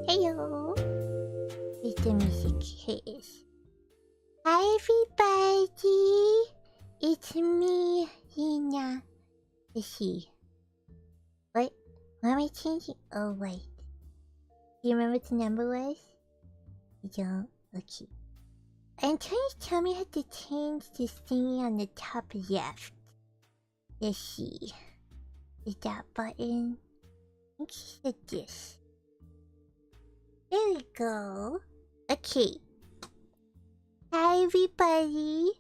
Hello. It's the music case. Hi everybody. It's me, Lina. Let's see. What? Why am I changing? Oh wait. Do you remember what the number was? You don't? Okay. I'm trying to tell me how to change this thingy on the top left. Let's see. Is that button? I think she said this. There we go. Okay. Hi everybody.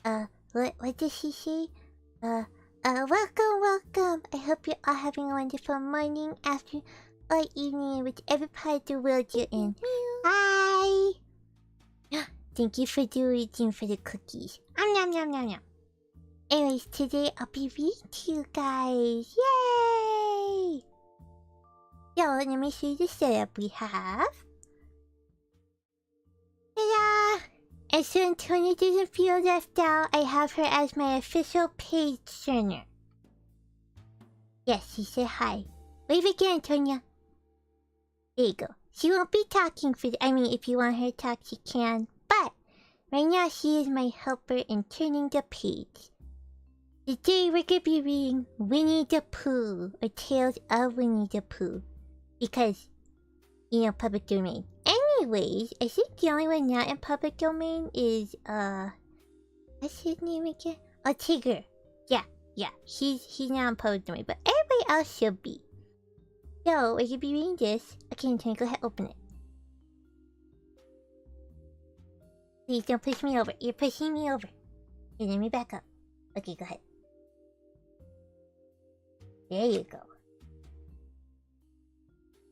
What did she say? Welcome. I hope you're all having a wonderful morning, afternoon, or evening, whichever part of the world you're in. Hi. Thank you for waiting for the cookies. Nom nom nom nom. Anyways, today I'll be reading to you guys. Yay! So, let me show you the setup we have. Ta-da! And so Antonia doesn't feel left out, I have her as my official page turner. Yes, she said hi. Wave again, Antonia. There you go. She won't be talking for if you want her to talk, she can. But, right now she is my helper in turning the page. Today we're gonna be reading Winnie-the-Pooh, or Tales of Winnie-the-Pooh. Because, public domain. Anyways, I think the only one not in public domain is, what's his name again? Oh, Tigger. Yeah. He's not in public domain, but everybody else should be. So, we're gonna be reading this. Okay, Antonia, go ahead, open it. Please don't push me over. You're pushing me over. Okay, let me back up. Okay, go ahead. There you go.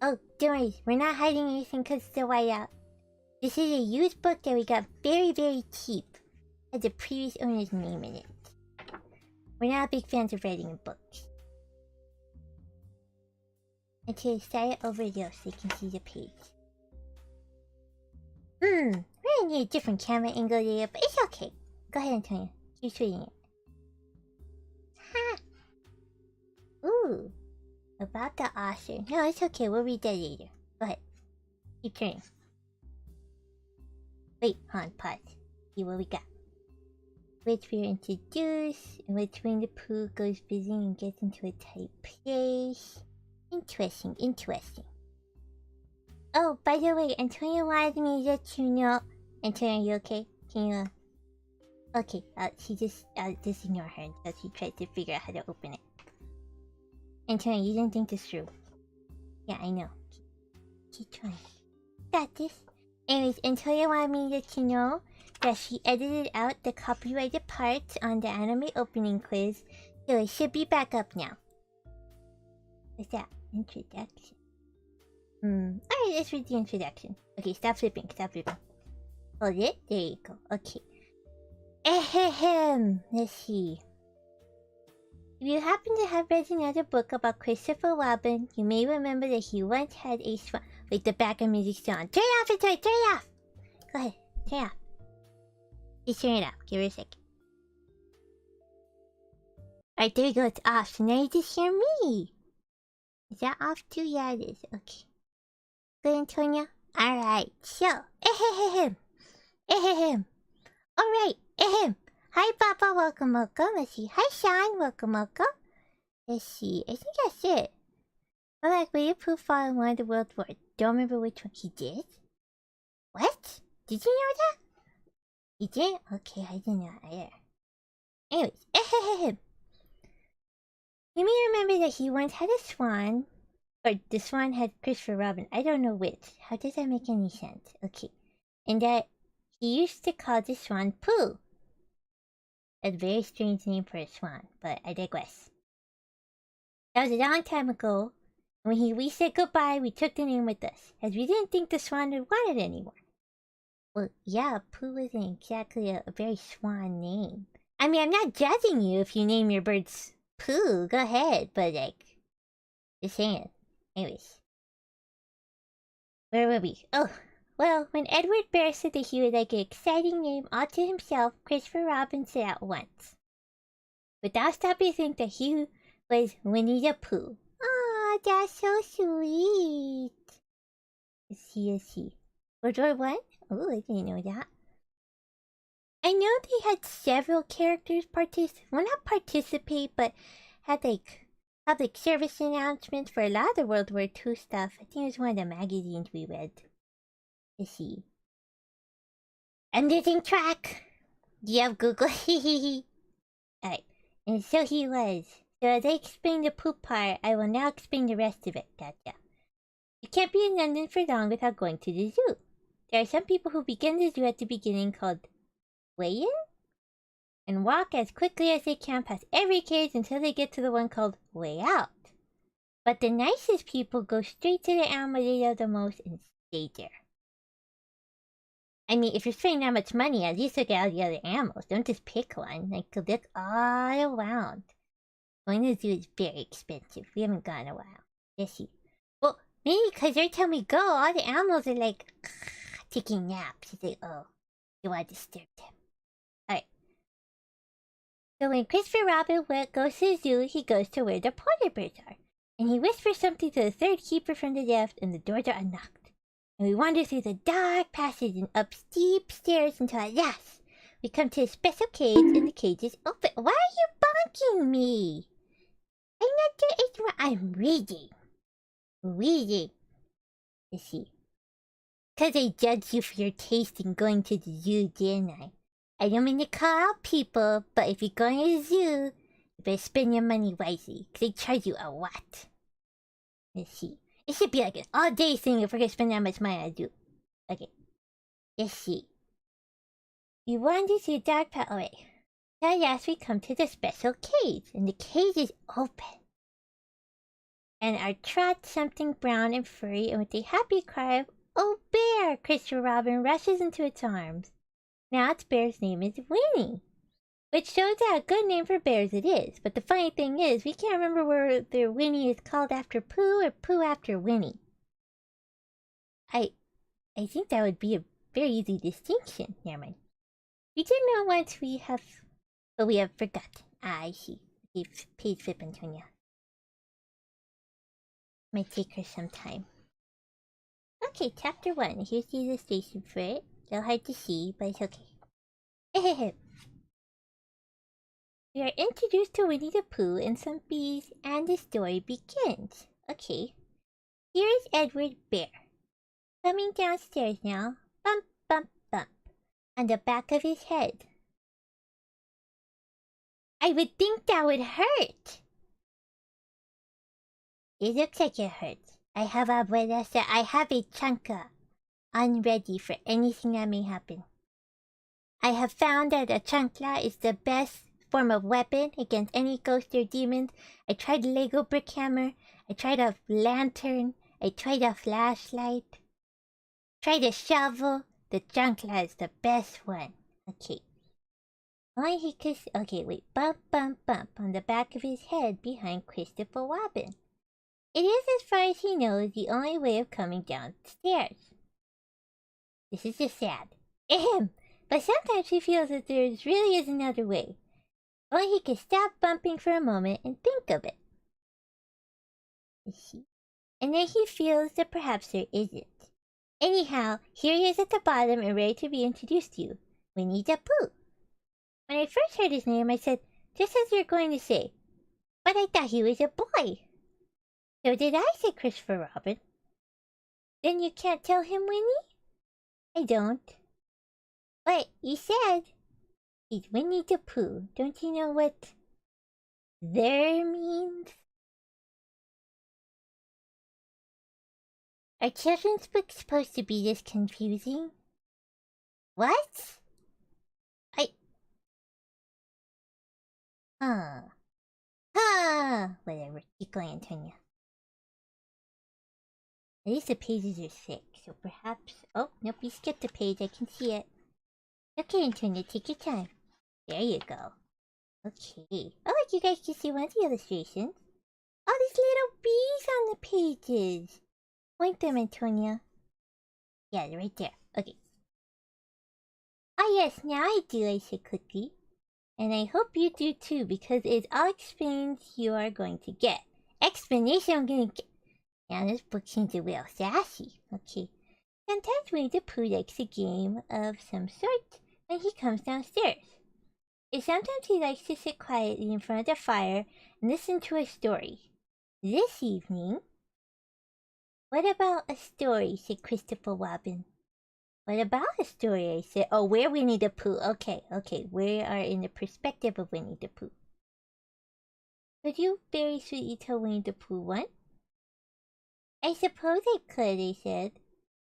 Oh, don't worry, we're not hiding anything because it's a whiteout. This is a used book that we got very, very cheap. Had the previous owner's name in it. We're not big fans of writing in books. Until I slide it over there so you can see the page. We're gonna need a different camera angle there, but it's okay. Go ahead, Antonia. Keep reading it. Ha! Ooh. About the author. No, it's okay. We'll read that later. Go ahead. Keep turning. Wait, hold on. Pause. See what we got. Which we're introduced, in which Winnie-the-Pooh goes busy and gets into a tight place. Interesting. Oh, by the way, Antonia wanted me to let you know. Antonia, are you okay? Can you, Okay, she just ignore her until she tries to figure out how to open it. Antonia, you didn't think this through. Yeah, I know. Keep trying. Got this. Anyways, Antonia wanted me to let you know that she edited out the copyrighted parts on the anime opening quiz, so it should be back up now. What's that? Introduction. Alright, let's read the introduction. Okay, stop flipping. Hold it. There you go. Okay. Ahem. Let's see. If you happen to have read another book about Christopher Robin, you may remember that he once had a swan. Wait, the background music's on. Turn it off, Antonia! Turn it off! Go ahead, turn it off. Just turn it off. Give it a second. Alright, there you go. It's off. So now you just hear me. Is that off too? Yeah, it is. Okay. Good, Antonia? Alright, so. Ahem. Alright, ahem. Hi, Papa. Welcome. Let's see. Hi, Sean. Welcome. Let's see. I think that's it. I like Winnie-the-Pooh fought in one of the World Wars. Don't remember which one he did. What? Did you know that? He did? Okay, I didn't know either. Anyways, ahem. You may remember that he once had a swan. Or the swan had Christopher Robin. I don't know which. How does that make any sense? Okay. And that he used to call the swan Pooh. A very strange name for a swan, but I digress. That was a long time ago. When we said goodbye, we took the name with us, as we didn't think the swan would want it anymore. Well, yeah, Pooh isn't exactly a very swan name. I'm not judging you if you name your birds Pooh, go ahead, but just saying. Anyways. Where were we? Oh, well, when Edward Bear said that he would like an exciting name all to himself, Christopher Robin said at once. Without stopping to think that he was Winnie-the-Pooh. Aw, that's so sweet. Let's see. World War One? Oh, I didn't know that. I know they had several characters not participate, but had like public service announcements for a lot of the World War II stuff. I think it was one of the magazines we read. Let's see. Underthink track. Do you have Google? Alright. And so he was. So as I explained the poop part, I will now explain the rest of it. Gotcha. You can't be in London for long without going to the zoo. There are some people who begin the zoo at the beginning called way in and walk as quickly as they can past every cage until they get to the one called way out. But the nicest people go straight to the animal they love the most and stay there. I mean, if you're spending that much money, at least look at all the other animals. Don't just pick one. Like, look all around. Going to the zoo is very expensive. We haven't gone in a while. Let's see. Well, maybe because every time we go, all the animals are like taking naps. It's like, oh, you want to disturb them. Alright. So when Christopher Robin goes to the zoo, he goes to where the polar bears are. And he whispers something to the third keeper from the left, and the doors are unlocked. And we wander through the dark passage and up steep stairs until at last we come to a special cage, and the cage is open. Why are you bonking me? I'm not doing it. I'm reading. Reading. Let's see. Because I judged you for your taste in going to the zoo, didn't I? I don't mean to call out people, but if you're going to the zoo, you better spend your money wisely, because they charge you a lot. Let's see. It should be like an all-day thing if we're going to spend that much money on a zoo. Okay. Let's see. We wander through the dark path. Oh, wait. At last we come to the special cage, and the cage is open. And our trot, something brown and furry, and with a happy cry of, "Oh, bear!" Christopher Robin rushes into its arms. Now its bear's name is Winnie, which shows how a good name for bears it is. But the funny thing is, we can't remember whether Winnie is called after Pooh or Pooh after Winnie. I think that would be a very easy distinction. Never mind. We did know once but we have forgotten. I see. Page flip, Antonia. Might take her some time. Okay, chapter 1. Here's the illustration for it. A little hard to see, but it's okay. We are introduced to Winnie-the-Pooh and some bees, and the story begins. Okay. Here is Edward Bear. Coming downstairs now. Bump, bump, bump. On the back of his head. I would think that would hurt. It looks like it hurts. I have a chanka on ready for anything that may happen. I have found that a chancla is the best form of weapon against any ghost or demons. I tried a Lego brick hammer. I tried a lantern. I tried a flashlight. Tried a shovel. The chancla is the best one. Okay. Only he could. Okay, wait. Bump, bump, bump on the back of his head behind Christopher Robin. It is, as far as he knows, the only way of coming downstairs. This is just sad. Ahem! But sometimes he feels that there really is another way. Only he can stop bumping for a moment and think of it. And then he feels that perhaps there isn't. Anyhow, here he is at the bottom and ready to be introduced to you. Winnie-the-Pooh. When I first heard his name, I said, just as you're going to say, but I thought he was a boy. So did I, said Christopher Robin. Then you can't tell him, Winnie? I don't. But you said he's Winnie-the-Pooh. Don't you know what there means? Are children's books supposed to be this confusing? What? Whatever. Keep going, Antonia. At least the pages are thick, so perhaps... Oh, nope, you skipped a page. I can see it. Okay, Antonia, take your time. There you go. Okay. Oh, look, you guys can see one of the illustrations. Oh, these little bees on the pages. Point them, Antonia. Yeah, they're right there. Okay. Oh, yes, now I do, I said quickly. And I hope you do too, because it's all explains you are going to get. Explanation I'm gonna get. Now this book seems a little sassy. Okay. Sometimes Winnie-the-Pooh likes a game of some sort when he comes downstairs. And sometimes he likes to sit quietly in front of the fire and listen to a story. This evening... What about a story? Said Christopher Robin. What about a story? I said. Oh, we're Winnie-the-Pooh. Okay. We are in the perspective of Winnie-the-Pooh. Could you very sweetly tell Winnie-the-Pooh one? I suppose I could, I said.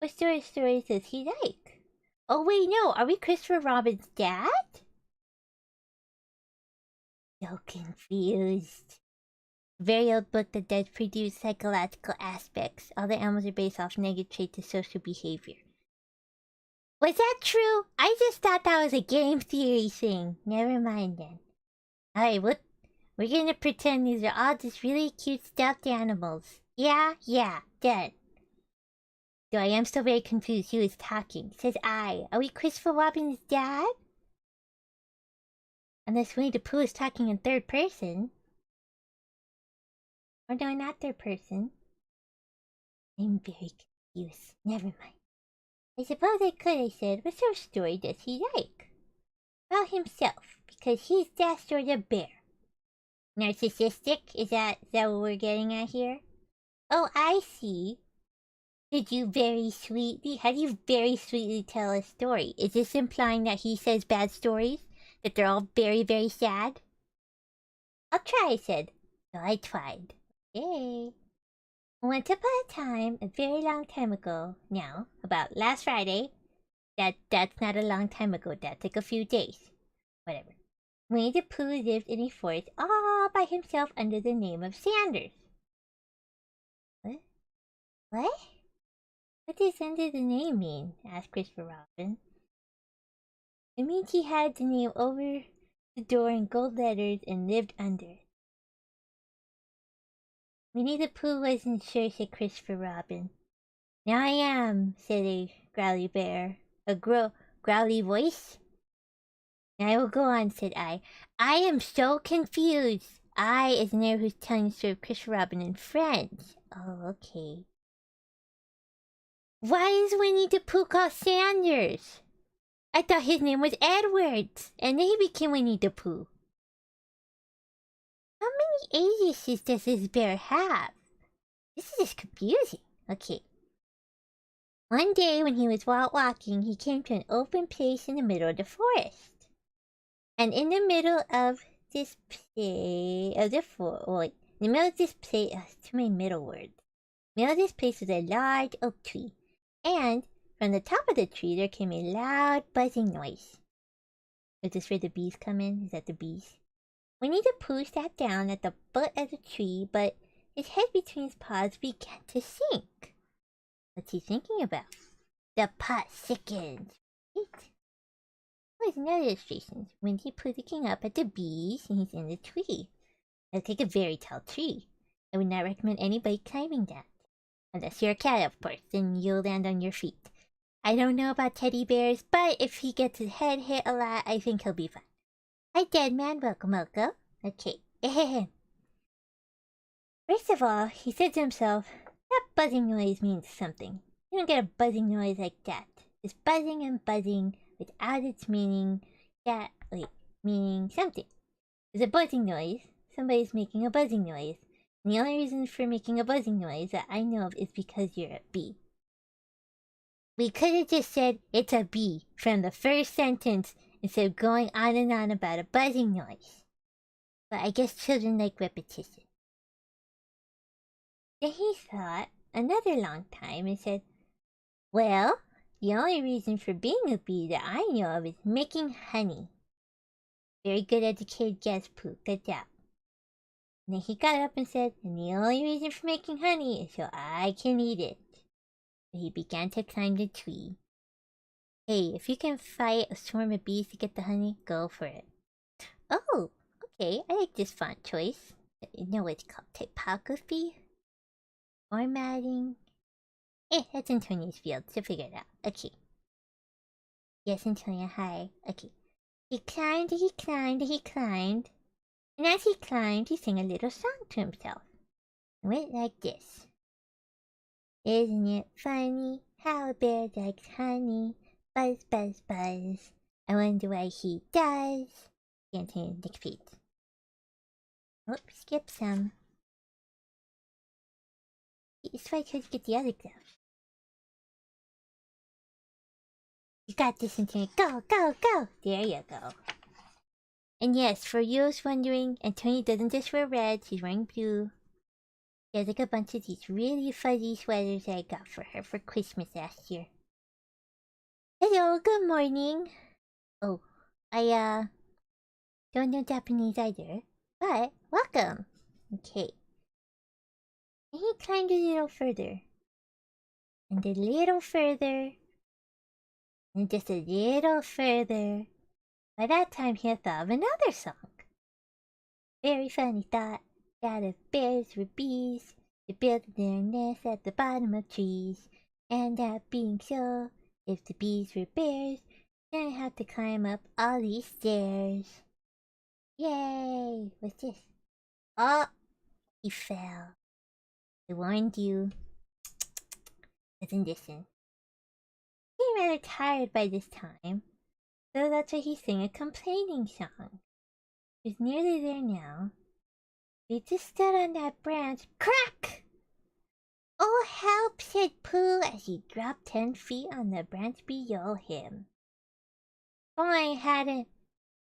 What sort of stories does he like? Oh, wait, no. Are we Christopher Robin's dad? So confused. A very old book that does produce psychological aspects. All the animals are based off negative traits of social behavior. Was that true? I just thought that was a game theory thing. Never mind then. Alright, we're gonna pretend these are all just really cute stuffed animals. Yeah, done. Though I am still very confused who is talking. Says I. Are we Christopher Robin's dad? Unless Winnie-the-Pooh is talking in third person. Or no, not third person. I'm very confused. Never mind. I suppose I could, I said. What sort of story does he like? About himself, because he's that sort of bear. Narcissistic? Is that what we're getting at here? Oh, I see. How do you very sweetly tell a story? Is this implying that he says bad stories? That they're all very, very sad? I'll try, I said. So I tried. Okay. Once upon a time, a very long time ago, now, about last Friday, that's not a long time ago, that's like a few days. Whatever. Winnie-the-Pooh lived in a forest all by himself under the name of Sanders. What? What does under the name mean? Asked Christopher Robin. It means he had the name over the door in gold letters and lived under it. Winnie-the-Pooh wasn't sure, said Christopher Robin. Now I am, said a growly bear. A growly voice? I will go on, said I. I am so confused. I is the neighbor who's telling the story of Christopher Robin and friends. Oh, okay. Why is Winnie-the-Pooh called Sanders? I thought his name was Edwards, and then he became Winnie-the-Pooh. How many aliases does this bear have? This is just confusing. Okay. One day when he was walking, he came to an open place in the middle of the forest. And in the middle of this place, too many middle words. In the middle of this place was a large oak tree. And from the top of the tree there came a loud buzzing noise. Is this where the bees come in? Is that the bees? Winnie-the-Pooh sat down at the foot of the tree, but his head between his paws began to sink. What's he thinking about? The pot sickens. Right? There's another illustration. Winnie-the-Pooh looking up at the bees, and he's in the tree. It's like a very tall tree. I would not recommend anybody climbing that. Unless you're a cat, of course, then you'll land on your feet. I don't know about teddy bears, but if he gets his head hit a lot, I think he'll be fine. Hi, dead man. Welcome. Okay. First of all, he said to himself, that buzzing noise means something. You don't get a buzzing noise like that. It's buzzing and buzzing without its meaning meaning something. It's a buzzing noise. Somebody's making a buzzing noise. And the only reason for making a buzzing noise that I know of is because you're a bee. We could have just said it's a bee from the first sentence instead of going on and on about a buzzing noise. But I guess children like repetition. Then he thought another long time and said, well, the only reason for being a bee that I know of is making honey. Very good educated guess, Pooh. Good job. And then he got up and said, and the only reason for making honey is so I can eat it. So he began to climb the tree. Hey, if you can fight a swarm of bees to get the honey, go for it. Oh, okay, I like this font choice. You know what it's called? Typography? Formatting? That's Antonia's field, so figure it out. Okay. Yes, Antonia, hi. Okay. He climbed, and as he climbed, he sang a little song to himself. It went like this. Isn't it funny How a bear likes honey. Buzz, buzz, buzz. I wonder why he does. Can't hear Nick Pete. Oh, skip some. It's why I tried to get the other glove. You got this, Antonia. Go, go, go! There you go. And yes, for you wondering, Antonia doesn't just wear red, she's wearing blue. She has like a bunch of these really fuzzy sweaters that I got for her for Christmas last year. Hello, good morning. Oh, I don't know Japanese either, but welcome. Okay. And he climbed a little further. And a little further. And just a little further. By that time he had thought of another song. Very funny thought that if bears were bees, they build their nests at the bottom of trees. And that being so, if the bees were bears, then I have to climb up all these stairs. Yay! What's this? Oh! He fell. I warned you. Doesn't listen. He's rather tired by this time, so that's why he sang a complaining song. He's nearly there now. He just stood on that branch. Crack! Oh, help, said Pooh as he dropped 10 feet on the branch below him. Oh, I hadn't,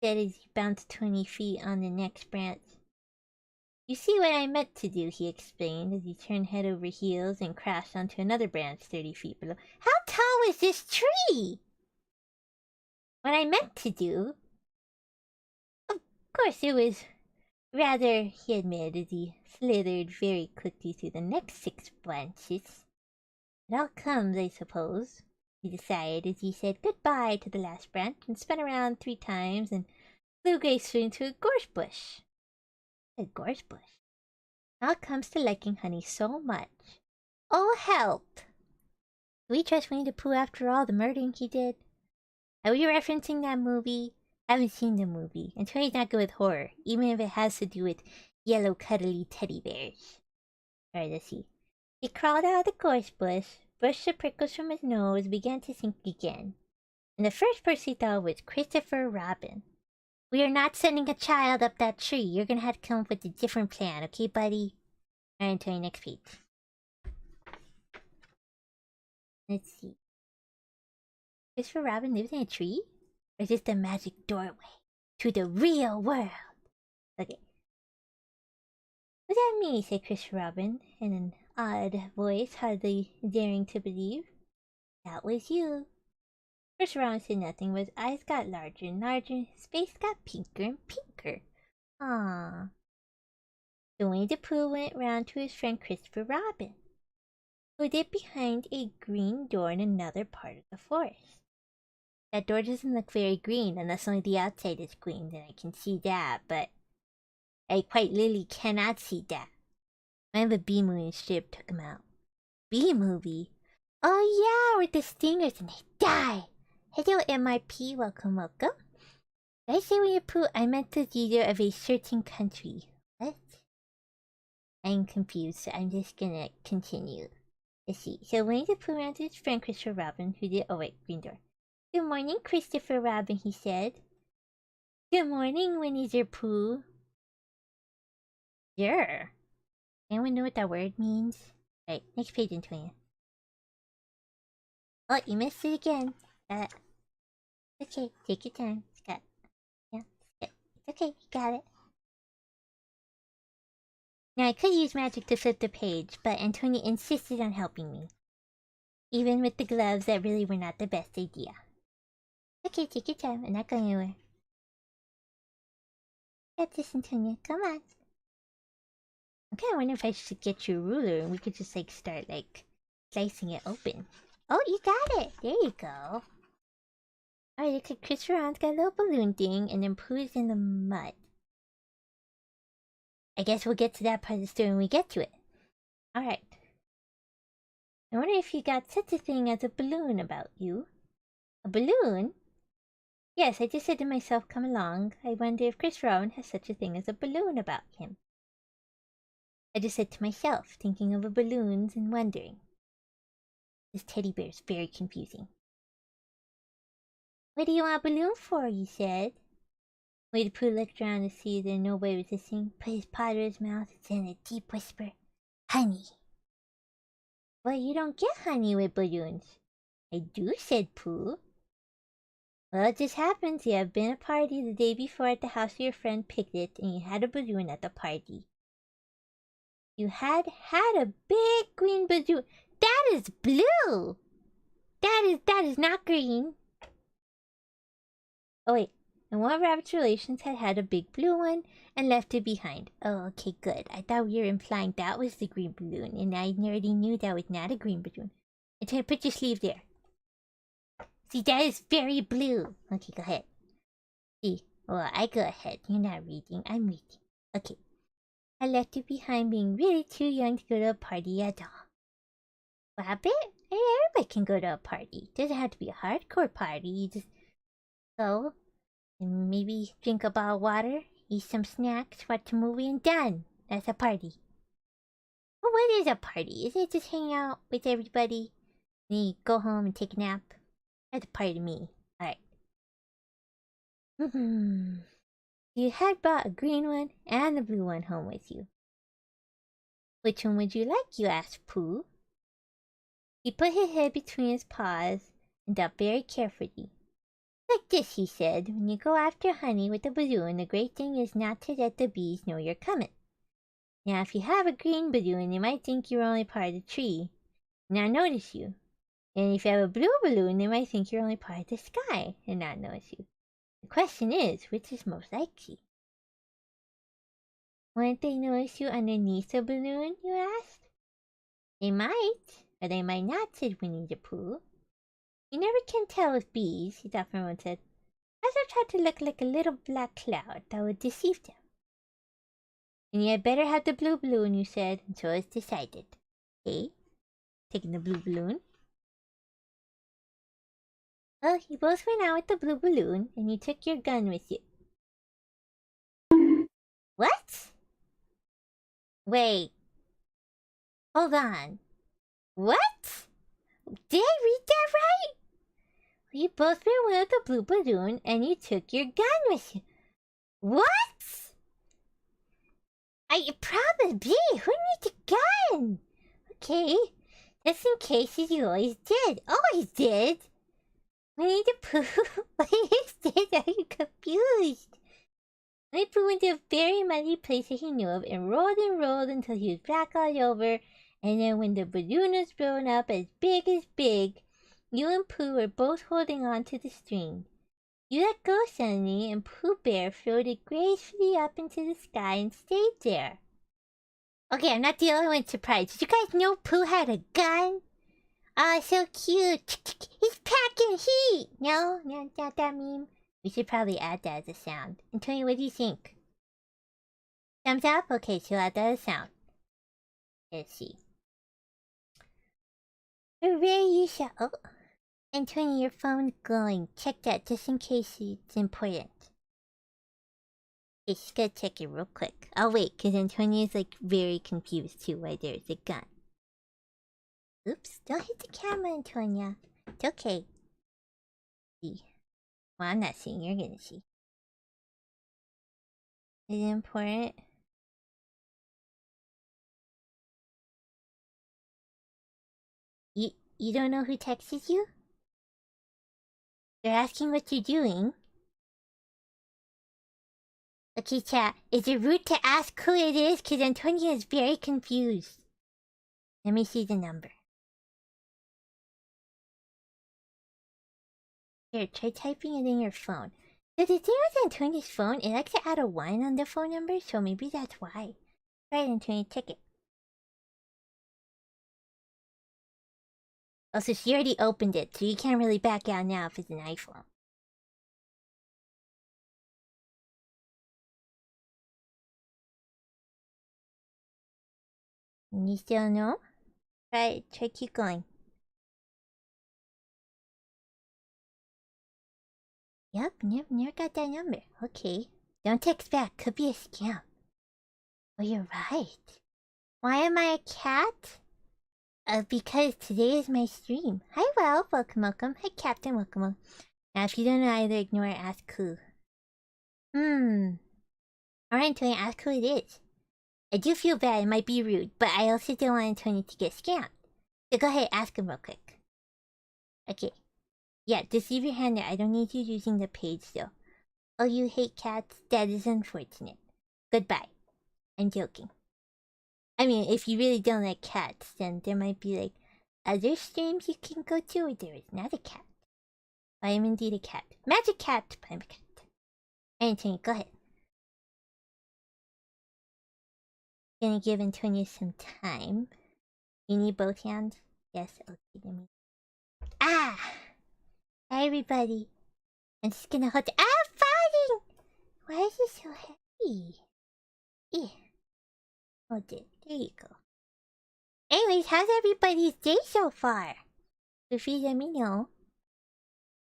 said as he bounced 20 feet on the next branch. You see what I meant to do, he explained as he turned head over heels and crashed onto another branch 30 feet below. How tall was this tree? What I meant to do? Of course, it was rather, he admitted as he slithered very quickly through the next 6 branches. It all comes, I suppose, he decided as he said goodbye to the last branch and spun around 3 times and flew gracefully into a gorse bush. A gorse bush? It all comes to liking honey so much. Oh, help! Do we trust Winnie-the-Pooh after all the murdering he did? Are we referencing that movie? I haven't seen the movie. Antonia's not good with horror, even if it has to do with yellow cuddly teddy bears. Alright, let's see. He crawled out of the gorse bush, brushed the prickles from his nose, and began to think again. And the first person he thought was Christopher Robin. We are not sending a child up that tree. You're gonna have to come up with a different plan, okay, buddy? Alright, Antonia, next page. Let's see. Christopher Robin lives in a tree? Or is this the magic doorway to the real world? Okay. What does that mean? Said Christopher Robin in an odd voice, hardly daring to believe. That was you. Christopher Robin said nothing, but his eyes got larger and larger, and his face got pinker and pinker. Aww. So Winnie-the-Pooh went round to his friend Christopher Robin, who hid behind a green door in another part of the forest. That door doesn't look very green unless only the outside is green, then I can see that, but I quite literally cannot see that. I have a B-movie strip took him out. B-movie? Oh yeah, with the stingers and they die! Hello MRP, welcome, welcome. Did I say Winnie-the-Pooh? I meant the leader of a certain country. What? I'm confused, so I'm just gonna continue. Let's see. So Winnie-the-Pooh ran to his friend Christopher Robin, who did— oh wait, green door. Good morning, Christopher Robin, he said. Good morning, Winnie-the-Pooh. Sure. Anyone know what that word means? Right, next page, Antonia. Oh, you missed it again. Okay, take your time, Scott. Yeah, it's okay, you got it. Now, I could use magic to flip the page, but Antonia insisted on helping me. Even with the gloves that really were not the best idea. Okay, take your time, I'm not going anywhere. Get this, Antonia, come on. I'm kinda wondering if I should get you a ruler and we could just like start like slicing it open. Oh, you got it! There you go. Alright, look at Chris Ron's got a little balloon thing and then Pooh's in the mud. I guess we'll get to that part of the story when we get to it. Alright. I wonder if you got such a thing as a balloon about you. A balloon? Yes, I just said to myself, come along. I wonder if Chris Rowan has such a thing as a balloon about him. I just said to myself, thinking of balloons and wondering. This teddy bear is very confusing. What do you want a balloon for? You said. Winnie-the-Pooh looked around to see that nobody was listening, put his paw to his mouth, and said in a deep whisper, "Honey." "Well, you don't get honey with balloons." "I do," said Pooh. "Well, it just happens you have been at a party the day before at the house of your friend Piglet, and you had a balloon at the party." "You had a big green balloon." "That is blue! That is not green." "Oh wait, and one of Rabbit's relations had a big blue one and left it behind." "Oh, okay, good. I thought we were implying that was the green balloon, and I already knew that was not a green balloon." "And put your sleeve there. See, that is very blue." "Okay, go ahead." "See, well, I go ahead. You're not reading. I'm reading. Okay. I left it behind being really too young to go to a party at all." "Rabbit? Hey, everybody can go to a party. It doesn't have to be a hardcore party. You just go and maybe drink a bottle of water, eat some snacks, watch a movie, and done. That's a party." "Well, what is a party? Is it just hang out with everybody? Then you go home and take a nap? That's a party to me. Alright." "You had brought a green one and a blue one home with you. Which one would you like?" you asked Pooh. He put his head between his paws and thought very carefully. "Like this," he said. "When you go after honey with a balloon, the great thing is not to let the bees know you're coming. Now, if you have a green balloon, they might think you're only part of the tree and not notice you. And if you have a blue balloon, they might think you're only part of the sky and not notice you. The question is, which is most likely?" "Wouldn't they notice you underneath the balloon?" you asked. "They might, or they might not," said Winnie-the-Pooh. "You never can tell with bees," he thought for a moment, said. "I shall try to look like a little black cloud that would deceive them." "And you had better have the blue balloon," you said, and so it's decided. Okay, taking the blue balloon. Well, you both went out with the blue balloon, and you took your gun with you. What? Wait. Hold on. What? Did I read that right? You both went with the blue balloon, and you took your gun with you. What? I probably. Who needs a gun? Okay. Just in case, as you always did. Always did. Winnie-the-Pooh. What is this? Are you confused? Winnie-the-Pooh went to a very muddy place that he knew of and rolled until he was black all over. And then when the balloon was blown up as big, you and Pooh were both holding on to the string. You let go suddenly, and Pooh Bear floated gracefully up into the sky and stayed there. Okay, I'm not the only one surprised. Did you guys know Pooh had a gun? Oh, so cute. He's packing heat. No, not that meme. We should probably add that as a sound. Antonia, what do you think? Thumbs up? Okay, so add that as a sound. Let's see. Hooray, you shall. Oh, Antonia, your phone's glowing. Check that just in case it's important. Okay, she's gonna check it real quick. I'll wait, because Antonia's like very confused too why there's a gun. Oops, don't hit the camera, Antonia. It's okay. See. Well, I'm not seeing, you're gonna see. Is it important? You don't know who texted you? They're asking what you're doing. Okay, chat. Is it rude to ask who it is? Because Antonia is very confused. Let me see the number. Here, try typing it in your phone. So the thing with Antonia's phone, it likes to add a 1 on the phone number, so maybe that's why. Alright, Antonia, check it. Oh, so she already opened it, so you can't really back out now if it's an iPhone. You still know? Try keep going. Yep, never got that number. Okay. Don't text back, could be a scam. Oh, you're right. Why am I a cat? Because today is my stream. Hi, Well. Welcome, welcome. Hi, Captain. Welcome, welcome. Now, if you don't know either, ignore or ask who. Alright, Antonia, ask who it is. I do feel bad, it might be rude, but I also don't want Antonia to get scammed. So go ahead, ask him real quick. Okay. Yeah, just leave your hand there. I don't need you using the page, though. Oh, you hate cats? That is unfortunate. Goodbye. I'm joking. I mean, if you really don't like cats, then there might be, like, other streams you can go to where there is not a cat. I am indeed a cat. Magic cat, but I'm a cat. Antonia, go ahead. Gonna give Antonia some time. You need both hands? Yes, okay, let me... Ah! Hi, everybody. I'm just gonna hold... Ah, falling! Why is it so heavy? Yeah. Hold it. There you go. Anyways, how's everybody's day so far? If you let me know.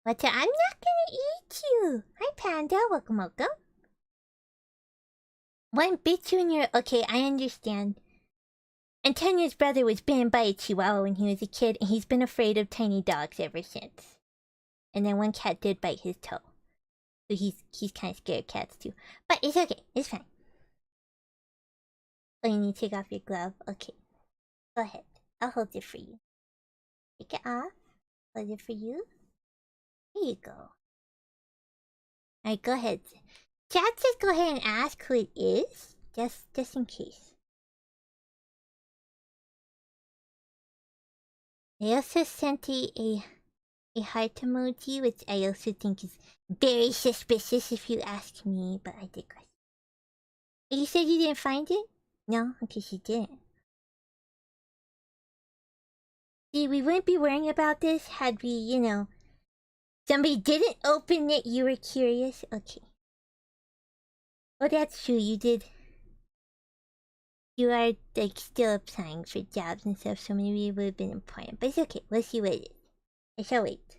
But I'm not gonna eat you. Hi, Panda. Welcome, welcome. One bit junior. Okay, I understand. Antonia's brother was bitten by a chihuahua when he was a kid, and he's been afraid of tiny dogs ever since. And then one cat did bite his toe. So he's kind of scared of cats too. But it's okay. It's fine. Oh, you need to take off your glove? Okay. Go ahead. I'll hold it for you. Take it off. Hold it for you. There you go. Alright, go ahead. Chat, just go ahead and ask who it is. Just in case. I also sent a heart emoji, which I also think is very suspicious if you ask me, but I digress. You said you didn't find it? No? Okay, she didn't. See, we wouldn't be worrying about this had we, you know... Somebody didn't open it, you were curious? Okay. Well, that's true, you did. You are, like, still applying for jobs and stuff, so maybe it would have been important. But it's okay, we'll see what it is. I shall wait.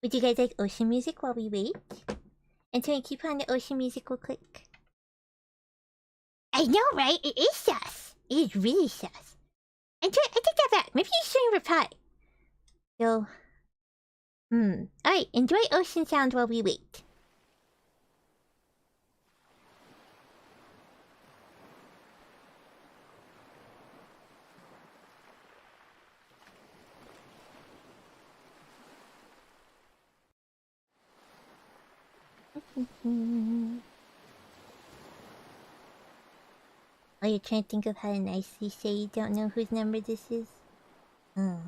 Would you guys like ocean music while we wait? And so keep on the ocean music real quick. I know, right? It is sus. It is really sus. And I take that back. Maybe you shouldn't reply. So, alright, enjoy ocean sounds while we wait. Oh, you're trying to think of how to nicely say you don't know whose number this is? Oh.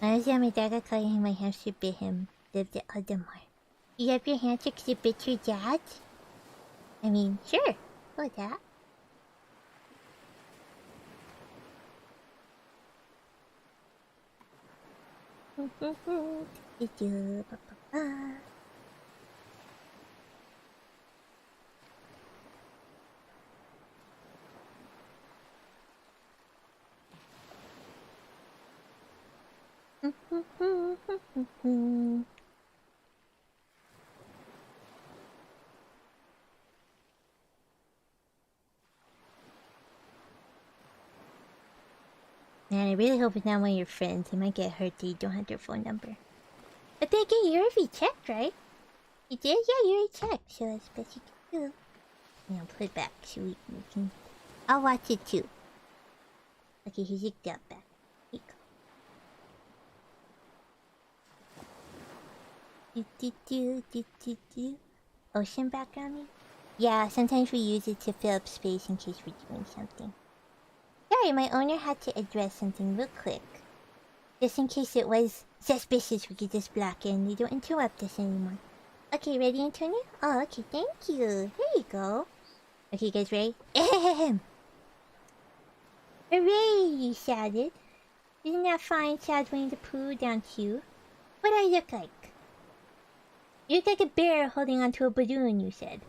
Honestly, my dad got caught and my hamster bit him. Lived it other more. You have your hamster because it bit your dad? I mean, sure. Go that. Man, I really hope it's not one of your friends. They might get hurt that you don't have their phone number. But then again, you already checked, right? You did? Yeah, you already checked. So that's best you can do. Yeah, I'll put it back so we can... I'll watch it too. Okay, he's zipped up back. Here you go. Ocean background me? Yeah, sometimes we use it to fill up space in case we're doing something. Sorry, my owner had to address something real quick. Just in case it was suspicious, we could just block it and they don't interrupt us anymore. Okay, ready, Antonia? Oh, okay, thank you. There you go. Okay, you guys ready? Ahem. Hooray, you shouted. Isn't that fine, shouted Winnie-the-Pooh down to you? What do I look like? You look like a bear holding onto a balloon, you said.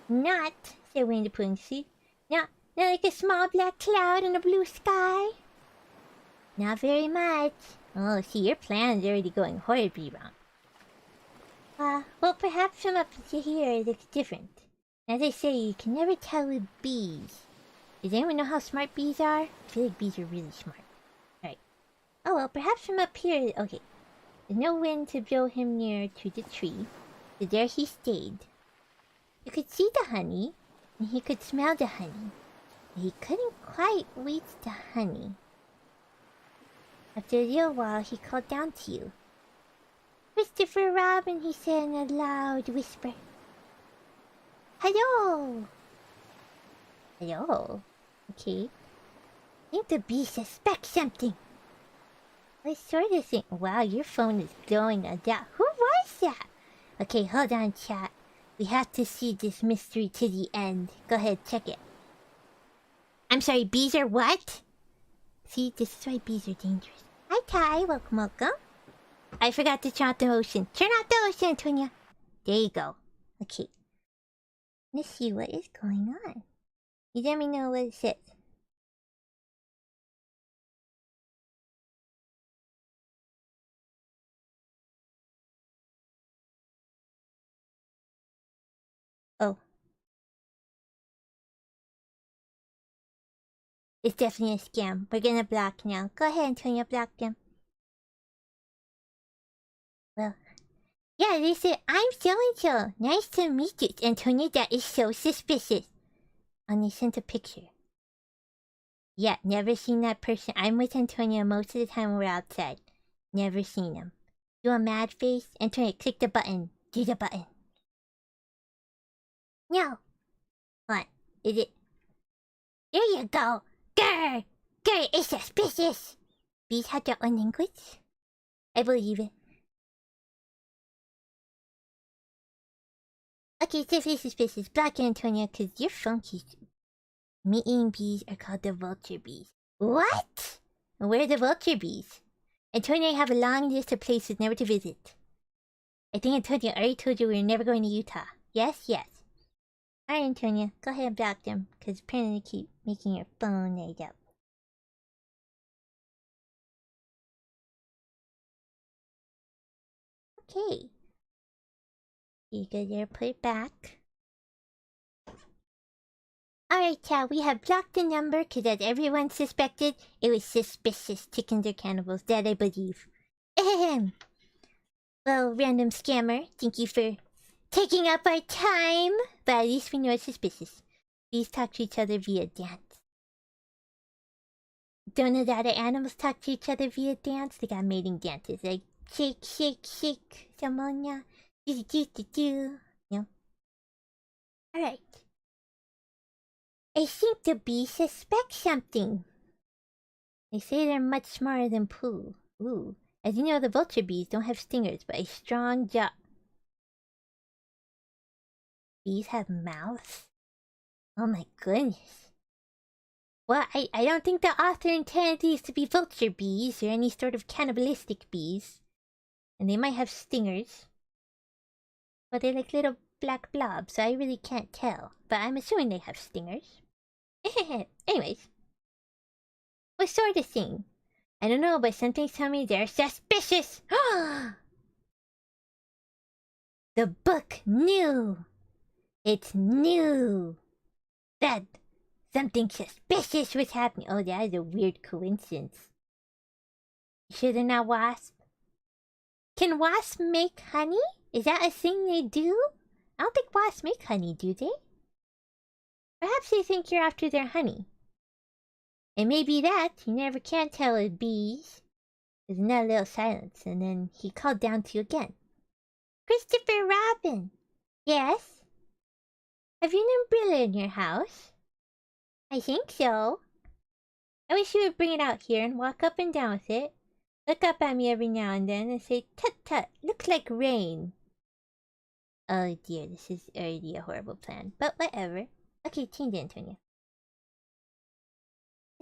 Not, said Winnie-the-Pooh. See? Not like a small black cloud in a blue sky? Not very much. Oh, see, your plan's already going horribly wrong. Well, perhaps from up to here it looks different. As I say, you can never tell with bees. Does anyone know how smart bees are? I feel like bees are really smart. Alright. Oh well, perhaps from up here... Okay. There's no wind to blow him near to the tree. So there he stayed. You could see the honey, and he could smell the honey. But he couldn't quite reach the honey. After a little while, he called down to you. Christopher Robin, he said in a loud whisper. Hello! Hello? Okay. I think the bee suspects something. What sort of thing? Wow, your phone is glowing a lot. Who was that? Okay, hold on, chat. We have to see this mystery to the end. Go ahead, check it. I'm sorry, bees are what? See, this is why bees are dangerous. Hi, Ty. Welcome, welcome. I forgot to turn out the ocean. Turn out the ocean, Antonia. There you go. Okay. Let's see what is going on. You let me know what it says. Oh. It's definitely a scam. We're gonna block now. Go ahead, Antonia. Block them. Well. Yeah, they said, I'm so-and-so. Nice to meet you, Antonia. That is so suspicious. And they sent a picture. Yeah, never seen that person. I'm with Antonia most of the time we're outside. Never seen him. Do a mad face? Antonia, click the button. Do the button. No. What? Is it? There you go. Grr! Grr, it's suspicious. Bees have their own language? I believe it. Okay, it's definitely suspicious. Block Antonia, because you're funky. Meat-eating bees are called the vulture bees. What? And where are the vulture bees? Antonia, I have a long list of places never to visit. I think Antonia already told you we were never going to Utah. Yes, yes. Alright, Antonia, go ahead and block them, because apparently they keep making your phone light up. Okay. You go there, put it back. Alright, chat, we have blocked the number because as everyone suspected, it was suspicious chickens are cannibals. That I believe. Ahem. Well, random scammer, thank you for taking up our time. But at least we know it's suspicious. Bees talk to each other via dance. Don't know that other animals talk to each other via dance? They got mating dances like shake, shake, shake, Samonia, do do do do. No? Alright. I think the bees suspect something. They say they're much smarter than Pooh. Ooh. As you know, the vulture bees don't have stingers, but a strong jaw. Bees have mouths? Oh my goodness. Well, I don't think the author intended these to be vulture bees or any sort of cannibalistic bees. And they might have stingers. But they're like little black blobs, so I really can't tell. But I'm assuming they have stingers. Anyways. What sort of thing? I don't know, but something's telling me they're suspicious. The book new. It's new. That something suspicious was happening. Oh, that is a weird coincidence. You sure they're not wasps? Can wasps make honey? Is that a thing they do? I don't think wasps make honey, do they? Perhaps they think you're after their honey. It may be that. You never can tell with bees. There's another little silence, and then he called down to you again. Christopher Robin! Yes? Have you an umbrella in your house? I think so. I wish you would bring it out here and walk up and down with it. Look up at me every now and then and say, tut tut, looks like rain. Oh dear, this is already a horrible plan, but whatever. Okay, change it, Antonia.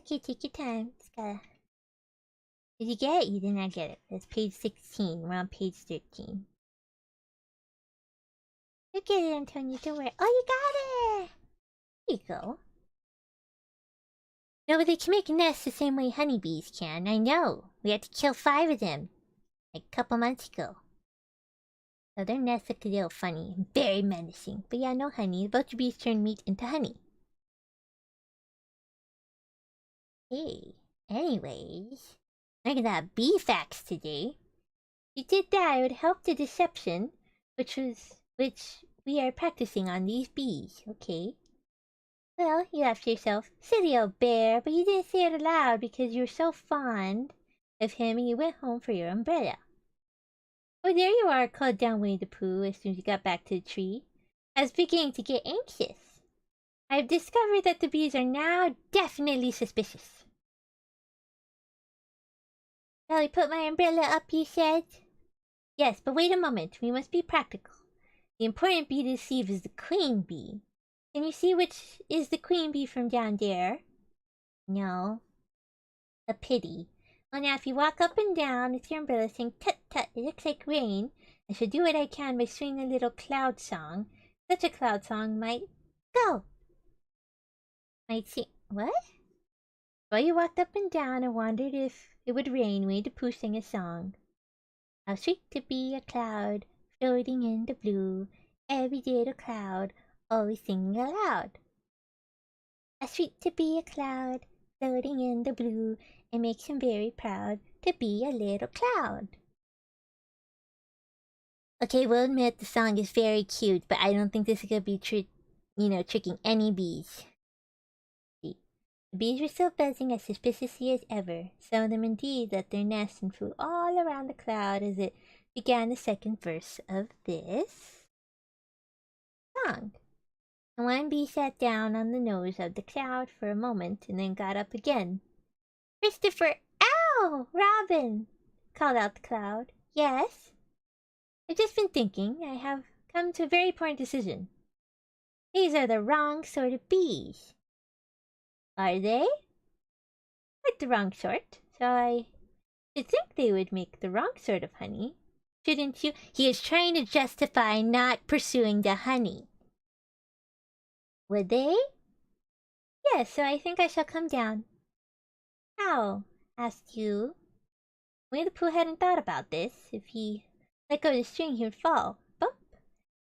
Okay, take your time. Just gotta... Did you get it? You did not get it. That's page 16. We're on page 13. You get it, Antonia. Don't worry. Oh, you got it! There you go. No, but they can make nests the same way honeybees can. I know. We had to kill 5 of them. Like a couple months ago. So their nests look a little funny. Very menacing. But yeah, no honey. The vulture bees turn meat into honey. Hey, anyways, I'm gonna have bee facts today. If you did that, it would help the deception, which we are practicing on these bees, okay? Well, you laughed to yourself, silly old bear, but you didn't say it aloud because you're so fond of him and you went home for your umbrella. Oh, there you are, called down Winnie-the-Pooh as soon as you got back to the tree. I was beginning to get anxious. I've discovered that the bees are now definitely suspicious. Shall I put my umbrella up, you said? Yes, but wait a moment. We must be practical. The important bee to deceive is the queen bee. Can you see which is the queen bee from down there? No. A pity. Well, now if you walk up and down with your umbrella saying, "Tut tut, it looks like rain," I shall do what I can by swinging a little cloud song. Such a cloud song might go. Might see. What? While you walked up and down and wondered if it would rain, Winnie-the-Pooh sang a song. How sweet to be a cloud floating in the blue. Every little cloud always singing aloud. How sweet to be a cloud floating in the blue. It makes him very proud to be a little cloud. Okay, we'll admit the song is very cute, but I don't think this is gonna be tricking any bees. The bees were still buzzing as suspiciously as ever. Some of them indeed left their nests and flew all around the cloud as it began the second verse of this song. And one bee sat down on the nose of the cloud for a moment and then got up again. Christopher! Ow! Robin! Called out the cloud. Yes? I've just been thinking. I have come to a very important decision. These are the wrong sort of bees. Are they? Quite the wrong sort. So I should think they would make the wrong sort of honey. Shouldn't you? He is trying to justify not pursuing the honey. Would they? Yes, so I think I shall come down. How? Asked you. Winnie-the-Pooh hadn't thought about this. If he let go of the string, he would fall. Bump!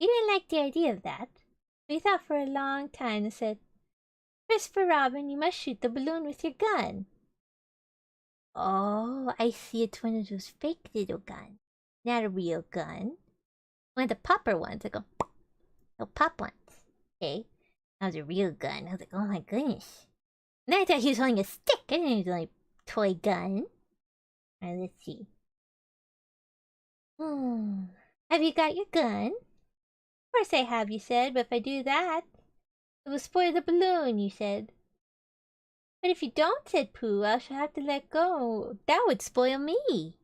He didn't like the idea of that. But he thought for a long time and said, Christopher Robin, you must shoot the balloon with your gun. Oh, I see, it's one of those fake little guns. Not a real gun. One of the popper ones that go, no pop ones. Okay, that was a real gun. I was like, oh my goodness. And then I thought he was holding a stick. I didn't know he was holding a toy gun. Alright, let's see. Have you got your gun? Of course I have, you said, but if I do that, it will spoil the balloon, you said. But if you don't, said Pooh, I shall have to let go. That would spoil me.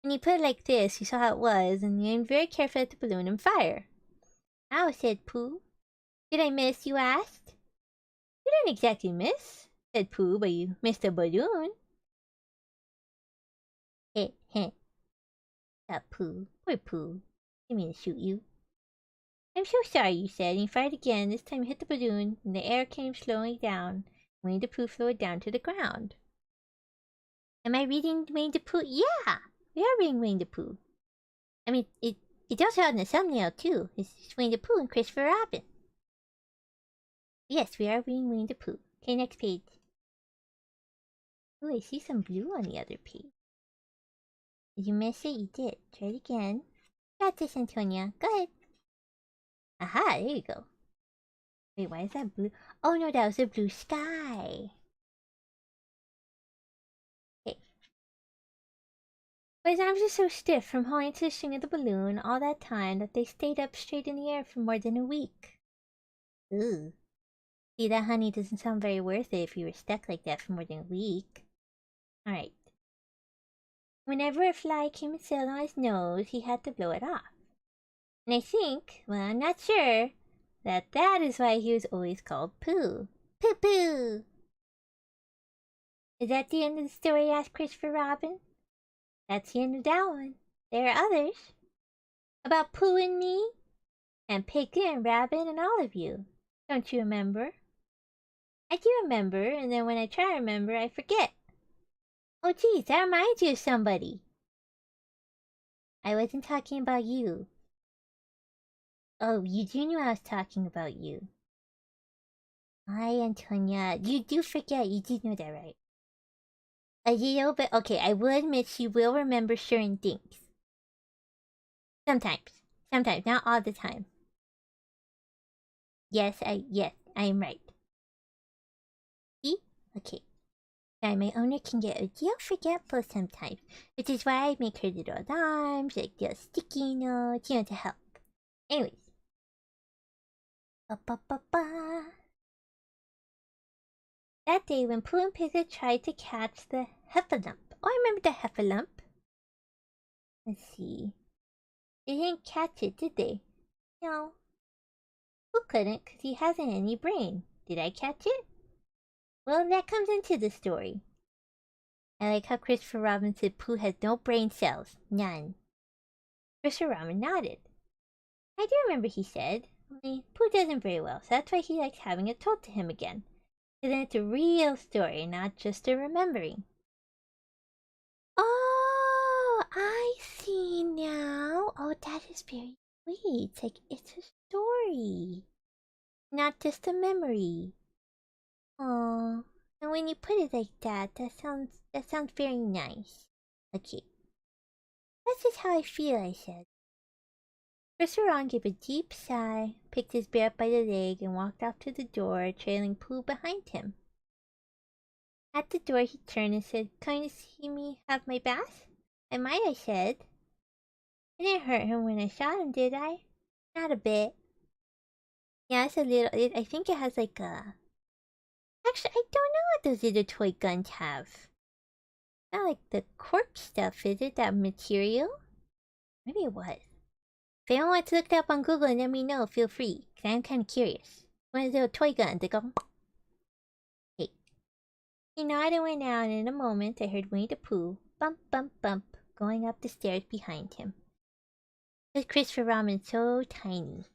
And you put it like this, you saw how it was, and you aimed very carefully at the balloon and fire. Ow, said Pooh. Did I miss, you asked? You didn't exactly miss, said Pooh, but you missed the balloon. Heh, heh. That Pooh. Poor Pooh. Didn't mean to shoot you. I'm so sorry, you said, and you fired again. This time you hit the balloon, and the air came slowly down. Winnie-the-Pooh floated down to the ground. Am I reading Winnie-the-Pooh? Yeah! We are reading Winnie-the-Pooh. I mean, it's also on the thumbnail, too. It's Winnie-the-Pooh and Christopher Robin. Yes, we are reading Winnie-the-Pooh. Okay, next page. Oh, I see some blue on the other page. Did you miss it? You did. Try it again. Got this, Antonia. Go ahead. Aha, there you go. Wait, why is that blue? Oh no, that was a blue sky. Okay. But his arms are so stiff from holding to the string of the balloon all that time that they stayed up straight in the air for more than a week. Ooh. See, that honey doesn't sound very worth it if you were stuck like that for more than a week. Alright. Whenever a fly came and settled on his nose, he had to blow it off. And I think, well, I'm not sure, that is why he was always called Pooh. Pooh-Pooh! Is that the end of the story? Asked Christopher Robin. That's the end of that one. There are others. About Pooh and me, and Piglet and Rabbit and all of you. Don't you remember? I do remember, and then when I try to remember, I forget. Oh geez, that reminds you of somebody. I wasn't talking about you. Oh, you do know I was talking about you. Hi, Antonia. You do forget. You do know that, right? You know, but okay, I will admit she will remember certain things. Sometimes. Sometimes, not all the time. Yes, I am right. See? Okay. Now my owner can get a deal forgetful sometimes, which is why I make her little alarms, like little sticky notes, to help. Anyways. Ba ba ba ba. That day when Pooh and Piglet tried to catch the heffalump. Oh, I remember the heffalump. Let's see. They didn't catch it, did they? No. Pooh couldn't because he hasn't any brain. Did I catch it? Well, that comes into the story. I like how Christopher Robin said Pooh has no brain cells. None. Christopher Robin nodded. I do remember he said. Only Pooh doesn't very well, so that's why he likes having it told to him again. So then it's a real story, not just a remembering. Oh, I see now. Oh, that is very sweet. It's like it's a story, not just a memory. Oh, and when you put it like that, that sounds very nice. Okay, that's just how I feel. I said. Ron gave a deep sigh, picked his bear up by the leg, and walked off to the door, trailing Pooh behind him. At the door, he turned and said, "Kind to see me have my bath?" "I might," I said. "I didn't hurt him when I shot him, did I?" "Not a bit." "Yeah, it's a little. I think it has like a. Actually, I don't know what those little toy guns have. Not like the cork stuff, is it? That material? Maybe it was. If anyone wants to look it up on Google and let me know, feel free. Cause I'm kind of curious. One of those toy guns that go. Hey. He nodded and went out, and in a moment I heard Winnie-the-Pooh bump, bump, bump going up the stairs behind him. This Christopher Robin so tiny.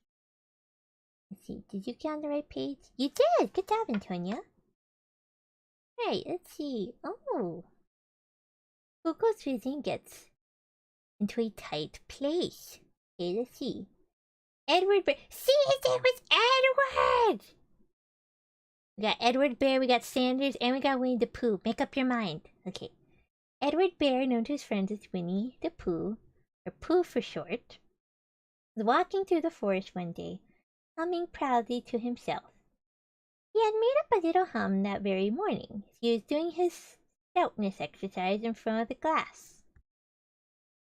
Let's see, did you get on the right page? You did! Good job, Antonia. Right, let's see. Oh. Who goes visiting gets into a tight place. Okay, let's see. Edward Bear. See, it was Edward! We got Edward Bear, we got Sanders, and we got Winnie-the-Pooh. Make up your mind. Okay. Edward Bear, known to his friends as Winnie-the-Pooh, or Pooh for short, was walking through the forest one day, humming proudly to himself. He had made up a little hum that very morning. He was doing his stoutness exercise in front of the glass.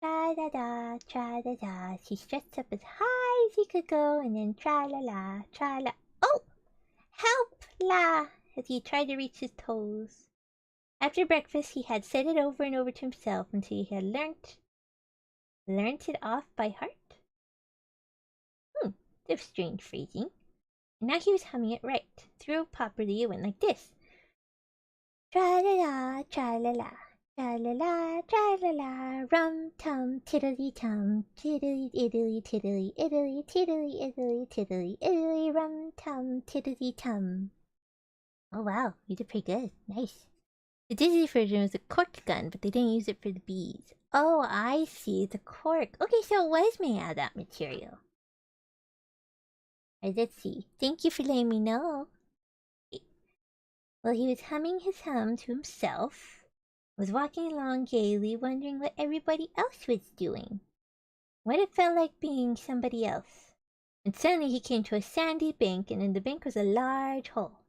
Tra-la-la, tra-la-la. He stretched up as high as he could go, and then tra-la-la, tra-la. Oh! Help! La! As he tried to reach his toes. After breakfast, he had said it over and over to himself until he had learnt it off by heart. That's strange phrasing. And now he was humming it right. Through properly, it went like this. Tra-la-la, tra-la-la. Tra-la-la, tra-la-la, rum-tum, tiddly-tum, tiddly-iddly, tiddly, iddly, tiddly, iddly, tiddly, iddly, rum-tum, tiddly-tum. Oh wow, you did pretty good. Nice. The Disney version was a cork gun, but they didn't use it for the bees. Oh, I see. The cork. Okay, so it was made out of that material. Alright, let's see. Thank you for letting me know. Well, he was humming his hum to himself, was walking along gaily, wondering what everybody else was doing. What it felt like being somebody else. And suddenly he came to a sandy bank, and in the bank was a large hole.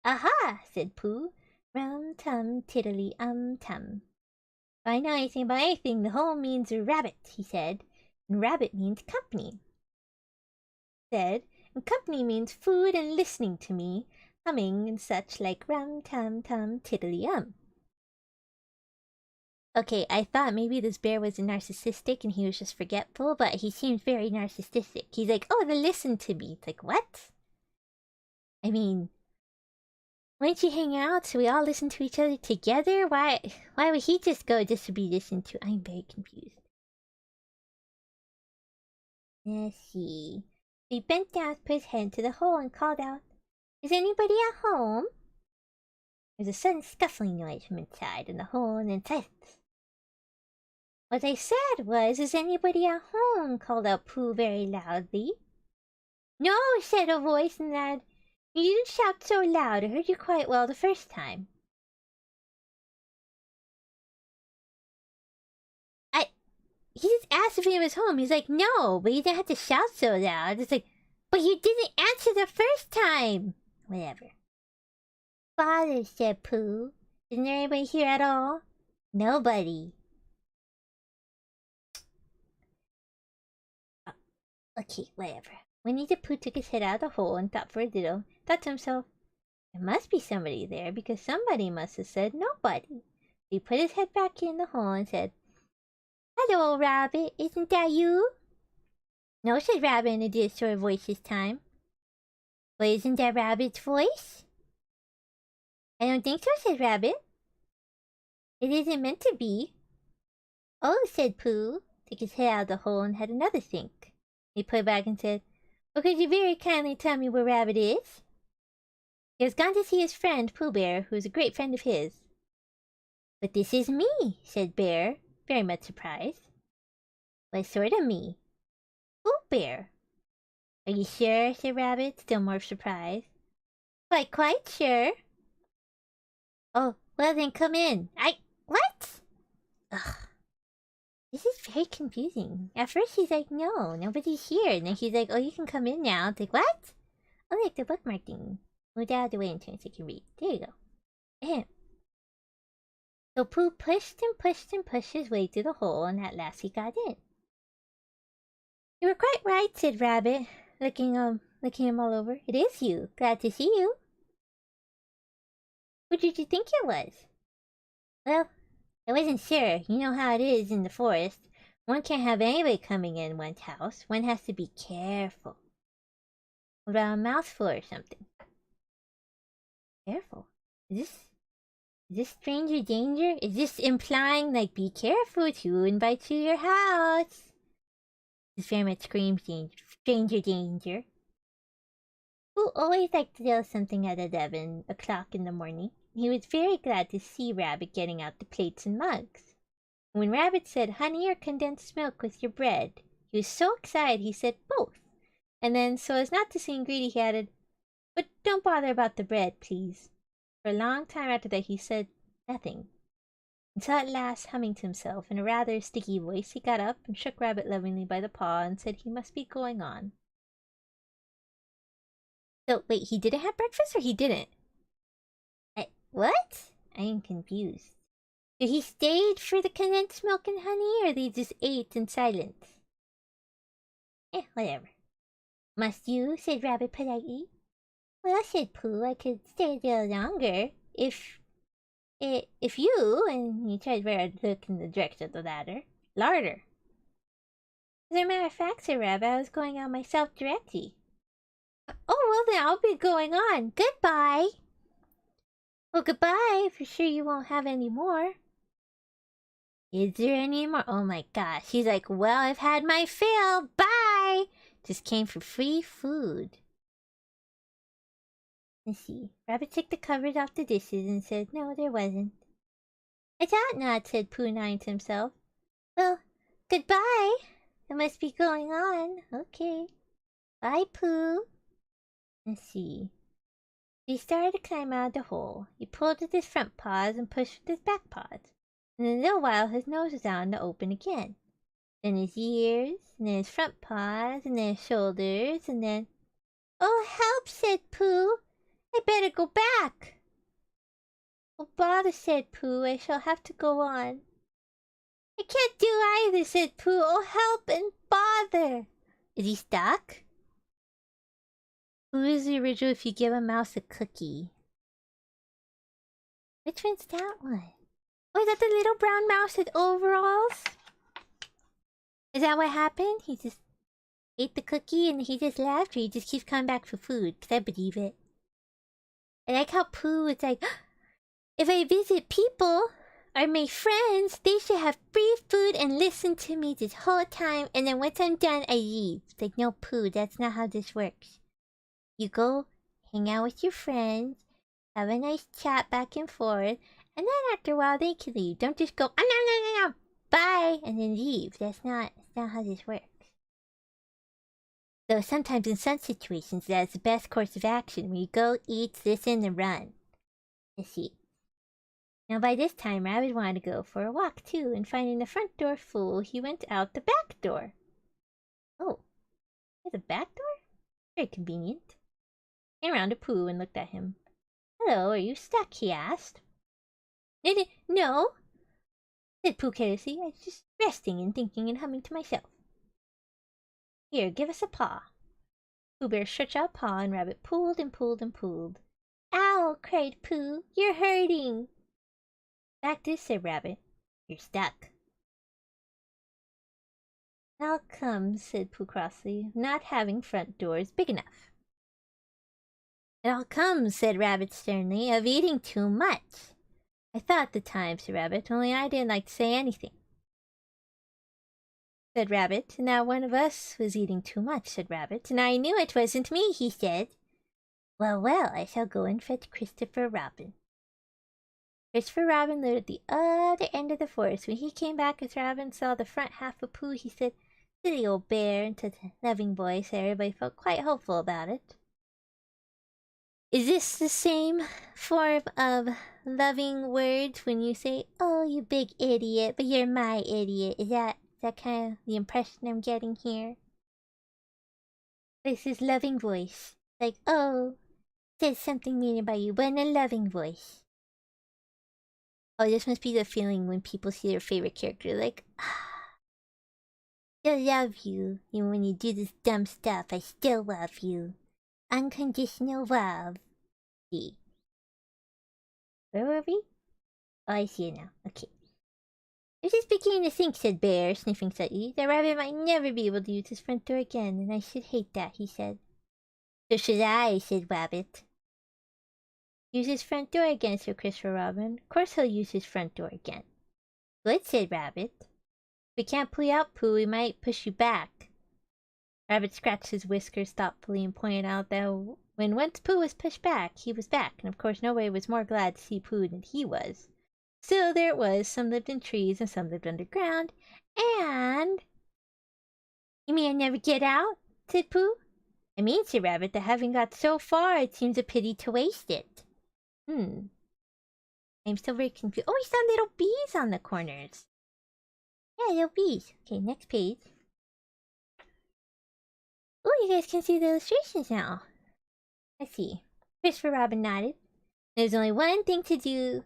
"Aha!" said Pooh. "Rum-tum, tiddly-tum." "If I know anything about anything, the hole means rabbit," he said. "And rabbit means company." "And company means food and listening to me, humming and such like rum-tum-tum, tiddly-um." Okay, I thought maybe this bear was narcissistic and he was just forgetful, but he seems very narcissistic. He's like, "Oh, they listen to me." It's like, what? I mean, wouldn't you hang out so we all listen to each other together? Why would he just go just to be listened to? I'm very confused. Let's see. He bent down, put his head into the hole, and called out, "Is anybody at home?" There was a sudden scuffling noise from inside in the hole, and then silence. "What I said was, is anybody at home?" called out Pooh very loudly. "No," said a voice, and that You didn't shout so loud. I heard you quite well the first time. He just asked if he was home. He's like, no, but you didn't have to shout so loud. It's like, but you didn't answer the first time. Whatever. Father, said Pooh. Isn't there anybody here at all? Nobody. Okay, whatever. Winnie-the-Pooh took his head out of the hole and thought for a little. Thought to himself, there must be somebody there because somebody must have said nobody. He put his head back in the hole and said, hello, Rabbit. Isn't that you? No, said Rabbit in a dear sort of voice this time. But isn't that Rabbit's voice? I don't think so, said Rabbit. It isn't meant to be. Oh, said Pooh, took his head out of the hole and had another think. He put it back and said, well, could you very kindly tell me where Rabbit is? He has gone to see his friend, Pooh Bear, who is a great friend of his. But this is me, said Bear, very much surprised. What sort of me? Pooh Bear. Are you sure, said Rabbit, still more surprised. Quite sure. Oh, well then come in. What? Ugh. This is very confusing. At first he's like, no, nobody's here. And then he's like, oh, you can come in now. It's like, what? Oh, like the bookmark thing. Move out of the way until you can read. There you go. Ahem. So Pooh pushed and pushed and pushed his way through the hole, and at last he got in. You were quite right, said Rabbit, looking him all over. It is you. Glad to see you. Who did you think it was? Well, I wasn't sure. You know how it is in the forest. One can't have anybody coming in one's house. One has to be careful. What about a mouthful or something? Careful. Is this stranger danger? Is this implying, like, be careful who invites you to your house? This very much screams stranger danger. Who always liked to tell something at 11 o'clock in the morning. He was very glad to see Rabbit getting out the plates and mugs. When Rabbit said honey or condensed milk with your bread, he was so excited he said both. And then, so as not to seem greedy, he added, but don't bother about the bread, please. For a long time after that he said nothing. Until at last, humming to himself in a rather sticky voice, he got up and shook Rabbit lovingly by the paw and said he must be going on. So, wait, he didn't have breakfast or he didn't? What? I am confused. So he stayed for the condensed milk and honey, or they just ate in silence? Whatever. Must you? Said Rabbit politely. Well, said Pooh, I could stay a little longer, if you, and he tried to look in the direction of the larder. As a matter of fact, said Rabbit, I was going out myself directly. Oh, well then I'll be going on. Goodbye. Well, goodbye. For sure you won't have any more. Is there any more? Oh my gosh. He's like, well, I've had my fill. Bye. Just came for free food. Let's see. Rabbit took the covers off the dishes and said, no, there wasn't. I thought not, said Pooh, nodding to himself. Well, goodbye. I must be going on. Okay. Bye, Pooh. Let's see. He started to climb out of the hole. He pulled with his front paws and pushed with his back paws. And in a little while his nose was out in the open again. Then his ears, and then his front paws, and then his shoulders, and then... Oh, help, said Pooh. I better go back. Oh, bother, said Pooh. I shall have to go on. I can't do either, said Pooh. Oh, help and bother. Is he stuck? Who is the original if you give a mouse a cookie? Which one's that one? Oh, is that the little brown mouse with overalls? Is that what happened? He just ate the cookie and he just left, or he just keeps coming back for food? Because I believe it. I like how Pooh is like, if I visit people or my friends, they should have free food and listen to me this whole time, and then once I'm done, I leave. It's like, no, Pooh, that's not how this works. You go hang out with your friends, have a nice chat back and forth, and then after a while they can leave. Don't just go, no, bye, and then leave. That's not how this works. Though sometimes in some situations that is the best course of action. We go, eat, listen, and run. Let's see. Now by this time, Rabbit wanted to go for a walk too, and finding the front door full, he went out the back door. Oh, there's a back door? Very convenient. He came around to Pooh and looked at him. Hello, are you stuck? He asked. No, said Pooh carelessly. I was just resting and thinking and humming to myself. Here, give us a paw. Pooh Bear stretched out a paw, and Rabbit pulled and pulled and pulled. Ow! Cried Pooh. You're hurting. Fact is, said Rabbit, you're stuck. How come, said Pooh crossly, not having front doors big enough? It all comes, said Rabbit sternly, of eating too much. I thought at the time, said Rabbit, only I didn't like to say anything. Said Rabbit, and now one of us was eating too much, said Rabbit, and I knew it wasn't me, he said. Well, well, I shall go and fetch Christopher Robin. Christopher Robin lived at the other end of the forest. When he came back as Robin saw the front half of Pooh, he said, Silly old bear, in such a loving voice, everybody felt quite hopeful about it. Is this the same form of loving words when you say, oh, you big idiot, but you're my idiot? Is that kind of the impression I'm getting here? This is loving voice. Like, oh, says something mean about you, but in a loving voice. Oh, this must be the feeling when people see their favorite character. Like, I love you. Even when you do this dumb stuff, I still love you. Unconditional love. See. Where were we? Oh, I see it now. Okay. I was just beginning to think, said Bear, sniffing slightly, that Rabbit might never be able to use his front door again, and I should hate that, he said. So should I, said Rabbit. Use his front door again, said Christopher Robin. Of course he'll use his front door again. Good, said Rabbit. If we can't pull you out, Pooh, we might push you back. Rabbit scratched his whiskers thoughtfully and pointed out that when once Pooh was pushed back, he was back, and of course nobody was more glad to see Pooh than he was. Still, there it was. Some lived in trees and some lived underground, and... You mean I never get out? Said Pooh. I mean, said Rabbit, that having got so far, it seems a pity to waste it. I'm still very confused. Oh, we saw little bees on the corners. Yeah, little bees. Okay, next page. Oh, you guys can see the illustrations now. Let's see. Christopher Robin nodded. There's only one thing to do.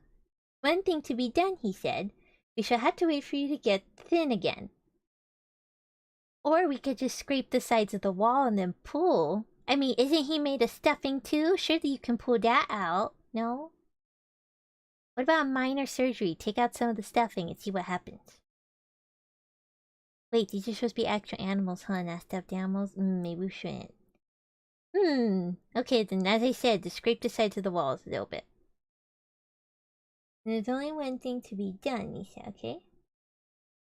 One thing to be done, he said. We shall have to wait for you to get thin again. Or we could just scrape the sides of the wall and then pull. I mean, isn't he made of stuffing too? Surely you can pull that out. No? What about minor surgery? Take out some of the stuffing and see what happens. Wait, these are supposed to be actual animals, huh? Not stuffed animals? Maybe we shouldn't. Okay, then as I said, just scrape the sides of the walls a little bit. And there's only one thing to be done, he said, okay?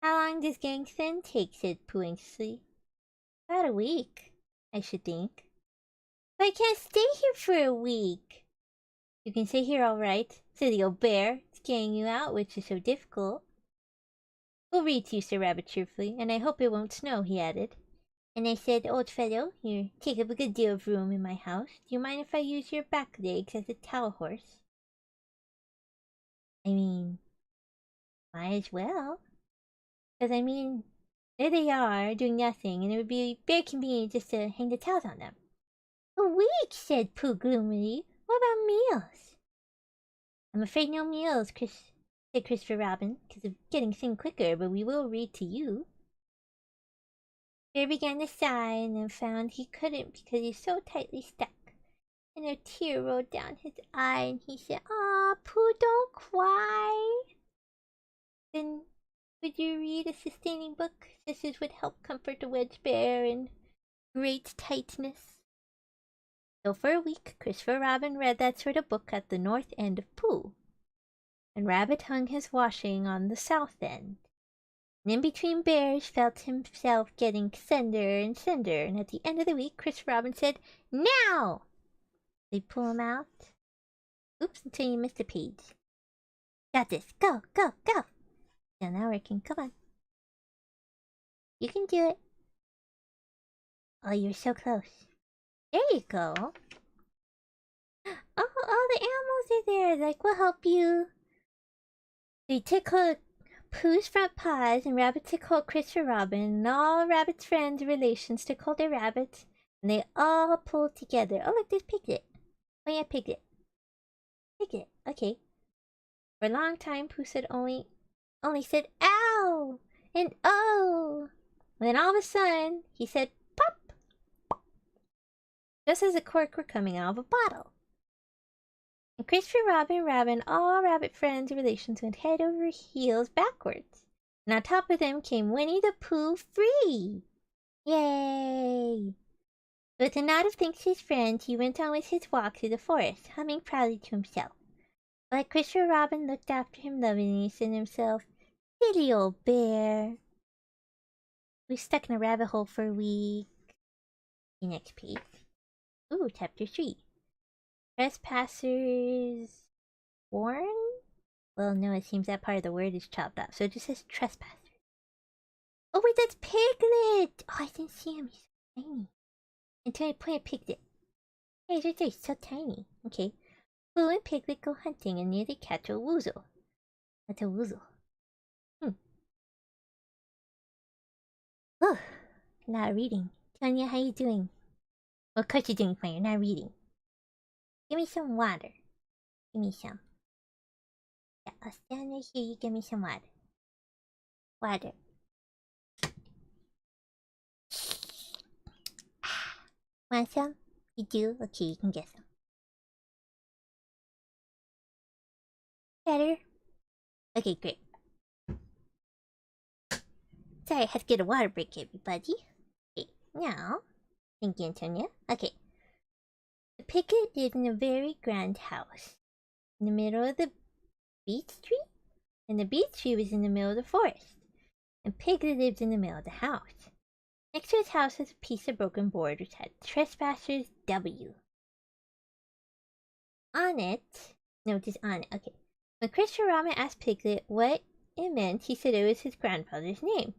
How long does getting thin take? Said Pooh anxiously. About a week, I should think. But I can't stay here for a week. You can stay here all right, said the old bear. It's getting you out, which is so difficult. We'll read to you, Sir Rabbit, cheerfully, and I hope it won't snow, he added. And I said, old fellow, you take up a good deal of room in my house. Do you mind if I use your back legs as a towel horse? I mean, might as well. Because, I mean, there they are, doing nothing, and it would be very convenient just to hang the towels on them. A week, said Pooh gloomily. What about meals? I'm afraid no meals, said Christopher Robin, because of getting thin quicker, but we will read to you. Bear began to sigh, and then found he couldn't because he's so tightly stuck. And a tear rolled down his eye, and he said, Aw, Pooh, don't cry. Then would you read a sustaining book? This would help comfort a wedge bear in great tightness. So for a week, Christopher Robin read that sort of book at the north end of Pooh, and Rabbit hung his washing on the south end. And in between, Bears felt himself getting slender and slender, and at the end of the week, Christopher Robin said, Now! They pull him out. Oops, until you missed a page. Got this. Go, go, go! Yeah, now working. Come on. You can do it. Oh, you're so close. There you go. Oh, all the animals are there. Like, we'll help you. They took hold of Pooh's front paws, and Rabbit took hold of Christopher Robin, and all Rabbit's friends and relations took hold of Rabbits, and they all pulled together. Oh, look, there's Piglet. Oh, yeah, Piglet. Piglet, okay. For a long time, Pooh said only said, ow! And oh! And then all of a sudden, he said, pop! Just as a cork were coming out of a bottle. And Christopher Robin and Rabbit and all Rabbit friends and relations went head over heels backwards. And on top of them came Winnie-the-Pooh free! Yay! With a nod of thanks to his friends, he went on with his walk through the forest, humming proudly to himself. But Christopher Robin looked after him lovingly and said to himself, silly old bear. We stuck in a rabbit hole for a week. The next page. Ooh, chapter 3. Trespassers warned? Well, no, it seems that part of the word is chopped off, so it just says trespassers. Oh wait, that's Piglet! Oh, I didn't see him, he's so tiny. Antonia pointed Piglet. Hey, he's right there, he's so tiny. Okay. Pooh and Piglet go hunting and near they catch a woozle. That's a woozle. Oh, not reading. Tonya, how you doing? Well, of course you're doing fine, you're not reading. Give me some water. Give me some. Yeah, I'll stand right here, you give me some water. Water. Want some? You do? Okay, you can get some. Better? Okay, great. Sorry, I had to get a water break, everybody. Okay, now. Thank you, Antonia. Okay. The Piglet lived in a very grand house. In the middle of the beech tree? And the beech tree was in the middle of the forest. And Piglet lived in the middle of the house. Next to his house was a piece of broken board which had Trespassers W. On it, no, just on it, okay. When Christopher Robin asked Piglet what it meant, he said it was his grandfather's name.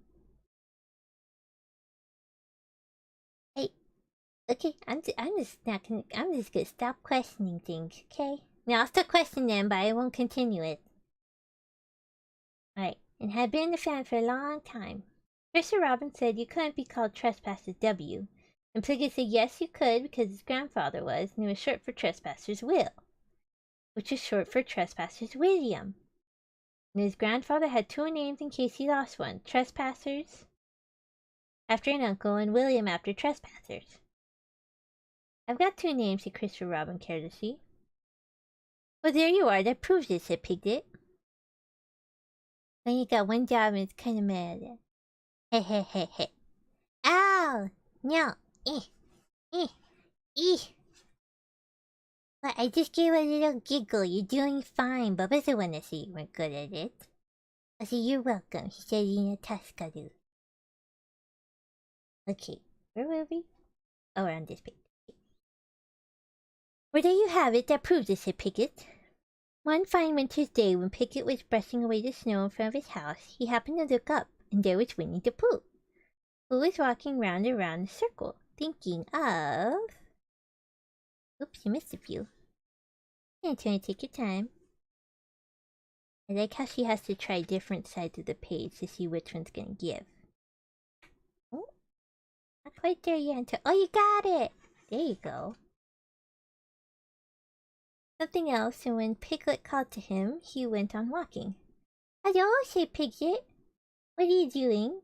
Hey, okay, I'm just gonna stop questioning things, okay? Now I'll still question them, but I won't continue it. Alright, and had been in the family for a long time. Christopher Robin said you couldn't be called Trespassers W. And Piglet said yes you could because his grandfather was, and it was short for Trespassers Will, which is short for Trespassers William. And his grandfather had two names in case he lost one. Trespassers after an uncle and William after Trespassers. I've got two names, said Christopher Robin carelessly. Well, there you are, that proves it, said Piglet. Then you got one job and it's kind of mad. Heh heh heh heh. Ow! No! But I just gave a little giggle. You're doing fine. Bubba doesn't want to say you weren't good at it. I said, you're welcome. He said, Lina Tascadu. Okay, where were we? Oh, we're on this page. Well, there you have it. That proves it, said Piglet. One fine winter's day, when Piglet was brushing away the snow in front of his house, he happened to look up, and there was Winnie-the-Pooh, who was walking round and round in a circle, thinking of... Oops, you missed a few. Antonia, take your time. I like how she has to try different sides of the page to see which one's gonna give. Oh, not quite there yet, Antonia. Oh, you got it! There you go. Something else, and when Piglet called to him, he went on walking. Hello, said Piglet. What are you doing?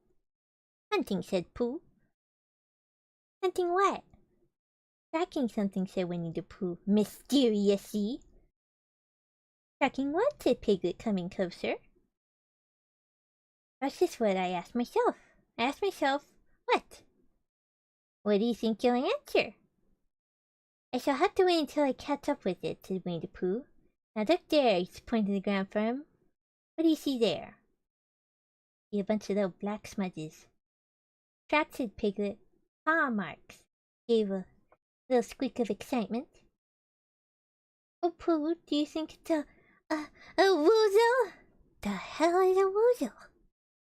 Hunting, said Pooh. Hunting what? Tracking something, said Winnie-the-Pooh, mysteriously. Tracking what? Said Piglet, coming closer. That's just what I asked myself. I asked myself, what? What do you think you'll answer? I shall have to wait until I catch up with it, said Winnie-the-Pooh. Now look there, he's pointing to the ground for him. What do you see there? I see a bunch of little black smudges. Tracks, said Piglet. Paw marks. Gave a little squeak of excitement. Oh, Pooh, do you think it's a woozle? The hell is a woozle?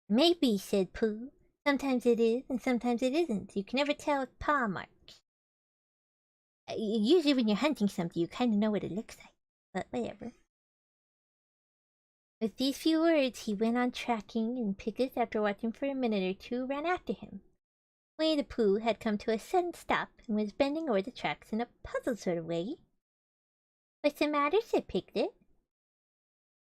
Maybe, said Pooh. Sometimes it is, and sometimes it isn't. You can never tell with paw marks. Usually when you're hunting something, you kind of know what it looks like. But whatever. With these few words, he went on tracking, and Piglet, after watching for a minute or two, ran after him. Winnie-the-Pooh had come to a sudden stop and was bending over the tracks in a puzzled sort of way. "What's the matter?" said Piglet.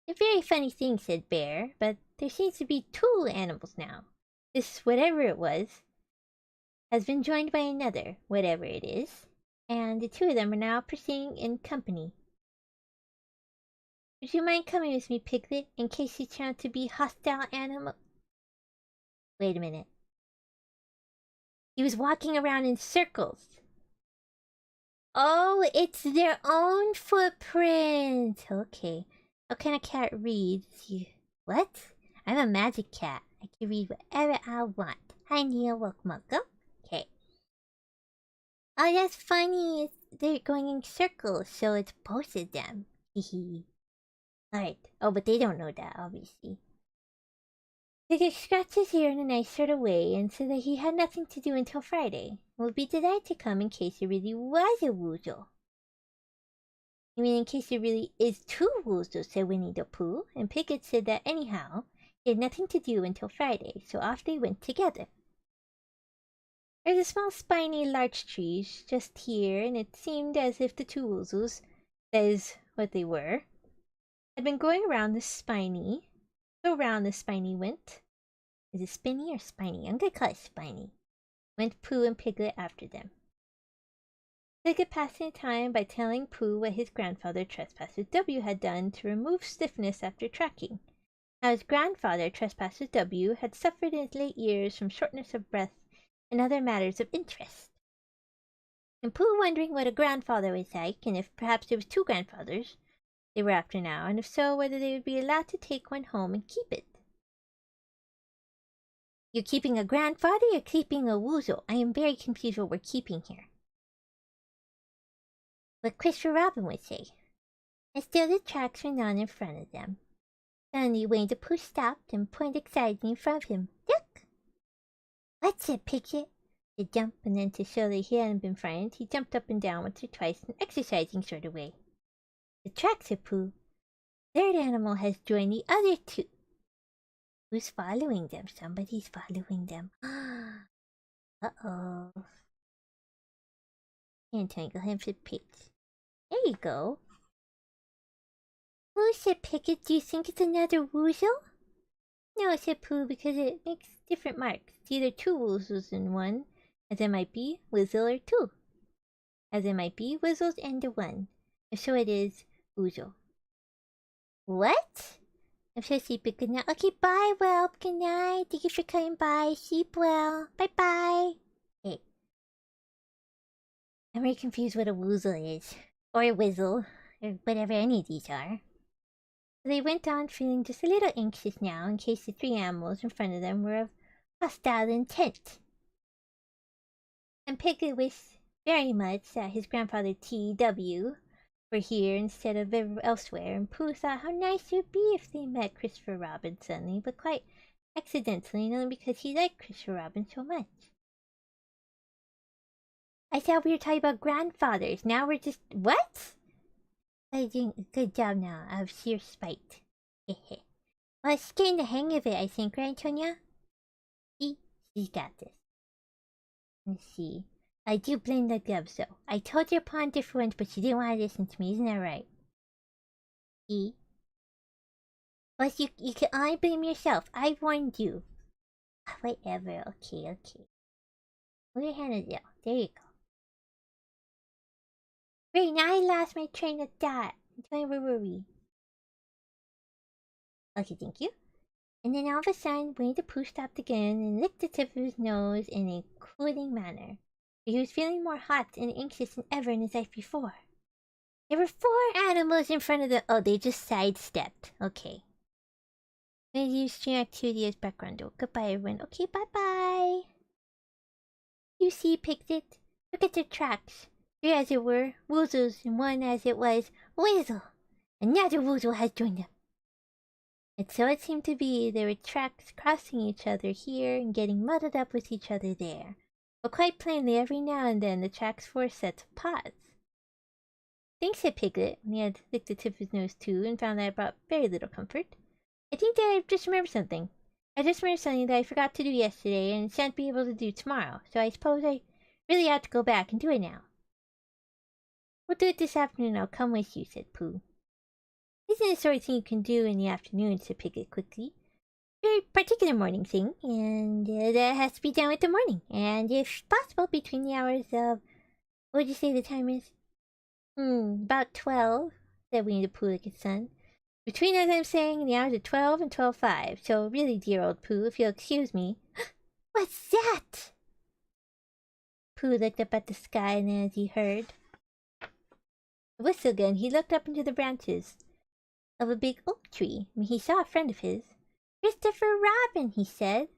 "A very funny thing," said Bear, "but there seems to be two animals now. This whatever it was has been joined by another whatever it is, and the two of them are now proceeding in company. Would you mind coming with me, Piglet, in case you turn out to be hostile animal—" Wait a minute. He was walking around in circles. Oh, it's their own footprint. Okay. What kind of cat reads? What? I'm a magic cat. I can read whatever I want. Hi, Neil. Welcome. Okay. Oh, that's funny. They're going in circles, so it's both of them. Hehe. Alright. Oh, but they don't know that, obviously. Piglet scratched his ear in a nice sort of way and said that he had nothing to do until Friday. Would be delighted to come in case there really was a woozle. "You mean in case there really is two woozles," said Winnie-the-Pooh, and Piglet said that anyhow, he had nothing to do until Friday, so off they went together. There's a small spiny larch tree just here, and it seemed as if the two woozles, that is, what they were, had been going around the spiny. So round the spiny went. Is it spinny or spiny? I'm gonna call it spiny. Went Pooh and Piglet after them. Piglet passing the time by telling Pooh what his grandfather Trespasser W had done to remove stiffness after tracking. How his grandfather Trespasser W had suffered in his late years from shortness of breath and other matters of interest. And Pooh wondering what a grandfather was like, and if perhaps there was two grandfathers they were after now, and if so, whether they would be allowed to take one home and keep it. "You're keeping a grandfather, you're keeping a woozle. I am very confused what we're keeping here." What Christopher Robin would say. And still the tracks went on in front of them. Suddenly Winnie-the-Pooh stopped and pointed excitedly in front of him. "Look!" "What's it, Piglet?" To jump, and then to show that he hadn't been frightened, he jumped up and down once or twice in an exercising sort of way. "The tracks," said Pooh. "Third animal has joined the other two." "Who's following them?" "Somebody's following them." Uh-oh. Entangle him for pigs. There you go. "Who," said Piglet, "do you think it's another woozle?" "No," said Pooh, "because it makes different marks. It's either two woozles in one, as it might be Wizzle, or two, as it might be Wizzles and a one. If so, it is woozle." "What?" "I'm so sleepy. Good night." "Okay, bye, well. Good night. Thank you for coming by. Sleep well. Bye-bye." Hey. I'm very confused what a woozle is. Or a wizzle. Or whatever any of these are. So they went on feeling just a little anxious now in case the three animals in front of them were of hostile intent. And Piglet wished very much that his grandfather T.W. were here instead of elsewhere, and Pooh thought how nice it would be if they met Christopher Robin suddenly, but quite accidentally, and only because he liked Christopher Robin so much. "I thought we were talking about grandfathers. Now we're just— What?" "I'm doing a good job now, out of sheer spite." Well, it's getting the hang of it, I think, right, Antonia? See? She's got this. Let's see. I do blame the gloves, though. I told your pawn different, but she didn't want to listen to me, isn't that right? See? Plus, you can only blame yourself. I warned you. Whatever, okay. Move your hand down. There you go. Wait, now I lost my train of thought. Where were we? Okay, thank you. And then all of a sudden, Winnie-the-Pooh stopped again and licked the tip of his nose in a cooling manner. He was feeling more hot and anxious than ever in his life before. There were 4 animals in front of the— Oh, they just sidestepped. Okay. I'm gonna use stream activity as background though. Goodbye, everyone. Okay, bye-bye. You see, Piglet? Look at the tracks. 3 as it were, woozles, and 1 as it was, Wizzle. Another woozle has joined them. And so it seemed to be there were tracks crossing each other here and getting muddled up with each other there. But quite plainly, every now and then the tracks forced sets of paws. Thanks, said Piglet, when he had licked the tip of his nose too, and found that it brought very little comfort. I think that I just remembered something. I just remembered something that I forgot to do yesterday and shan't be able to do tomorrow, so I suppose I really ought to go back and do it now. We'll do it this afternoon. I'll come with you, said Pooh. Isn't the sort of thing you can do in the afternoon, said Piglet quickly. Very particular morning thing, and that has to be done with the morning, and if possible between the hours of... What would you say the time is? About 12, said Winnie-the-Pooh like his son. Between, as I'm saying, the hours of 12 and 12:05, so really, dear old Pooh, if you'll excuse me... What's that? Pooh looked up at the sky, and as he heard the whistle again, he looked up into the branches of a big oak tree, and he saw a friend of his. Christopher Robin, he said.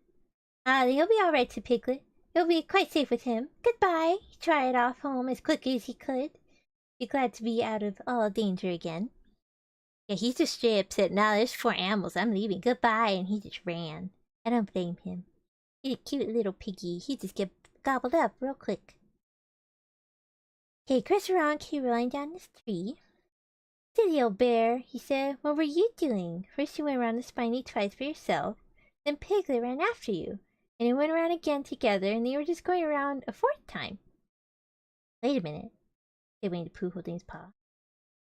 Ah, he'll be all right, said Piglet. You'll be quite safe with him. Goodbye. He trotted off home as quickly as he could. Be glad to be out of all danger again. Yeah, he's just straight upset. Now there's 4 animals. I'm leaving. Goodbye. And he just ran. I don't blame him. He's a cute little piggy. He just get gobbled up real quick. Okay, Chris Ron came rolling down this tree. Silly old bear, he said. What were you doing? First you went around the spiny twice for yourself. Then Piglet ran after you. And they went around again together, and they were just going around a 4th time. Wait a minute, said Winnie-the-Pooh, holding his paw.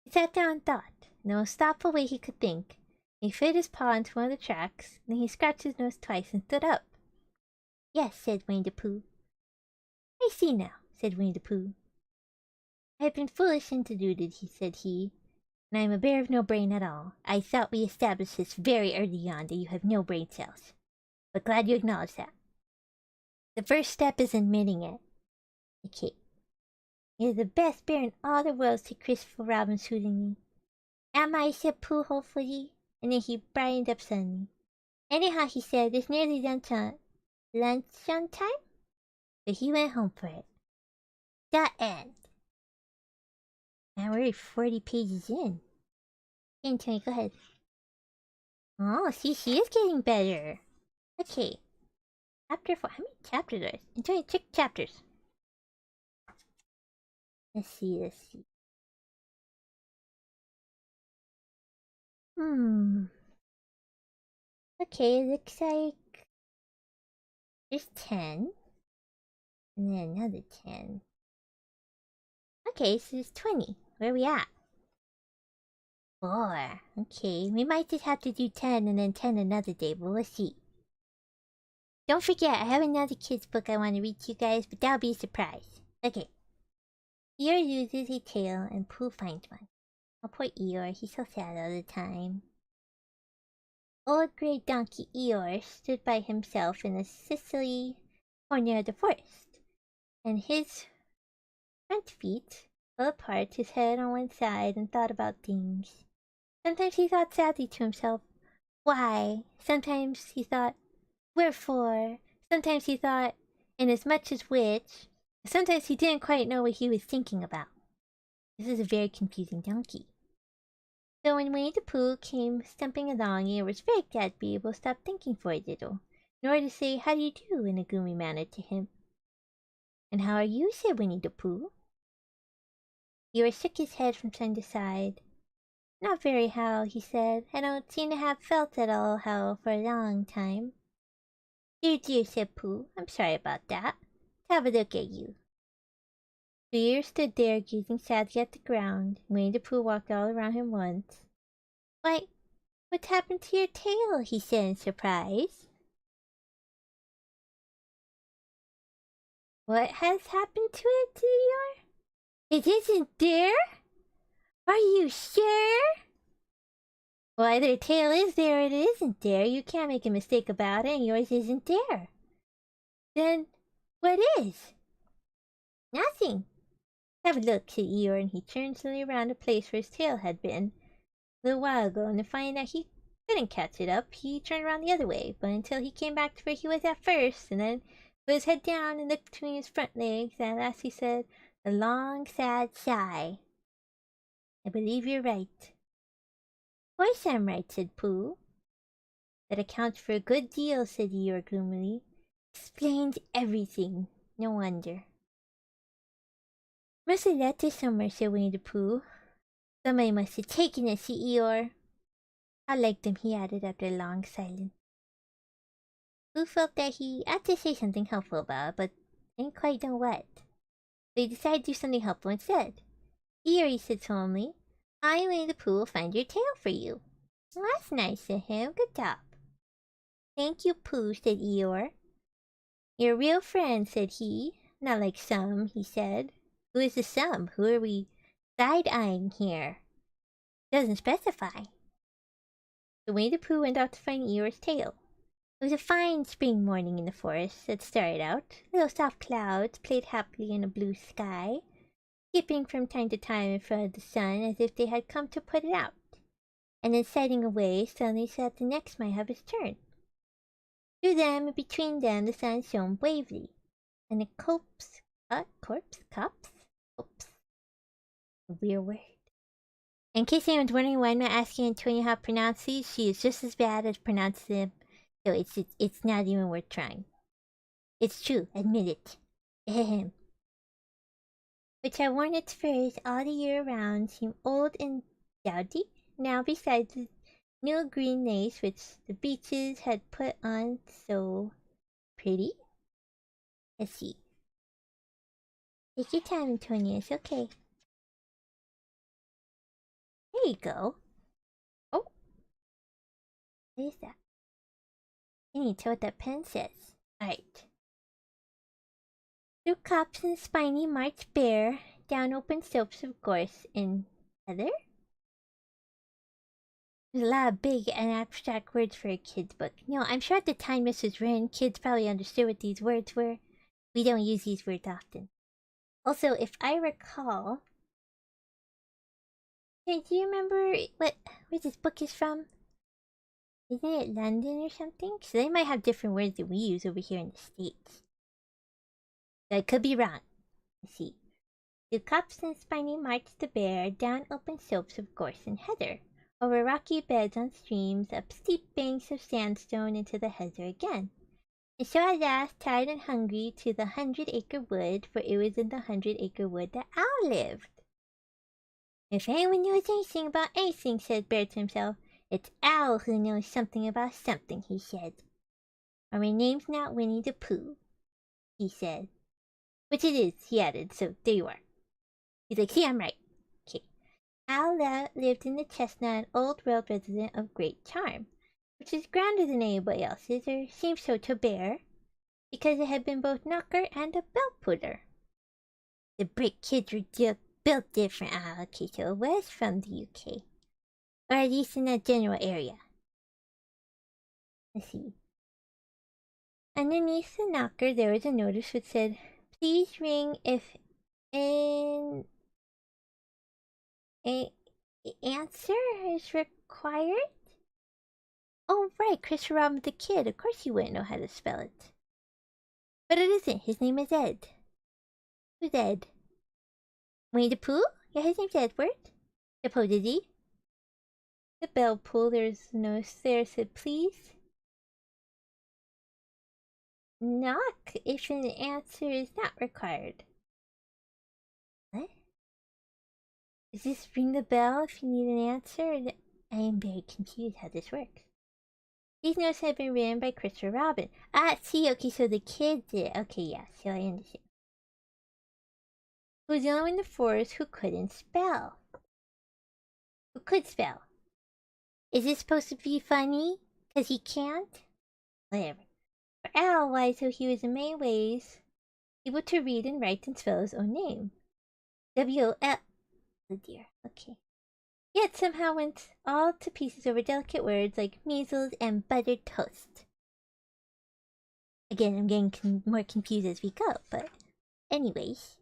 He sat down and thought, in the most thoughtful way he could think. He fit his paw into one of the tracks, and then he scratched his nose twice and stood up. Yes, said Winnie-the-Pooh. I see now, said Winnie-the-Pooh. I have been foolish and deluded, said he, and I am a bear of no brain at all. I thought we established this very early on, that you have no brain cells. But glad you acknowledge that. The first step is admitting it. Okay. You're the best bear in all the world, said Christopher Robin soothingly. Am I, said Pooh hopefully, and then he brightened up suddenly. Anyhow, he said, it's nearly lunchtime, time? So he went home for it. The end. Now we're 40 pages in. Antonia, go ahead. Oh, see, she is getting better. Okay. Chapter 4. How many chapters are there? Antonia, check chapters. Let's see. Okay, looks like there's 10. And then another 10. Okay, so there's 20. Where are we at? 4. Okay, we might just have to do 10 and then 10 another day, but we'll see. Don't forget, I have another kid's book I want to read to you guys, but that'll be a surprise. Okay. Eeyore loses a tail and Pooh finds one. Oh, poor Eeyore, he's so sad all the time. Old grey donkey Eeyore stood by himself in a sizzly corner of the forest, and his front feet fell apart, his head on one side, and thought about things. Sometimes he thought sadly to himself, why? Sometimes he thought, wherefore? Sometimes he thought, inasmuch as which? Sometimes he didn't quite know what he was thinking about. This is a very confusing donkey. So when Winnie-the-Pooh came stumping along, he was very glad to be able to stop thinking for a little, in order to say how do you do in a gloomy manner to him. And how are you? Said Winnie-the-Pooh. Eeyore shook his head from side to side. Not very how, he said. I don't seem to have felt at all how for a long time. Dear, said Pooh. I'm sorry about that. Let's have a look at you. The Eeyore stood there, gazing sadly at the ground. Winnie-the-Pooh walked all around him once. Why, what's happened to your tail? He said in surprise. What has happened to it, Eeyore? It isn't there? Are you sure? Well, either the tail is there or it isn't there. You can't make a mistake about it, and yours isn't there. Then, what is? Nothing. Have a look, said Eeyore, and he turned slowly around the place where his tail had been a little while ago, and to find that he couldn't catch it up, he turned around the other way, but until he came back to where he was at first, and then put his head down and looked between his front legs, and at last he said, a long, sad sigh. I believe you're right. Of course I'm right, said Pooh. That accounts for a good deal, said Eeyore gloomily. Explains everything. No wonder. Must have left us somewhere, said Winnie-the-Pooh. Somebody must have taken us, said Eeyore. I like them, he added after a long silence. Pooh felt that he ought to say something helpful about it, but didn't quite know what. They decided to do something helpful instead. Eeyore, he said solemnly, I, Winnie-the-Pooh, will find your tail for you. Well, that's nice of him. Good job. Thank you, Pooh, said Eeyore. You're a real friend, said he. Not like some, he said. Who is the some? Who are we side-eyeing here? Doesn't specify. So Winnie-the-Pooh went out to find Eeyore's tail. It was a fine spring morning in the forest. It started out. Little soft clouds played happily in a blue sky, skipping from time to time in front of the sun as if they had come to put it out, and then setting away suddenly so that the next might have its turn. Through them and between them the sun shone bravely, and the corpse, a weird word. In case anyone's wondering why I'm not asking Antonia how to pronounce these, she is just as bad at pronouncing them, so it's not even worth trying. It's true, admit it. Ahem. Which had worn its furs all the year round, seemed old and dowdy, now besides the new green lace which the beaches had put on so pretty. Let's see. Take your time, Antonia, it's okay. There you go. Oh! What is that? I need to tell what that pen says. Alright. Through copse and spiny marched bare, down open slopes of gorse and heather? There's a lot of big and abstract words for a kid's book. No, I'm sure at the time this was written, kids probably understood what these words were. We don't use these words often. Also, if I recall... Hey, do you remember where this book is from? Isn't it London or something? So they might have different words than we use over here in the States. I could be wrong. Let's see. Through copse and spiny marched the bear, down open slopes of gorse and heather, over rocky beds on streams, up steep banks of sandstone into the heather again. And so at last, tired and hungry, to the 100-acre wood, for it was in the 100-acre wood that Owl lived. If anyone knows anything about anything, said Bear to himself, it's Owl who knows something about something, he said. Or my name's not Winnie-the-Pooh, he said. Which it is, he added, so there you are. He's like, see, I'm right. Okay. Owl lived in the chestnut, old-world residence of great charm, which is grander than anybody else's, or seems so to Bear, because it had been both knocker and a bell-puller. The brick kids were built different. Okay, so it was from the UK. Or at least in that general area. Let's see. Underneath the knocker there was a notice which said, please ring if an answer is required? Oh right, Christopher Robin the Kid. Of course you wouldn't know how to spell it. But it isn't. His name is Ed. Who's Ed? Winnie-the-Pooh? Yeah, his name's Edward. Supposedly. The bell pull, there's a notice there said, please knock if an answer is not required. What? Does this ring the bell if you need an answer? I am very confused how this works. These notes have been written by Christopher Robin. See, okay, so the kid did. Okay, yeah, so I understand. Who was the only one in the forest who couldn't spell. Who could spell. Is this supposed to be funny? Because he can't? Whatever. For Owl, why, so he was in many ways able to read and write and spell his own name. W-O-L. Oh dear, okay. Yet somehow went all to pieces over delicate words like measles and buttered toast. Again, I'm getting more confused as we go, but anyways.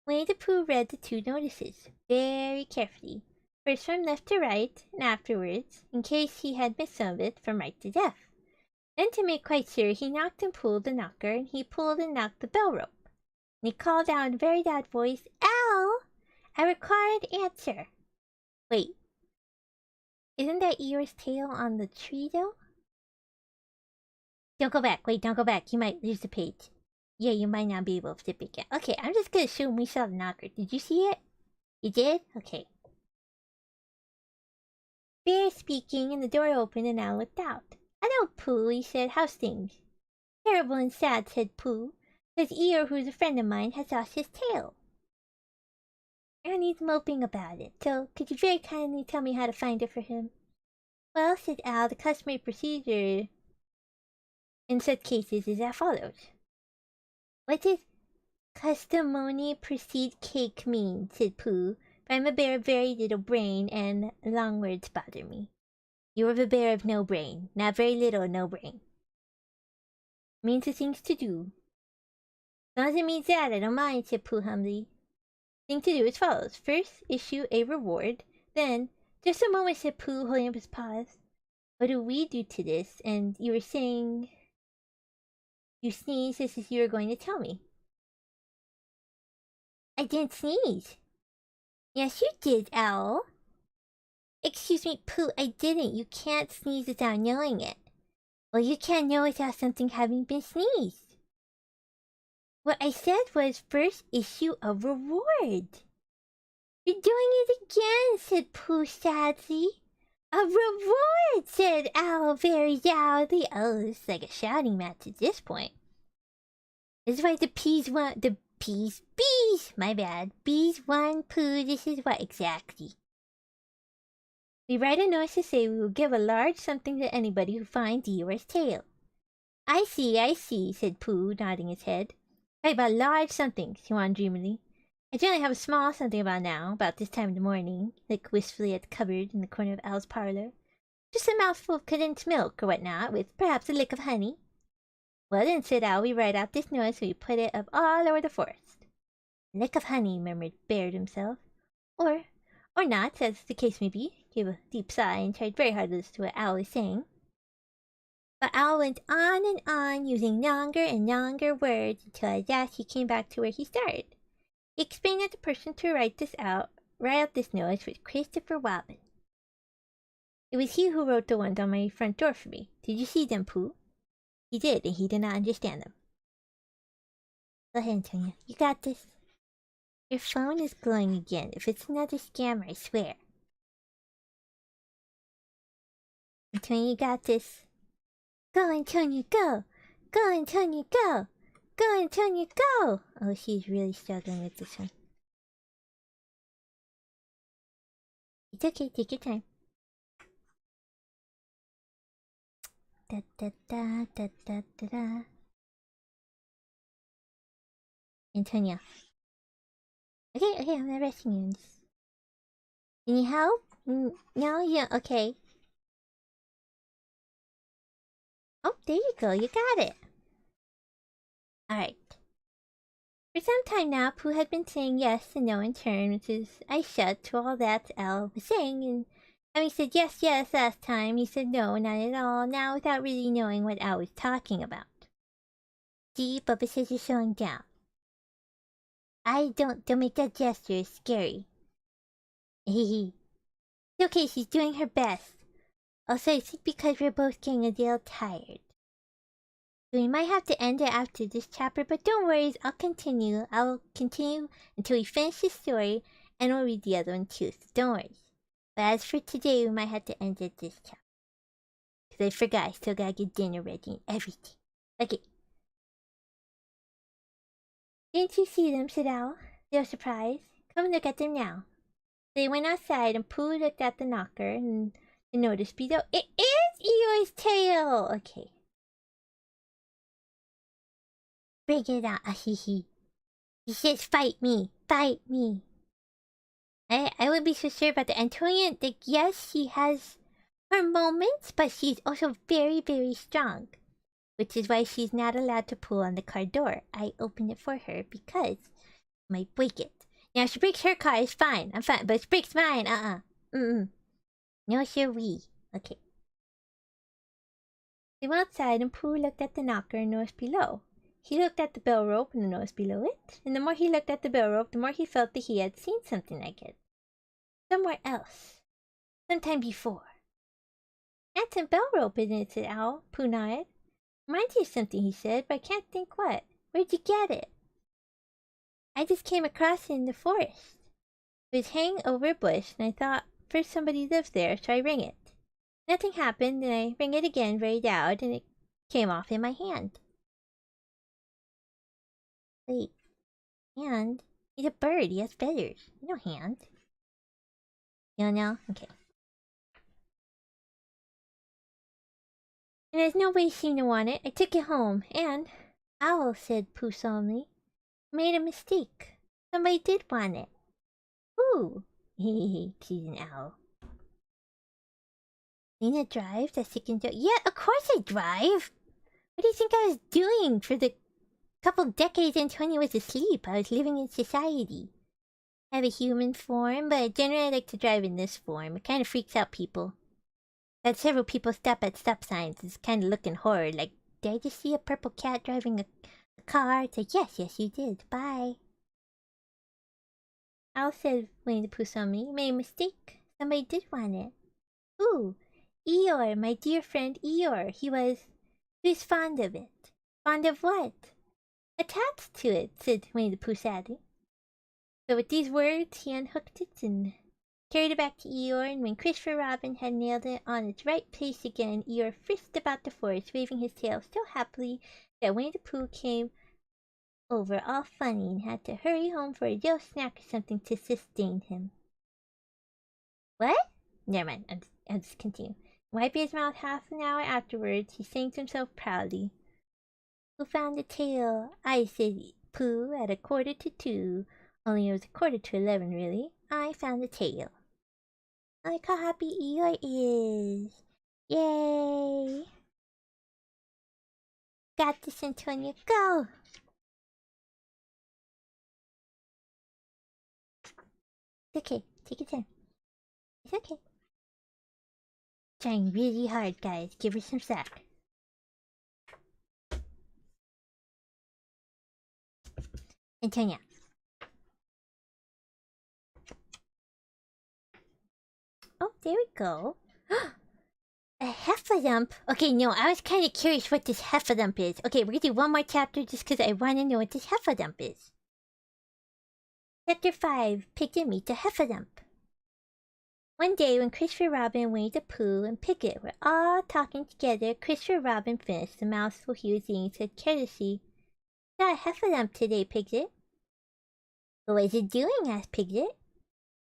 Winnie-the-Pooh read the two notices very carefully, first from left to right, and afterwards, in case he had missed some of it, from right to left. Then to make quite sure, he knocked and pulled the knocker, and he pulled and knocked the bell rope. And he called out in a very loud voice, Owl! A required answer. Wait. Isn't that Eeyore's tail on the tree, though? Don't go back. Wait, don't go back. You might lose the page. Yeah, you might not be able to flip it again. Okay, I'm just gonna assume we saw the knocker. Did you see it? You did? Okay. Bear speaking, and the door opened and Al looked out. "Hello, Pooh," he said. "How's things?" "Terrible and sad," said Pooh. "His ear, who's a friend of mine, has lost his tail. And he's moping about it, so could you very kindly tell me how to find it for him?" "Well," said Al, "the customary procedure in such cases is as follows." "What does customony proceed cake mean?" said Pooh. "For I'm a bear of very little brain, and long words bother me." "You are the bear of no brain. Not very little, no brain." "Means the things to do." "As long as it means that, I don't mind," said Pooh humbly. "Thing to do as follows. First, issue a reward. Then..." "Just a moment," said Pooh, holding up his paws. "What do we do to this? And you were saying... you sneezed just as you were going to tell me." "I didn't sneeze." "Yes, you did, Owl." "Excuse me, Pooh, I didn't. You can't sneeze without knowing it." "Well, you can't know without something having been sneezed." "What I said was first issue a reward." "You're doing it again," said Pooh sadly. "A reward," said Owl very loudly. Oh, this is like a shouting match at this point. "This is why the bees want... the bees... my bad. Bees want Pooh. This is what exactly. We write a notice to say we will give a large something to anybody who finds Eeyore's tail." I see," said Pooh, nodding his head. "Right, about large somethings," he went on dreamily. "I generally have a small something about now, about this time of the morning," looked wistfully at the cupboard in the corner of Al's parlor. "Just a mouthful of condensed milk or what not, with perhaps a lick of honey." "Well then," said Al, "we write out this notice and we put it up all over the forest." "A lick of honey," murmured Bear to himself. Or not, as the case may be," gave a deep sigh and tried very hard to listen to what Al was saying. But Al went on and on, using longer and longer words, until at last he came back to where he started. He explained that the person to write out this notice was Christopher Robin. It was he who wrote the ones on my front door for me. Did you see them, Pooh? He did, and he did not understand them. Go ahead, Antonia. You got this. Your phone is glowing again. If it's another scammer, I swear. Antonia, you got this. Go, Antonia, go! Go, Antonia, go! Go, Antonia, go! Oh, she's really struggling with this one. It's okay, take your time. Da da da da da da da. Antonia. Okay, I'm not arresting you. You need help? No? Yeah, okay. Oh, there you go, you got it. Alright. For some time now, Pooh had been saying yes and no in turn, which is I shut to all that Al was saying, and having said yes last time, he said no, not at all, now without really knowing what Al was talking about. See, Bubba says you're slowing down. Don't make that gesture, it's scary. Hehe. It's okay, she's doing her best. Also, I think because we're both getting a little tired. So we might have to end it after this chapter, but don't worry, I'll continue. I'll continue until we finish this story, and we'll read the other one too, so don't worry. But as for today, we might have to end it this chapter. Because I forgot, I still gotta get dinner ready and everything. Okay. "Didn't you see them?" said Al. They were surprised. "Come look at them now." They went outside, and Pooh looked at the knocker, and the notice below. It is Eeyore's tail! Okay. "Bring it on, ahihi. He says fight me, fight me." I wouldn't be so sure about the Antonia. Like, yes, she has her moments, but she's also very, very strong. Which is why she's not allowed to pull on the car door. I opened it for her because I might break it. Now, if she breaks her car, it's fine. I'm fine. But if she breaks mine, No, siree. Okay. They went outside, and Pooh looked at the knocker and noticed below. He looked at the bell rope and the notice below it. And the more he looked at the bell rope, the more he felt that he had seen something like it. Somewhere else. Sometime before. "That's a bell rope, isn't it?" said Owl. Pooh nodded. Reminds you of something, he said, but I can't think what. Where'd you get it? I just came across it in the forest. It was hanging over a bush, and I thought first somebody lived there, so I rang it. Nothing happened, and I rang it again very loud, and it came off in my hand. Wait, hand? He's a bird, he has feathers. No hand. You don't know? Okay. And as nobody seemed to want it, I took it home, and... Owl, said Pooh solemnly. Made a mistake. Somebody did want it. Who? Hehe, she's an owl. Lina drives? That's second joke. Yeah, of course I drive! What do you think I was doing for the couple decades Antonia was asleep? I was living in society. I have a human form, but generally I like to drive in this form. It kind of freaks out people. That several people stop at stop signs is kind of looking horror, like, did I just see a purple cat driving a car? It's like, yes, you did. Bye. Owl said, Winnie-the-Pooh saw me. Made a mistake. Somebody did want it. Ooh, Eeyore, my dear friend Eeyore. He was fond of it. Fond of what? Attached to it, said Winnie-the-Pooh sadly. So with these words, he unhooked it and carried it back to Eeyore, and when Christopher Robin had nailed it on its right place again, Eeyore frisked about the forest, waving his tail so happily that Winnie-the-Pooh came over all funny and had to hurry home for a little snack or something to sustain him. What? Never mind, I'll just continue. Wiping his mouth half an hour afterwards, he sang to himself proudly. Who found the tail? I, said Pooh, at 1:45. Only it was 11:15, really. I found the tail. Look how happy Eeyore is. Yay! Got this, Antonia. Go! It's okay. Take your time. It's okay. Trying really hard, guys. Give her some slack. Antonia. Oh, there we go. A heffalump? Okay, no, I was kind of curious what this heffalump is. Okay, we're gonna do one more chapter just because I want to know what this heffalump is. Chapter 5, Piglet meets a heffalump. One day when Christopher Robin, Winnie-the-Pooh, and Piglet were all talking together, Christopher Robin finished the mouthful he was eating and said carelessly, "Saw a heffalump today, Piglet." "What was it doing?" asked Piglet.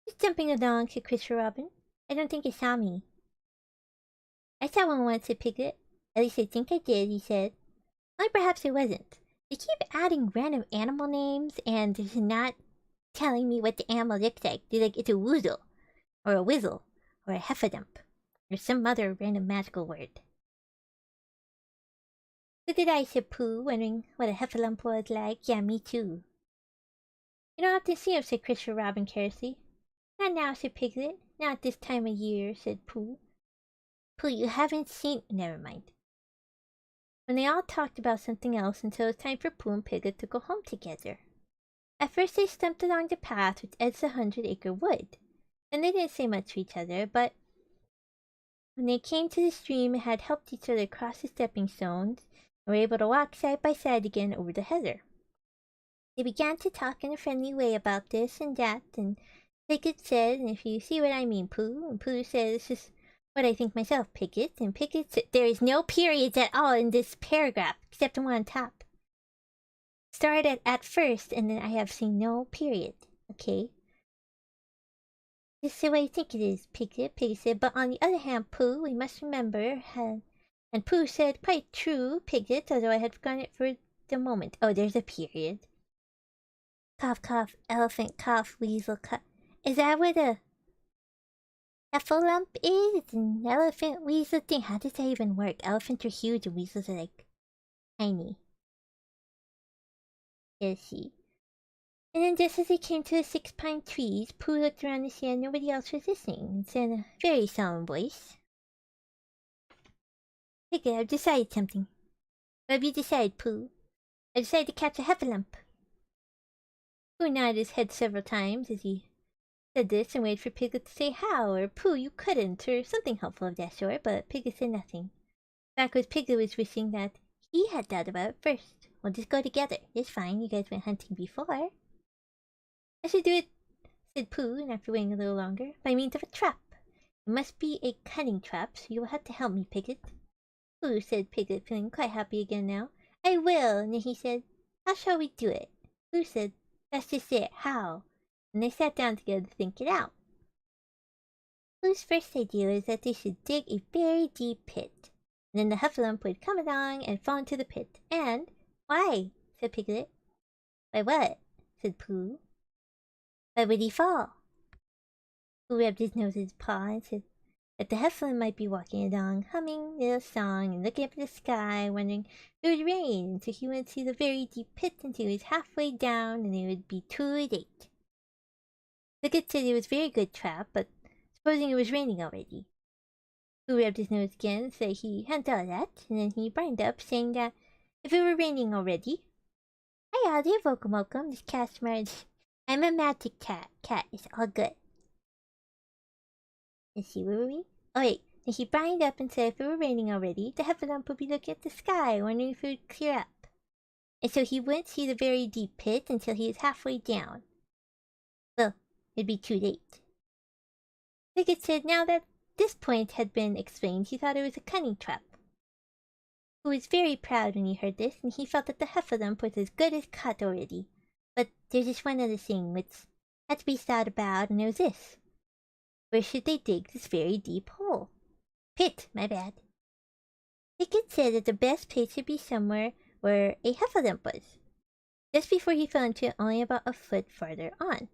"Just jumping along," said Christopher Robin. "I don't think it saw me." "I saw one once," said Piglet. "At least I think I did," he said. "Only perhaps it wasn't. They keep adding random animal names, and they're not telling me what the animal looks like. They're like, it's a woozle, or a whizzle, or a heffadump, or some other random magical word." "So did I," said Pooh, wondering what a heffalump was like. "Yeah, me too." "You don't often see him," said Christopher Robin carelessly. "Not now," said Piglet. "Not at this time of year," said Pooh. "Pooh, you haven't seen—" Never mind. When they all talked about something else until it was time for Pooh and Piglet to go home together. At first they stumped along the path which edged the 100-acre wood, and they didn't say much to each other, but when they came to the stream and had helped each other cross the stepping stones, and were able to walk side by side again over the heather. They began to talk in a friendly way about this and that, and Piglet said, "And if you see what I mean, Pooh," and Pooh said, "This is what I think myself, Piglet," and Piglet said, "There is no periods at all in this paragraph, except the one on top. Started at first, and then I have seen no period. Okay? This is the way I think it is, Piglet," Piglet said. "But on the other hand, Pooh, we must remember," and Pooh said, "Quite true, Piglet, although I had forgotten it for the moment. Oh, there's a period. Cough, cough, elephant, cough, weasel, cough. Is that what a heffalump is? It's an elephant, weasel thing. How does that even work? Elephants are huge and weasels are like tiny." Yes, see. And then just as they came to the 6 pine trees, Pooh looked around to see that nobody else was listening, and said in a very solemn voice, "Piglet, I've decided something." "What have you decided, Pooh?" "I decided to catch a heffalump." Pooh nodded his head several times as he said this and waited for Piglet to say how, or "Pooh, you couldn't," or something helpful of that sort, but Piglet said nothing. The fact was, Piglet was wishing that he had thought about it first. We'll just go together. It's fine. You guys went hunting before. I should do it, said Pooh, and after waiting a little longer, by means of a trap. It must be a cunning trap, so you will have to help me, Piglet. Pooh, said Piglet, feeling quite happy again now. I will, and then he said, how shall we do it? Pooh said, that's just it, how? And they sat down together to think it out. Pooh's first idea was that they should dig a very deep pit. And then the Huffalump would come along and fall into the pit. And, why? Said Piglet. Why what? Said Pooh. Why would he fall? Pooh rubbed his nose with his paw and said that the Huffalump might be walking along, humming a little song and looking up at the sky, wondering if it would rain, until he went to the very deep pit until he was halfway down and it would be too late. Piglet said it was a very good trap, but supposing it was raining already. Pooh rubbed his nose again and said he hadn't thought of that, and then he brightened up, saying that if it were raining already. Hi, there, welcome. This cat smart. I'm a magic cat. Cat is all good. Let's see, where were we? Oh wait, and he brightened up and said if it were raining already, the Huffalump would be looking at the sky, wondering if it would clear up. And so he wouldn't see the very deep pit until he was halfway down. Well, it'd be too late. Piglet said now that this point had been explained, he thought it was a cunning trap. He was very proud when he heard this, and he felt that the Huffalump was as good as caught already. But there's just one other thing which had to be thought about, and it was this. Where should they dig this very deep hole? Pit, my bad. Piglet said that the best place should be somewhere where a Huffalump was, just before he fell into it only about a foot farther on.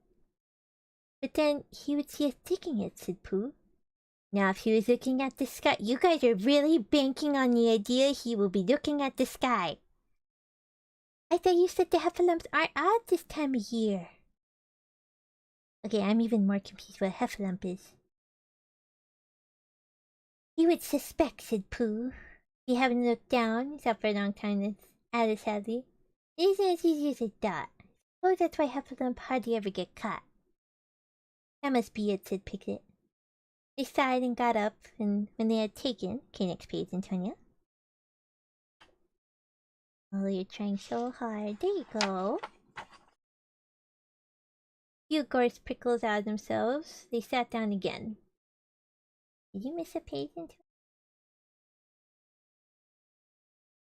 But then he would see us digging it, said Pooh. Now if he was looking at the sky, you guys are really banking on the idea he will be looking at the sky. I thought you said the Huffalumps aren't out this time of year. Okay, I'm even more confused what a Huffalump is. You would suspect, said Pooh. He haven't looked down. He's up for a long time. That's added sadly. It isn't as easy as I thought. Oh, that's why Huffalump hardly ever get caught. That must be it, said Piglet. They sighed and got up, and when they had taken... Okay, next page, Antonia. Oh, you're trying so hard. There you go. Few gorse prickles out of themselves. They sat down again. Did you miss a page, Antonia?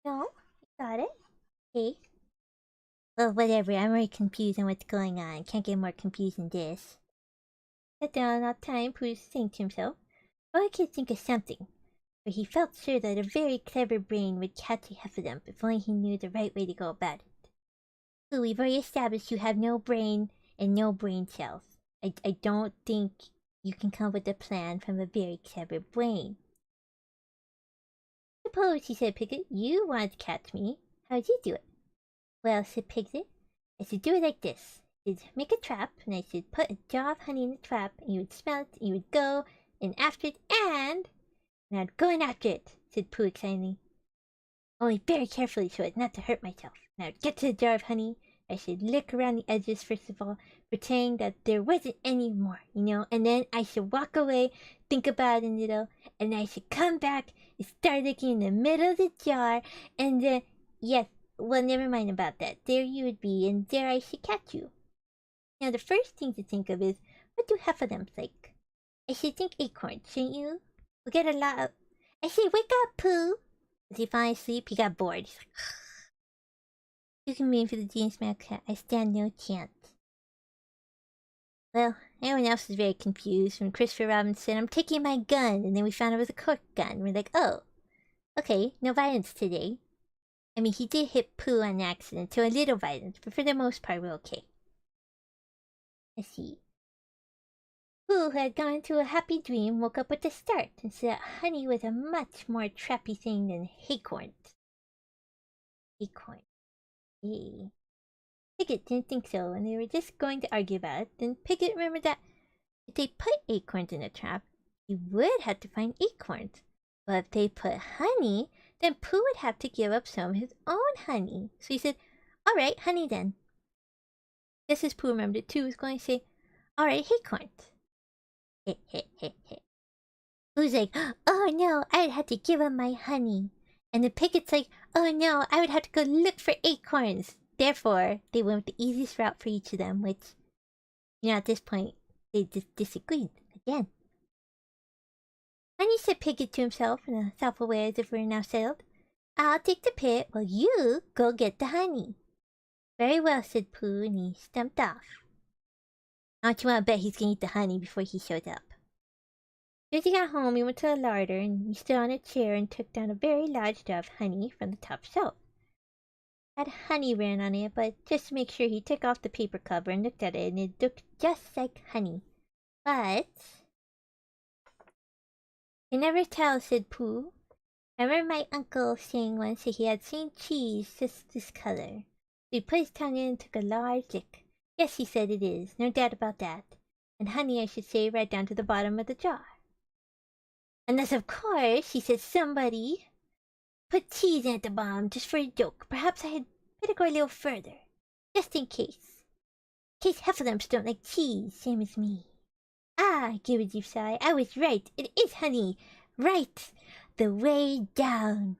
No? You got it? Okay. Well, whatever. I'm already confused on what's going on. Can't get more confused than this. Sat down all the time, Pooh was saying to himself, oh, I could think of something. For he felt sure that a very clever brain would catch a Huffalump if only he knew the right way to go about it. Pooh, we've already established you have no brain and no brain cells. I don't think you can come with a plan from a very clever brain. Suppose, he said, Piglet, you wanted to catch me. How'd you do it? Well, said Piglet, I should do it like this. I should make a trap, and I should put a jar of honey in the trap, and you would smell it, and you would go in after it, and I'd go in after it, said Pooh excitedly. Only very carefully so as not to hurt myself. And I would get to the jar of honey. I should lick around the edges first of all, pretending that there wasn't any more, and then I should walk away, think about it a little, and I should come back and start licking in the middle of the jar, and then, yes, well, never mind about that. There you would be, and there I should catch you. Now, the first thing to think of is, what do Huffalumps like? I should think acorns, shouldn't you? We'll get a lot of... I say, wake up, Pooh! As he finally asleep, he got bored. He's like, you can mean for the Genius Man Cat. I stand no chance. Well, everyone else was very confused when Christopher Robin said, I'm taking my gun, and then we found it was a cork gun. We're like, oh, okay, no violence today. I mean, he did hit Pooh on accident, so a little violence, but for the most part, we're okay. Let's see. Pooh, who had gone into a happy dream, woke up with a start and said that honey was a much more trappy thing than acorns. Acorn. Hey. Piglet didn't think so, and they were just going to argue about it. Then Piglet remembered that if they put acorns in a trap, he would have to find acorns. But if they put honey, then Pooh would have to give up some of his own honey. So he said, alright, honey then. Just as Pooh remembered it too, he was going to say, alright, acorns. Hit. Pooh's like, oh no, I'd have to give up my honey. And the Piglet's like, oh no, I would have to go look for acorns. Therefore, they went with the easiest route for each of them, which, at this point, they just disagreed again. Honey, said Piglet to himself, and self-aware as if we were now settled. I'll take the pit while you go get the honey. Very well, said Pooh, and he stumped off. Don't you want to bet he's gonna eat the honey before he shows up? As he got home, he went to the larder, and he stood on a chair and took down a very large jar of honey from the top shelf. It had honey written on it, but just to make sure, he took off the paper cover and looked at it, and it looked just like honey. But you never tell, said Pooh. I remember my uncle saying once that he had seen cheese just this color. So he put his tongue in and took a large lick. Yes, he said, it is, no doubt about that. And honey, I should say, right down to the bottom of the jar. Unless, of course, he said somebody put cheese in at the bottom just for a joke. Perhaps I had better go a little further. Just in case. In case Heffalumps don't like cheese, same as me. Ah, I gave a deep sigh. I was right. It is honey. Right. The way down.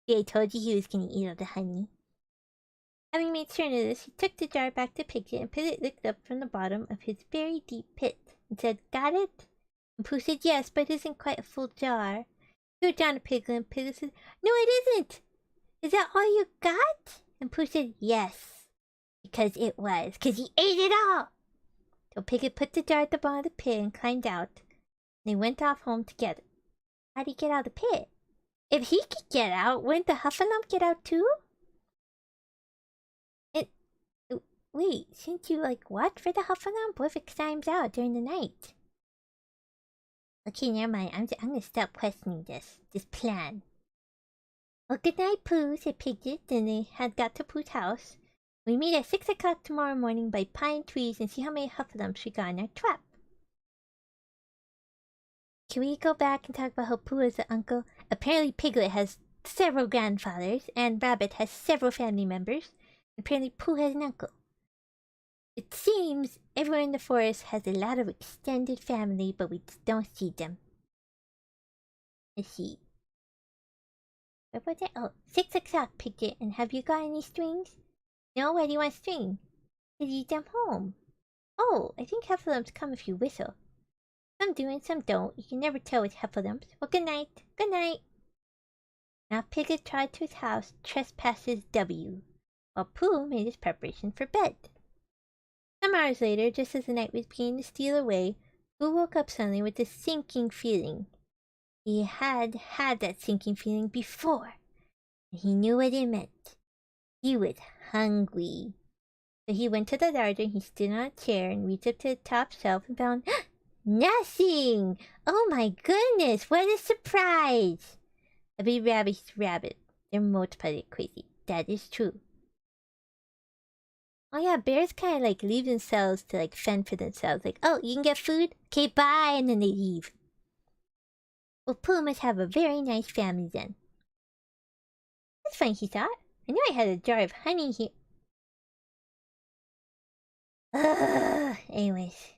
See, I told you he was going to eat all the honey. Having made certain of this, he took the jar back to Piglet, and Piglet looked up from the bottom of his very deep pit and said, got it? And Pooh said, yes, but it isn't quite a full jar. He threw it down to Piglet, and Piglet said, no, it isn't. Is that all you got? And Pooh said, yes. Because it was. Because he ate it all. So Piglet put the jar at the bottom of the pit and climbed out. And they went off home together. How'd he get out of the pit? If he could get out, wouldn't the Huffalump get out too? Wait, shouldn't you, watch for the Huffalump? What if it climbs out during the night? Okay, never mind. I'm gonna stop questioning this plan. Well, good night, Pooh, said Piglet. Then they had got to Pooh's house. We meet at 6 o'clock tomorrow morning by pine trees and see how many Huffalumps we got in our trap. Can we go back and talk about how Pooh is the uncle? Apparently Piglet has several grandfathers, and Rabbit has several family members. Apparently Pooh has an uncle. It seems everyone in the forest has a lot of extended family, but we just don't see them. Let's see. Where was it? Oh, 6 o'clock, Piglet. And have you got any strings? No? Why do you want string? To lead them home. Oh, I think Heffalumps come if you whistle. Some do and some don't. You can never tell with Heffalumps. Well, good night. Good night. Now Piglet tried to his house, trespasses W, while Pooh made his preparation for bed. Some hours later, just as the night was beginning to steal away, Pooh woke up suddenly with a sinking feeling. He had that sinking feeling before, and he knew what it meant. He was hungry. So he went to the larder and he stood on a chair and reached up to the top shelf and found nothing! Oh my goodness, what a surprise! Every rabbit's rabbit. They're multiplied like crazy. That is true. Oh yeah, bears kind of leave themselves to fend for themselves. Oh, you can get food? Okay, bye, and then they leave. Well, Pooh must have a very nice family then. That's funny, he thought. I knew I had a jar of honey here. Anyways.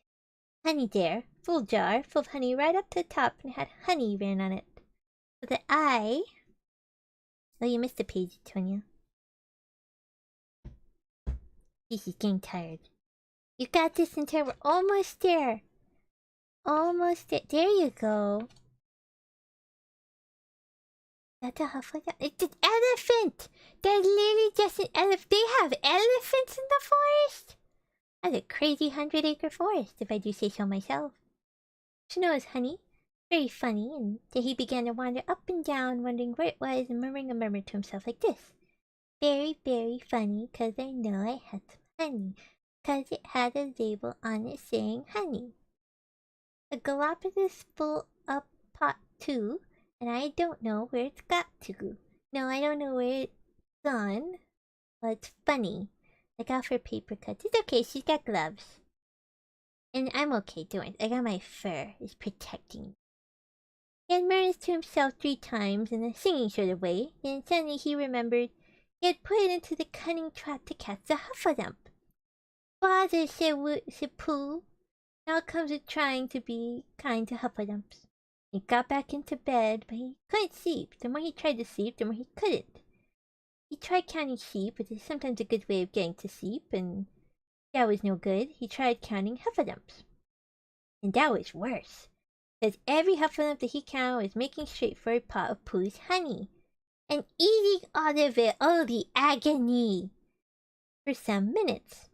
Honey there. Full jar, full of honey right up to the top, and it had honey written on it. So that I... Oh, you missed a page, Antonia. She's getting tired. You got this, Antonia. We're almost there. Almost there. There you go. That's a Hufflepuff. It's an elephant! That's literally just an elephant. They have elephants in the forest? That's a crazy 100-acre forest, if I do say so myself. Snow is honey. Very funny, and then he began to wander up and down, wondering where it was, and murmuring a murmur to himself like this. Very, very funny, 'cause I know I had some honey, 'cause it had a label on it saying honey. The Galapagos full up pot too, and I don't know where it's got to. No, I don't know where it's gone, but it's funny. Look out for paper cuts. It's okay, she's got gloves. And I'm okay doing it. I got my fur. It's protecting me. He had murmured to himself 3 times in a singing sort of way, then suddenly he remembered he had put it into the cunning trap to catch the Huffalump. Bother, said Pooh. Now comes it trying to be kind to Huffalumps. He got back into bed, but he couldn't sleep. The more he tried to sleep, the more he couldn't. He tried counting sheep, which is sometimes a good way of getting to sleep, and that was no good. He tried counting Huffledumps, and that was worse, because every Huffledump that he counted was making straight for a pot of Pooh's honey, and eating all of it. Oh, the agony! For some minutes.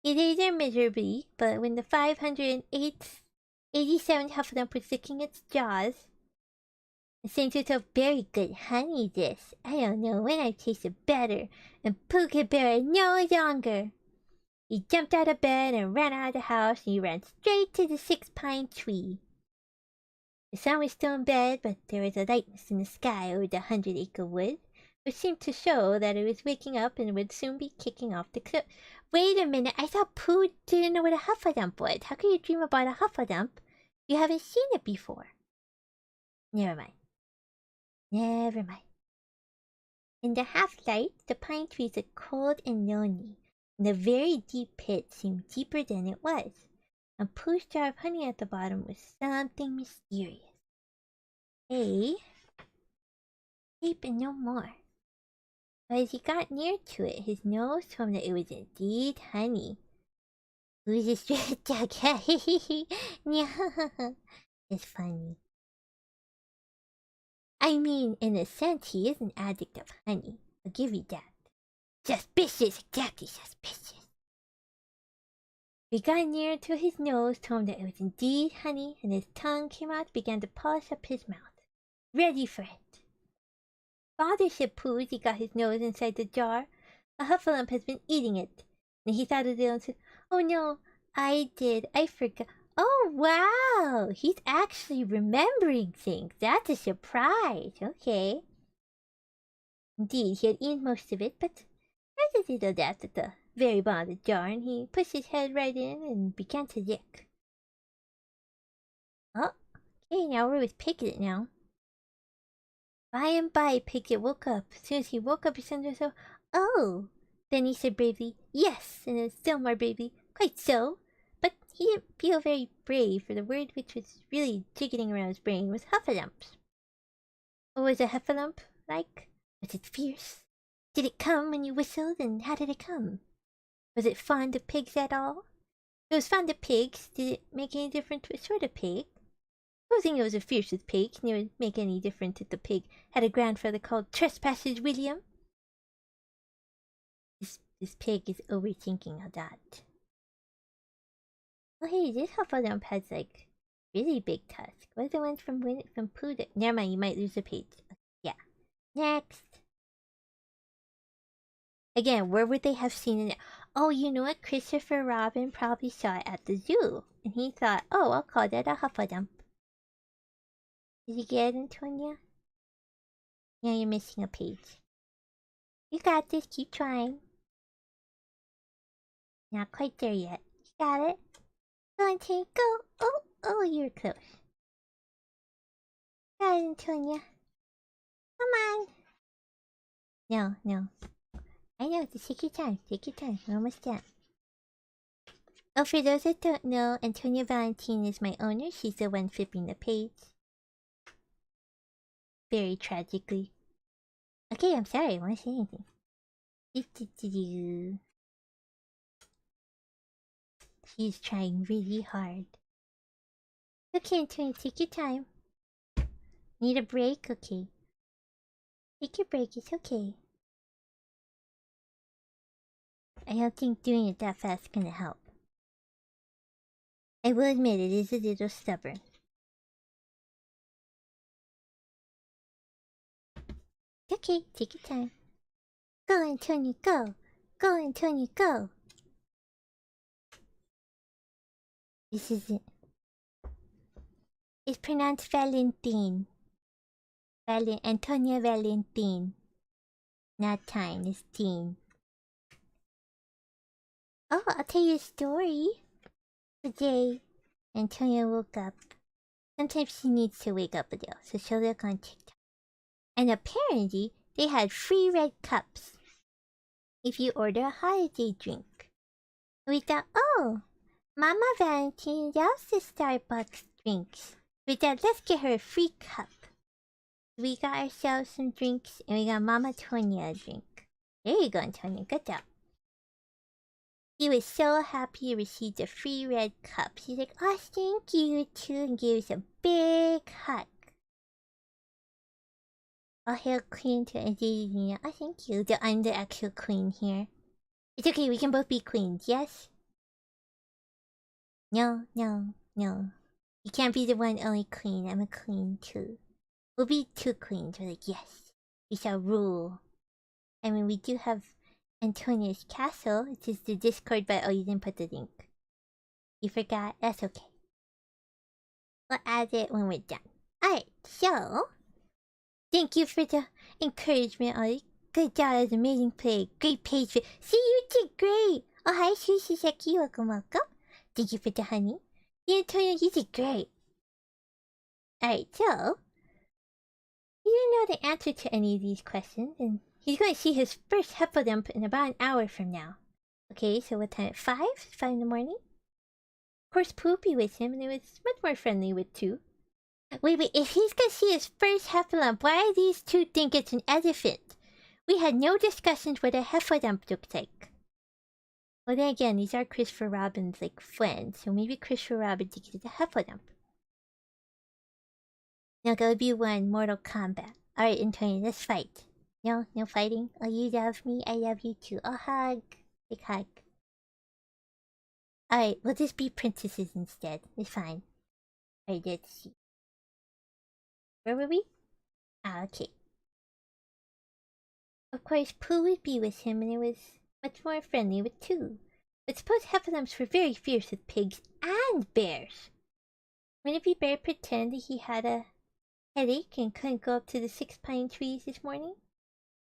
He lay there miserably, but when the 587 Huffledump was licking its jaws, and saying to itself, very good honey this. I don't know when I've tasted better, and Pooh could bear it no longer. He jumped out of bed and ran out of the house, and he ran straight to the 6-pine tree. The sun was still in bed, but there was a lightness in the sky over the 100-acre wood, which seemed to show that it was waking up and would soon be kicking off the cliff. Wait a minute, I thought Pooh didn't know what a Huffledump was. How can you dream about a Huffledump if you haven't seen it before? Never mind. Never mind. In the half-light, the pine trees looked cold and lonely, and the very deep pit seemed deeper than it was, and Pooh's jar of honey at the bottom was something mysterious. Hey, deep and no more. But as he got near to it, his nose told him that it was indeed honey. Who's this red dog? It's funny. I mean, in a sense, he is an addict of honey. I'll give you that. Suspicious, exactly suspicious. He got near to his nose, told him that it was indeed honey, and his tongue came out and began to polish up his mouth, ready for it. Father, said Pooh, as he got his nose inside the jar, a Huffledump has been eating it. And he thought of it and said, oh no, I did, I forgot. Oh wow, he's actually remembering things. That's a surprise. Okay. Indeed, he had eaten most of it, but there's a little left at the very bottom of the jar, and he pushed his head right in and began to lick. Oh, okay, now we're with Piglet now. By and by, Piglet woke up. As soon as he woke up, he said to himself, oh! Then he said bravely, yes, and then still more bravely, quite so. But he didn't feel very brave, for the word which was really jiggling around his brain was Huffledumps. What was a Huffledump like? Was it fierce? Did it come when you whistled, and how did it come? Was it fond of pigs at all? If it was fond of pigs, did it make any difference what sort of pig? Supposing it was a fierce pig, and it would make any difference if the pig had a grandfather called Trespassers William? This pig is overthinking of that. Oh hey, this Huffledump has like really big tusks. What's the one from Pooh? Never mind, you might lose a page. Yeah. Next. Again, where would they have seen it? Oh, you know what? Christopher Robin probably saw it at the zoo, and he thought, oh, I'll call that a Huffledump. Did you get it, Antonia? Yeah, you're missing a page. You got this, keep trying. Not quite there yet. You got it. Go, Antonia, go. Oh, you're close. Got it, Antonia. Come on. No. I know, just take your time. We're almost done. Oh, for those that don't know, Antonia Valentine is my owner. She's the one flipping the page. Very tragically. Okay, I'm sorry, I won't say anything. She's trying really hard. Okay, Antonia, take your time. Need a break? Okay. Take your break, it's okay. I don't think doing it that fast is gonna help. I will admit it is a little stubborn. Okay, take your time. Go, Antonia, go! Go, Antonia, go! This is it. It's pronounced Valentine. Antonia Valentine. Not time, it's teen. Oh, I'll tell you a story. Today, Antonia woke up. Sometimes she needs to wake up a little, so she'll look on TikTok. And apparently, they had free red cups if you order a holiday drink. We thought, oh, Mama Valentine loves the Starbucks drinks. With that, let's get her a free cup. We got ourselves some drinks, and we got Mama Tonya a drink. There you go, Antonia. Good job. He was so happy he received a free red cup. He's like, oh, thank you, too, and gave us a big hug. Oh, hail queen to Angelina. Oh, thank you. I'm the actual queen here. It's okay, we can both be queens, yes? No, no, no. You can't be the one only queen. I'm a queen, too. We'll be two queens. We're like, yes. We shall rule. I mean, we do have Antonia's castle. It is the Discord, but oh, you didn't put the link. You forgot? That's okay. We'll add it when we're done. Alright, so... Thank you for the encouragement, Ollie. Good job, that was amazing play. Great page. See, you did great. Oh, hi, Shishiseki. Welcome, welcome. Thank you for the honey. Yeah, Antonia, you did great. Alright, so... He didn't know the answer to any of these questions, and he's going to see his first Heffadump in about an hour from now. Okay, so what time? 5? 5 in the morning? Of course, Poopy with him, and it was much more friendly with 2. Wait, if he's going to see his first Heffalump, why do these 2 think it's an elephant? We had no discussions what a Heffalump looked like. Well, then again, these are Christopher Robin's, like, friends, so maybe Christopher Robin thinks it's a Heffalump. Now go be one, Mortal Kombat. Alright, Antonia, let's fight. No fighting? Oh, you love me, I love you too. Oh, hug. Big hug. Alright, we'll just be princesses instead. It's fine. Alright, let's see. Where were we? Ah, okay. Of course, Pooh would be with him, and it was much more friendly with 2. But suppose Heffalumps were very fierce with pigs and bears. Winnie Bear pretended he had a headache and couldn't go up to the 6 pine trees this morning.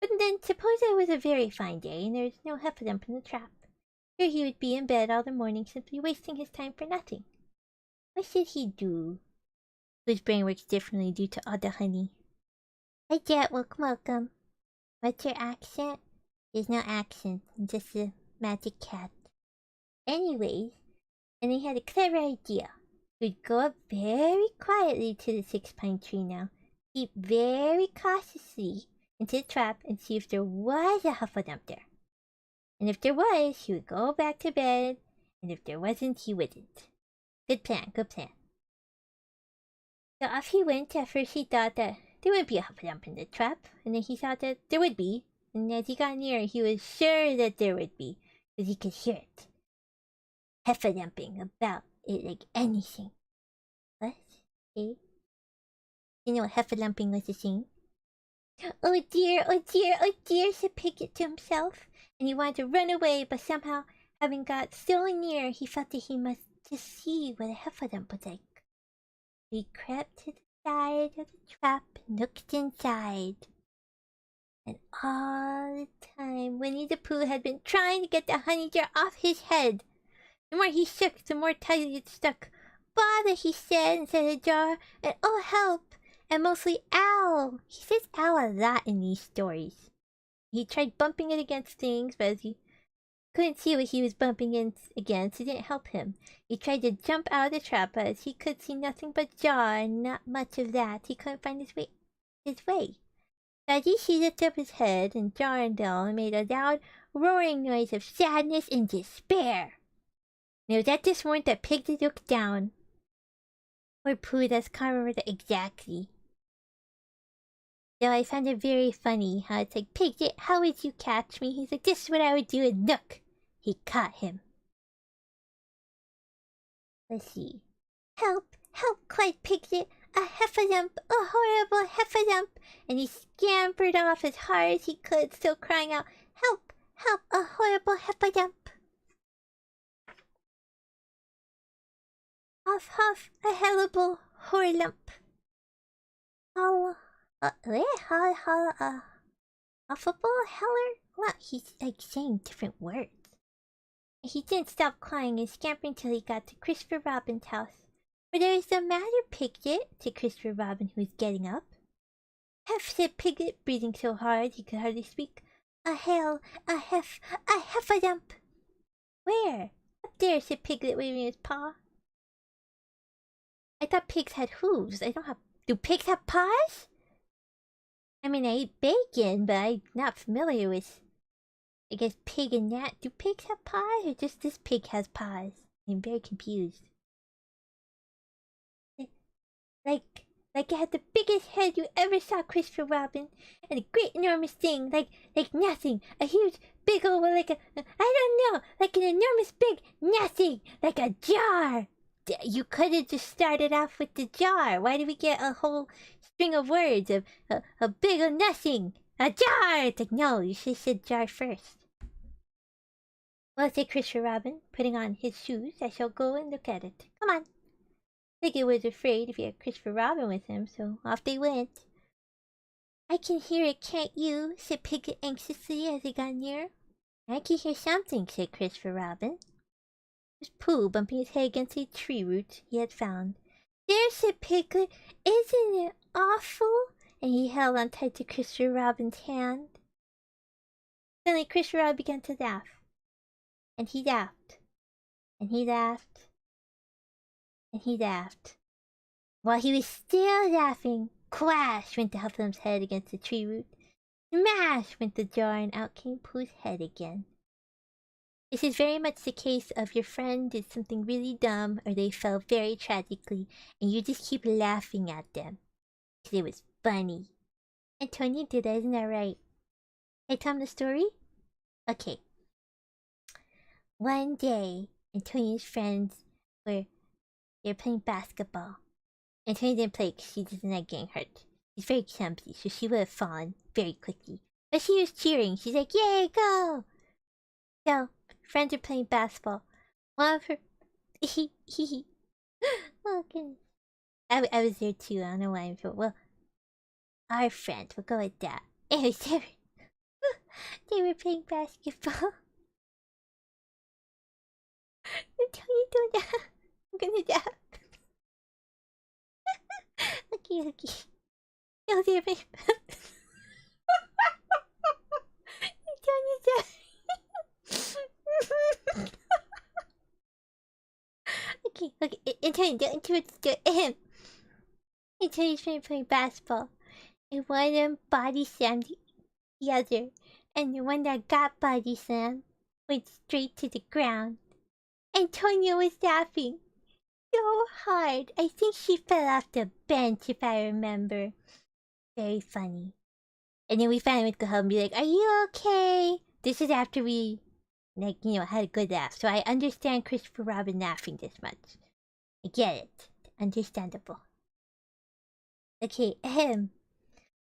But then suppose it was a very fine day and there's no Heffalump in the trap. Here he would be in bed all the morning simply wasting his time for nothing. What should he do? His brain works differently due to all the honey. Hi Jet, welcome. What's your accent? There's no accent, just a magic cat. Anyways, and he had a clever idea. He'd go up very quietly to the 6 pine tree now, peep very cautiously into the trap and see if there was a Huffledump there. And if there was, he would go back to bed, and if there wasn't, he wouldn't. Good plan, good plan. So off he went. At first he thought that there would be a Huffledump in the trap, and then he thought that there would be, and as he got near, he was sure that there would be, because he could hear it. Heffadumping about it like anything. What? Okay. You know what heffadumping was a thing? Oh dear, oh dear, oh dear, said Piglet to himself, and he wanted to run away, but somehow, having got so near, he felt that he must just see what a Heffadump was like. He crept to the side of the trap and looked inside. And all the time, Winnie-the-Pooh had been trying to get the honey jar off his head. The more he shook, the more tightly it stuck. Bother, he said, inside the jar, and oh help! And mostly ow! He says ow a lot in these stories. He tried bumping it against things, but as he couldn't see what he was bumping against, it didn't help him. He tried to jump out of the trap, but as he could see nothing but jar and not much of that, he couldn't find his way. As he lifted up his head, and jar and bell made a loud, roaring noise of sadness and despair. And it was at this moment that Piglet looked down. Or Pooh, that's can't remember that exactly. So I found it very funny how it's like, Piglet, how would you catch me? He's like, this is what I would do, and look! He caught him. Let's see. Help! Help! Cried Piglet. A Heffadump! A horrible Heffadump! And he scampered off as hard as he could, still crying out, Help! Help! A horrible Heffadump! Huff, huff! A horrible horlump! Huffable heller? Well, he's like saying different words. He didn't stop crying and scampering till he got to Christopher Robin's house. Where there is the matter, Piglet? To Christopher Robin, who was getting up. Hef, said Piglet, breathing so hard he could hardly speak. A hell, a heffadump. Where? Up there, said Piglet, waving his paw. I thought pigs had hooves. I don't have. Do pigs have paws? I mean, I eat bacon, but I'm not familiar with. I guess pig and that. Do pigs have paws, or just this pig has paws? I'm very confused. Like, like it had the biggest head you ever saw, Christopher Robin, and a great enormous thing, like nothing, a huge, big old, like a, I don't know, like an enormous big nothing, like a jar. You could have just started off with the jar. Why did we get a whole string of words of a big of nothing, a jar? It's like, no, you should have said jar first. Well, said Christopher Robin, putting on his shoes. I shall go and look at it. Come on. Piggy was afraid if he had Christopher Robin with him, so off they went. I can hear it, can't you? Said Piglet anxiously as they got near. I can hear something, said Christopher Robin. It was Pooh bumping his head against a tree root he had found. There, said Piglet, isn't it awful? And he held on tight to Christopher Robin's hand. Suddenly Christopher Robin began to laugh. And he laughed. And he laughed. And he laughed. While he was still laughing, crash went the Hufflepuff's head against the tree root. Smash went the jar, and out came Pooh's head again. This is very much the case of your friend did something really dumb, or they fell very tragically, and you just keep laughing at them. Because it was funny. Antonia did that, isn't that right? Can I tell him the story? Okay. One day, Antonia's friends were playing basketball. Antonia didn't play because she doesn't like getting hurt. She's very clumsy, so she would have fallen very quickly. But she was cheering. She's like, yay, go! So, friends are playing basketball. One of her... Oh, goodness. I was there too. I don't know why I'm sure. Well, our friends, we'll go with that. Anyways, they were playing basketball. Antonia, don't laugh. I'm gonna laugh. Okay. Oh, dear me. Okay. Antonia, don't do it. Antonia's playing basketball. And one of them body slammed the other. And the one that got body slammed went straight to the ground. Antonia was laughing so hard. I think she fell off the bench, if I remember. Very funny. And then we finally went to go home and be like, are you okay? This is after we, had a good laugh. So I understand Christopher Robin laughing this much. I get it. Understandable. Okay, I couldn't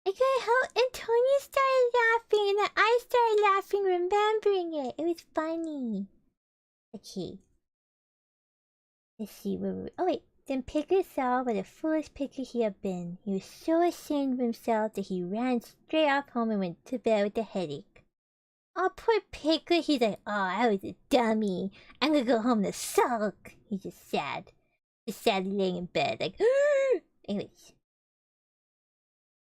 help. Antonia started laughing and then I started laughing remembering it. It was funny. Okay. Let's see where we... Oh wait. Then Piglet saw what a foolish Piglet he had been. He was so ashamed of himself that he ran straight off home and went to bed with a headache. Oh, poor Piglet. He's like, oh, I was a dummy. I'm gonna go home to sulk. He's just sad. Just sadly laying in bed, like, anyways.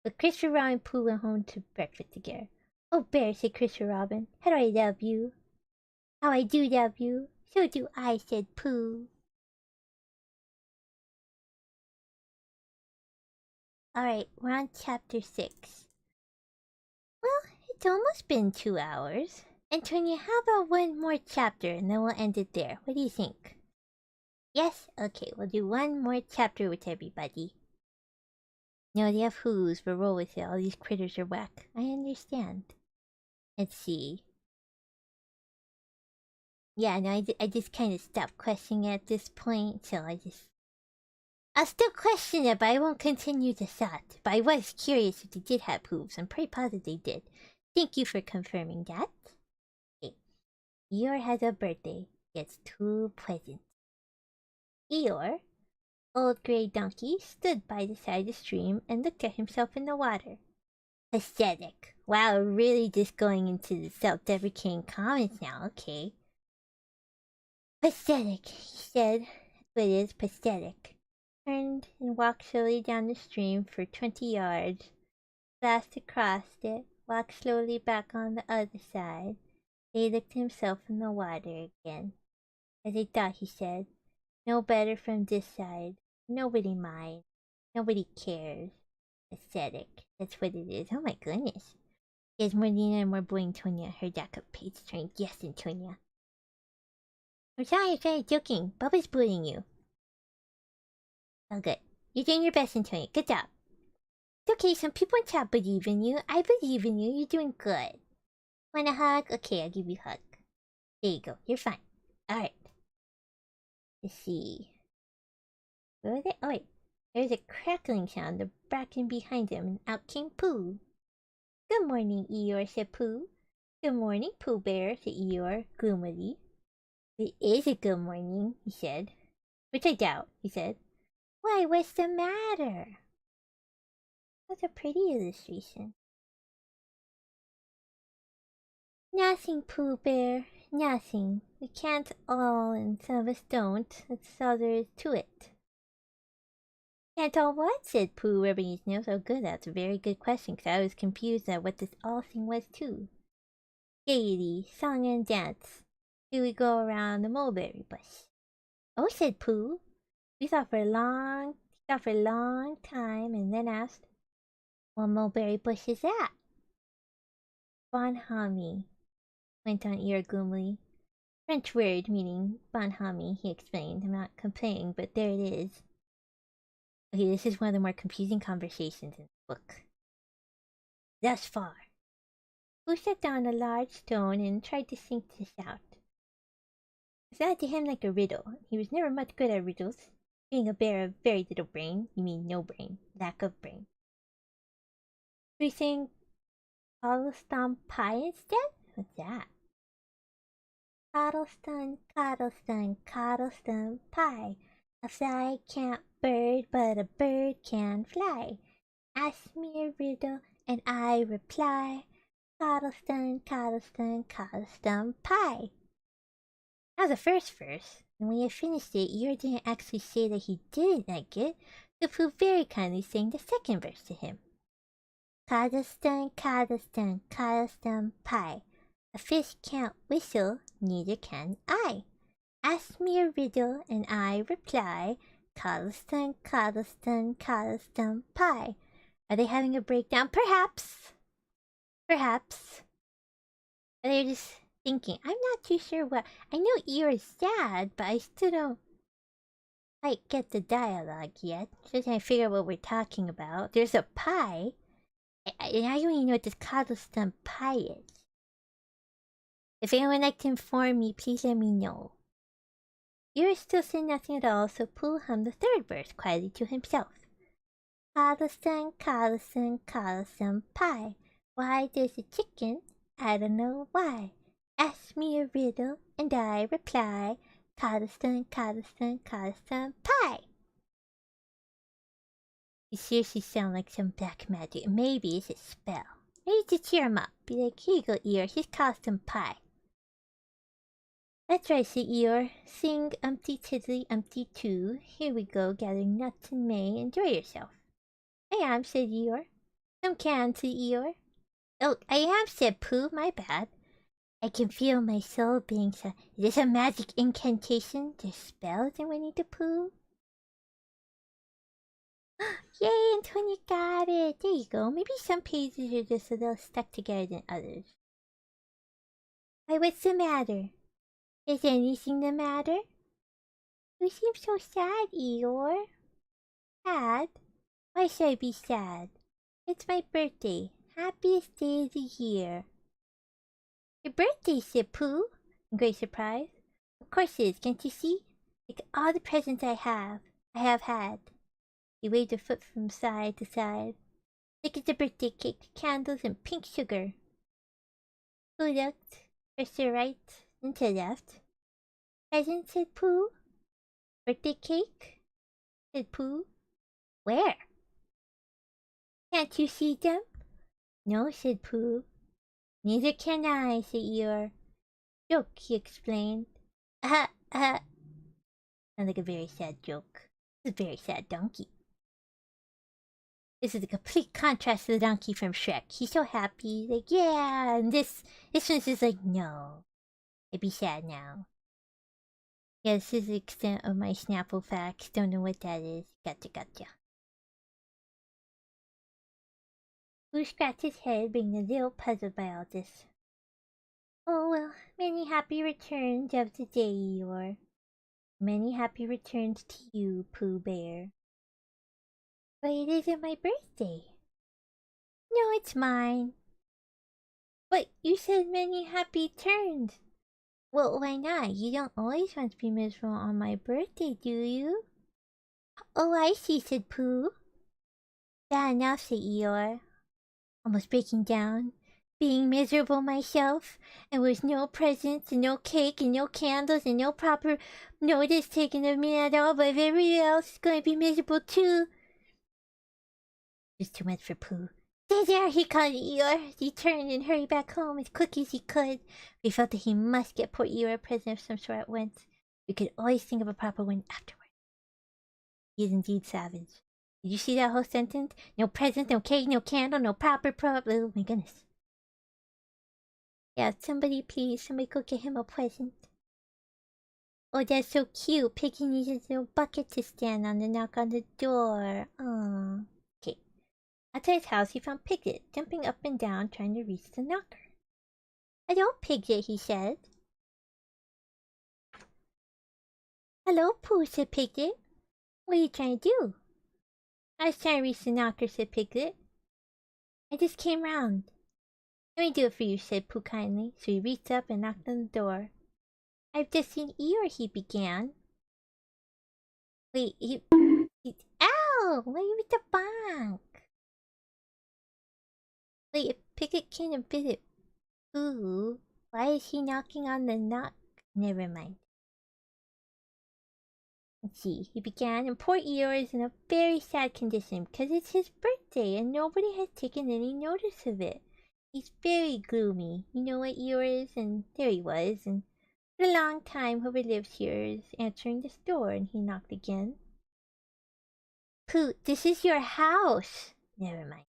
But Christopher Robin and Pooh went home to breakfast together. Oh, Bear, said Christopher Robin. How do I love you? How I do love you. So do I, said Pooh. Alright, we're on chapter 6. Well, it's almost been 2 hours. Antonia, how about one more chapter and then we'll end it there? What do you think? Yes? Okay, we'll do one more chapter with everybody. No, they have hooves, but roll with it. All these critters are whack. I understand. Let's see. Yeah, no, I just kind of stopped questioning it at this point, so I'll still question it, but I won't continue the thought. But I was curious if they did have hooves. I'm pretty positive they did. Thank you for confirming that. Okay. Eeyore has a birthday. Gets 2 presents. Eeyore, old grey donkey, stood by the side of the stream and looked at himself in the water. Pathetic. Wow, really just going into the self-deprecating comments now, okay. Pathetic, he said. That's what it is, pathetic. Turned and walked slowly down the stream for 20 yards. Fast across it, walked slowly back on the other side. He looked himself in the water again. As he thought, he said, no better from this side. Nobody minds. Nobody cares. Aesthetic. That's what it is. Oh my goodness. Yes, more Lina and more boy, Antonia. Her backup page turn. Yes, Antonia. I'm sorry, joking. Bubba's bullying you. Oh, good. You're doing your best, Antonia. Good job. It's okay, some people in chat believe in you. I believe in you. You're doing good. Want a hug? Okay, I'll give you a hug. There you go. You're fine. Alright. Let's see. Where was it? Oh, wait. There's a crackling sound, the bracken behind him, and out came Pooh. Good morning, Eeyore, said Pooh. Good morning, Pooh Bear, said Eeyore, gloomily. It is a good morning, he said. Which I doubt, he said. Why, what's the matter? That's a pretty illustration. Nothing, Pooh Bear, nothing. We can't all, and some of us don't. That's all there is to it. Can't all what? Said Pooh, rubbing his nose. Oh, good, that's a very good question, because I was confused at what this all thing was, too. Gaiety, song and dance. Here we go around the mulberry bush. Oh, said Pooh. We thought for a long time, and then asked, what mulberry bush is that? Bonhomie, went on Eeyore gloomily. French word meaning bonhomie, he explained. I'm not complaining, but there it is. Okay, this is one of the more confusing conversations in the book. Thus far. Pooh set down a large stone and tried to think this out. It sounded to him like a riddle. He was never much good at riddles. Being a bear of very little brain, you mean no brain, lack of brain. So he's saying cobblestone pie instead? What's that? Cobblestone, cobblestone, cobblestone pie. A fly can't bird, but a bird can fly. Ask me a riddle, and I reply. Cobblestone, cobblestone, cobblestone pie. That was the first verse, and when he had finished it, Eeyore didn't actually say that he didn't like it, so Pooh very kindly sang the second verse to him. Cobblestone, cobblestone, cobblestone pie. A fish can't whistle, neither can I. Ask me a riddle, and I reply. Cobblestone, cobblestone, cobblestone pie. Are they having a breakdown? Perhaps. Perhaps. They're just thinking. I'm not too sure what. I know Eeyore is sad, but I still don't quite get the dialogue yet. Just trying to figure out what we're talking about. There's a pie, and I don't even know what this cobblestone pie is. If anyone would like to inform me, please let me know. Eeyore still said nothing at all, so Pooh hummed the third verse quietly to himself. Cobblestone, cobblestone, cobblestone pie. Why there's a chicken? I don't know why. Ask me a riddle, and I reply. Cobblestone, cobblestone, cobblestone pie. You seriously sound like some black magic. Maybe it's a spell. Maybe to cheer him up. Be like, here you go, Eeyore. Here's cobblestone pie. That's right, said Eeyore. Sing umpty tiddly umpty too. Here we go, gathering nuts in May. Enjoy yourself. I am, said Eeyore. Some can, said Eeyore. Oh, I am, said Pooh. My bad. I can feel my soul being so. Is this a magic incantation? There's spells in Winnie-the-Pooh? Yay, Antonia got it! There you go. Maybe some pages are just a little stuck together than others. Why, what's the matter? Is anything the matter? You seem so sad, Eeyore. Sad? Why should I be sad? It's my birthday. Happiest day of the year. Your birthday, said Pooh, in great surprise. Of course it is, can't you see? Like all the presents I have had. He waved a foot from side to side. Look at the birthday cake, candles, and pink sugar. Pooh looked first to right, then to left. Present, said Pooh. Birthday cake? Said Pooh. Where? Can't you see them? No, said Pooh. Neither can I, said Eeyore. Joke, he explained. Sounds like a very sad joke. It's a very sad donkey. This is a complete contrast to the donkey from Shrek. He's so happy, like, yeah, and this one's just like, no. I'd be sad now. Yeah, this is the extent of my Snapple facts. Don't know what that is. Gotcha. Who scratched his head, being a little puzzled by all this. Oh well, many happy returns of the day, Eeyore. Many happy returns to you, Pooh Bear. But it isn't my birthday. No, it's mine. But you said many happy turns. Well, why not? You don't always want to be miserable on my birthday, do you? Oh, I see, said Pooh. Yeah, enough, said Eeyore. Almost breaking down. Being miserable myself, and with no presents, and no cake, and no candles, and no proper notice taken of me at all, but everybody else is going to be miserable too. Just too much for Pooh. There, he called Eeyore. He turned and hurried back home as quick as he could. He felt that he must get poor Eeyore a present of some sort at once. We could always think of a proper one afterward. He is indeed savage. Did you see that whole sentence? No present, no cake, no candle, no proper oh my goodness. Yeah, somebody please, somebody go get him a present. Oh, that's so cute. Piggy needs his little bucket to stand on to knock on the door. Aww. Okay. Outside his house, he found Piglet jumping up and down trying to reach the knocker. Hello, Piglet, he said. Hello, Pooh, said Piglet. What are you trying to do? I was trying to reach the knocker, said Piglet. I just came round. Let me do it for you, said Pooh kindly, so he reached up and knocked on the door. I've just seen Eeyore, he began. Wait, ow! Why are you with the bonk? Wait, if Piglet can't have bit it. Ooh, why is he knocking on the knock? Never mind. Let's see, he began, and poor Eeyore is in a very sad condition because it's his birthday and nobody has taken any notice of it. He's very gloomy. You know what Eeyore is? And there he was, and for a long time whoever lives here is answering this door, and he knocked again. Pooh, this is your house. Never mind.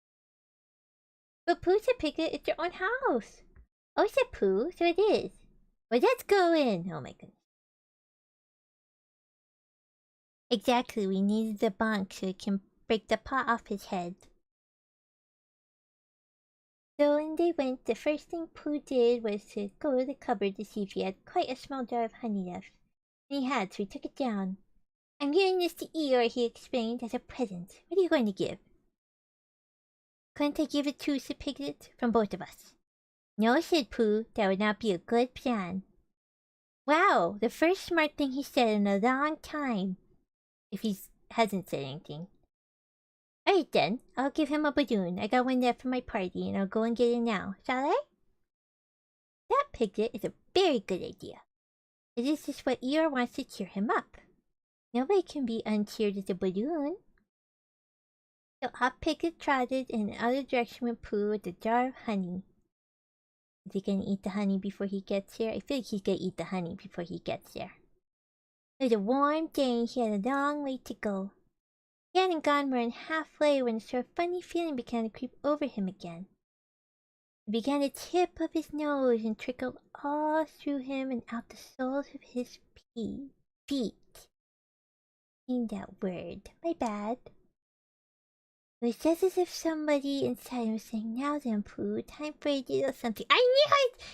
But Pooh, said Piglet, it's your own house. Oh, said Pooh, so it is. Well, let's go in. Oh my goodness. Exactly, we needed the bonk so it can break the pot off his head. So when they went, the first thing Pooh did was to go to the cupboard to see if he had quite a small jar of honey left. And he had, so he took it down. I'm giving this to Eeyore, he explained, as a present. What are you going to give? Couldn't I give it to, said Piglet, from both of us? No, said Pooh, that would not be a good plan. Wow, the first smart thing he said in a long time. If he hasn't said anything. Alright then, I'll give him a balloon. I got one there for my party, and I'll go and get it now. Shall I? That, Piglet, is a very good idea. It is just what Eeyore wants to cheer him up. Nobody can be uncheered as a balloon. So off Piglet trotted, and in the other direction went Pooh with a jar of honey. Is he gonna eat the honey before he gets here? I feel like he's gonna eat the honey before he gets there. It was a warm day, and he had a long way to go. He hadn't gone more than halfway when a sort of funny feeling began to creep over him again. It began to tip of his nose and trickled all through him and out the soles of his feet. Ain't that word. My bad. It was just as if somebody inside him was saying, now then, Pooh, time for a little something. I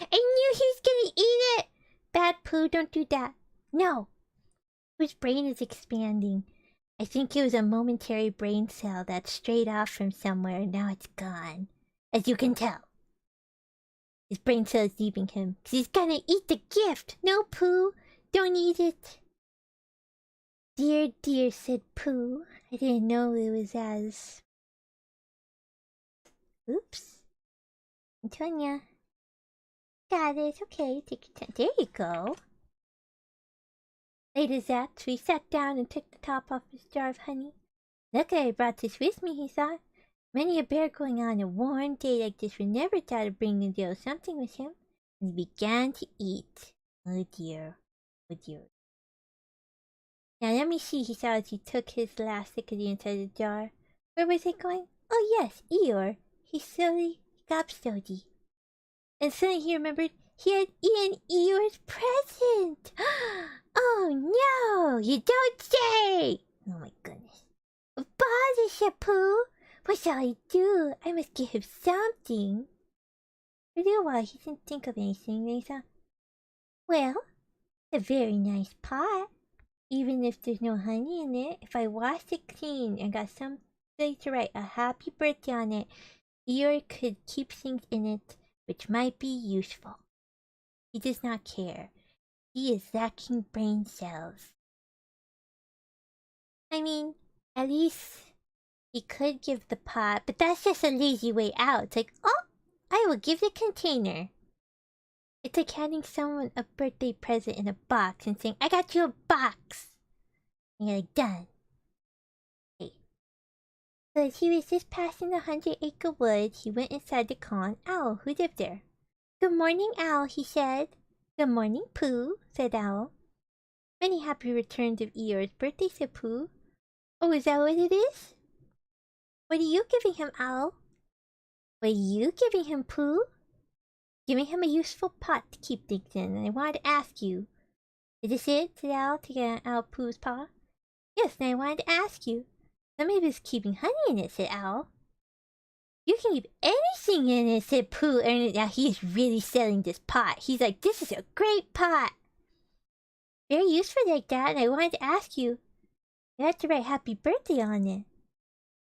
knew he was gonna eat it! Bad Pooh, don't do that. No. His brain is expanding. I think it was a momentary brain cell that strayed off from somewhere and now it's gone. As you can tell. His brain cell is leaving him, because he's gonna eat the gift! No, Pooh! Don't eat it! Dear, dear, said Pooh. I didn't know it was as... Oops. Antonia. Got it, okay, take your time. There you go. Later that, so he sat down and took the top off his jar of honey. Luckily I brought this with me, he thought. Many a bear going on a warm day like this would never thought of bringing a little something with him. And he began to eat. Oh dear. Oh dear. Now let me see, he thought as he took his last lick of the inside of the jar. Where was it going? Oh yes, Eeyore. He slowly gobstowed. And suddenly he remembered he had eaten Eeyore's present. Oh you don't say! Oh my goodness. Bother, Shampoo! What shall I do? I must give him something. For a little while, he didn't think of anything. Then he thought, well, it's a very nice pot. Even if there's no honey in it, if I washed it clean and got something to write a happy birthday on it, Eeyore could keep things in it which might be useful. He does not care. He is lacking brain cells. I mean, at least he could give the pot, but that's just a lazy way out. It's like, oh, I will give the container. It's like handing someone a birthday present in a box and saying, I got you a box. And you're like, done. Okay. So as he was just passing the 100-acre wood, he went inside to call an owl who lived there. Good morning, Owl, he said. Good morning, Pooh, said Owl. Many happy returns of Eeyore's birthday, said Pooh. Oh, is that what it is? What are you giving him, Owl? What are you giving him, Pooh? Giving him a useful pot to keep things in, and I wanted to ask you. Is this it? Said Owl, taking out Pooh's paw. Yes, and I wanted to ask you. Somebody was keeping honey in it, said Owl. You can keep anything in it, said Pooh. And now he's really selling this pot. He's like, this is a great pot. Very useful like that, and I wanted to ask you. You have to write happy birthday on it.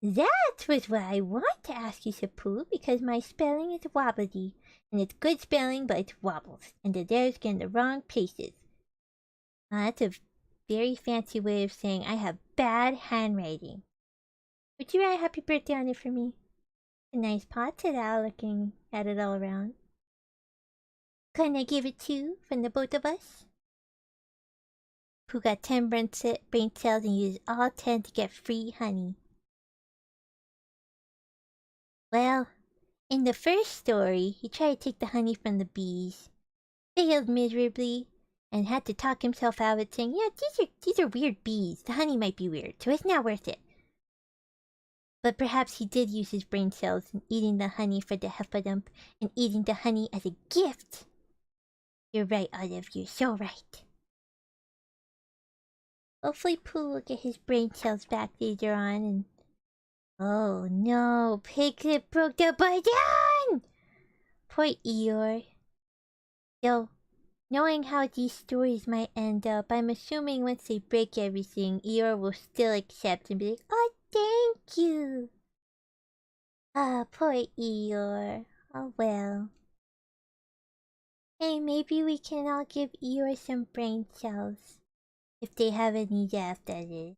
That was what I want to ask you, said Pooh, because my spelling is wobbly. And it's good spelling, but it wobbles. And the letters get in the wrong places. That's a very fancy way of saying I have bad handwriting. Would you write happy birthday on it for me? A nice pot, said Owl, looking at it all around. Couldn't I give it 2 from the both of us? Pooh got 10 brain cells and used all 10 to get free honey. Well, in the first story, he tried to take the honey from the bees, failed miserably, and had to talk himself out of it, saying, yeah, these are weird bees. The honey might be weird, so it's not worth it. But perhaps he did use his brain cells in eating the honey for the Heffadump and eating the honey as a gift. You're right, Olive. You're so right. Hopefully Pooh will get his brain cells back later on and... Oh no, Piglet broke the button! Poor Eeyore. Though, knowing how these stories might end up, I'm assuming once they break everything, Eeyore will still accept and be like, oh, thank you! Ah, poor Eeyore. Oh well. Hey, maybe we can all give Eeyore some brain cells. If they have any left, that is.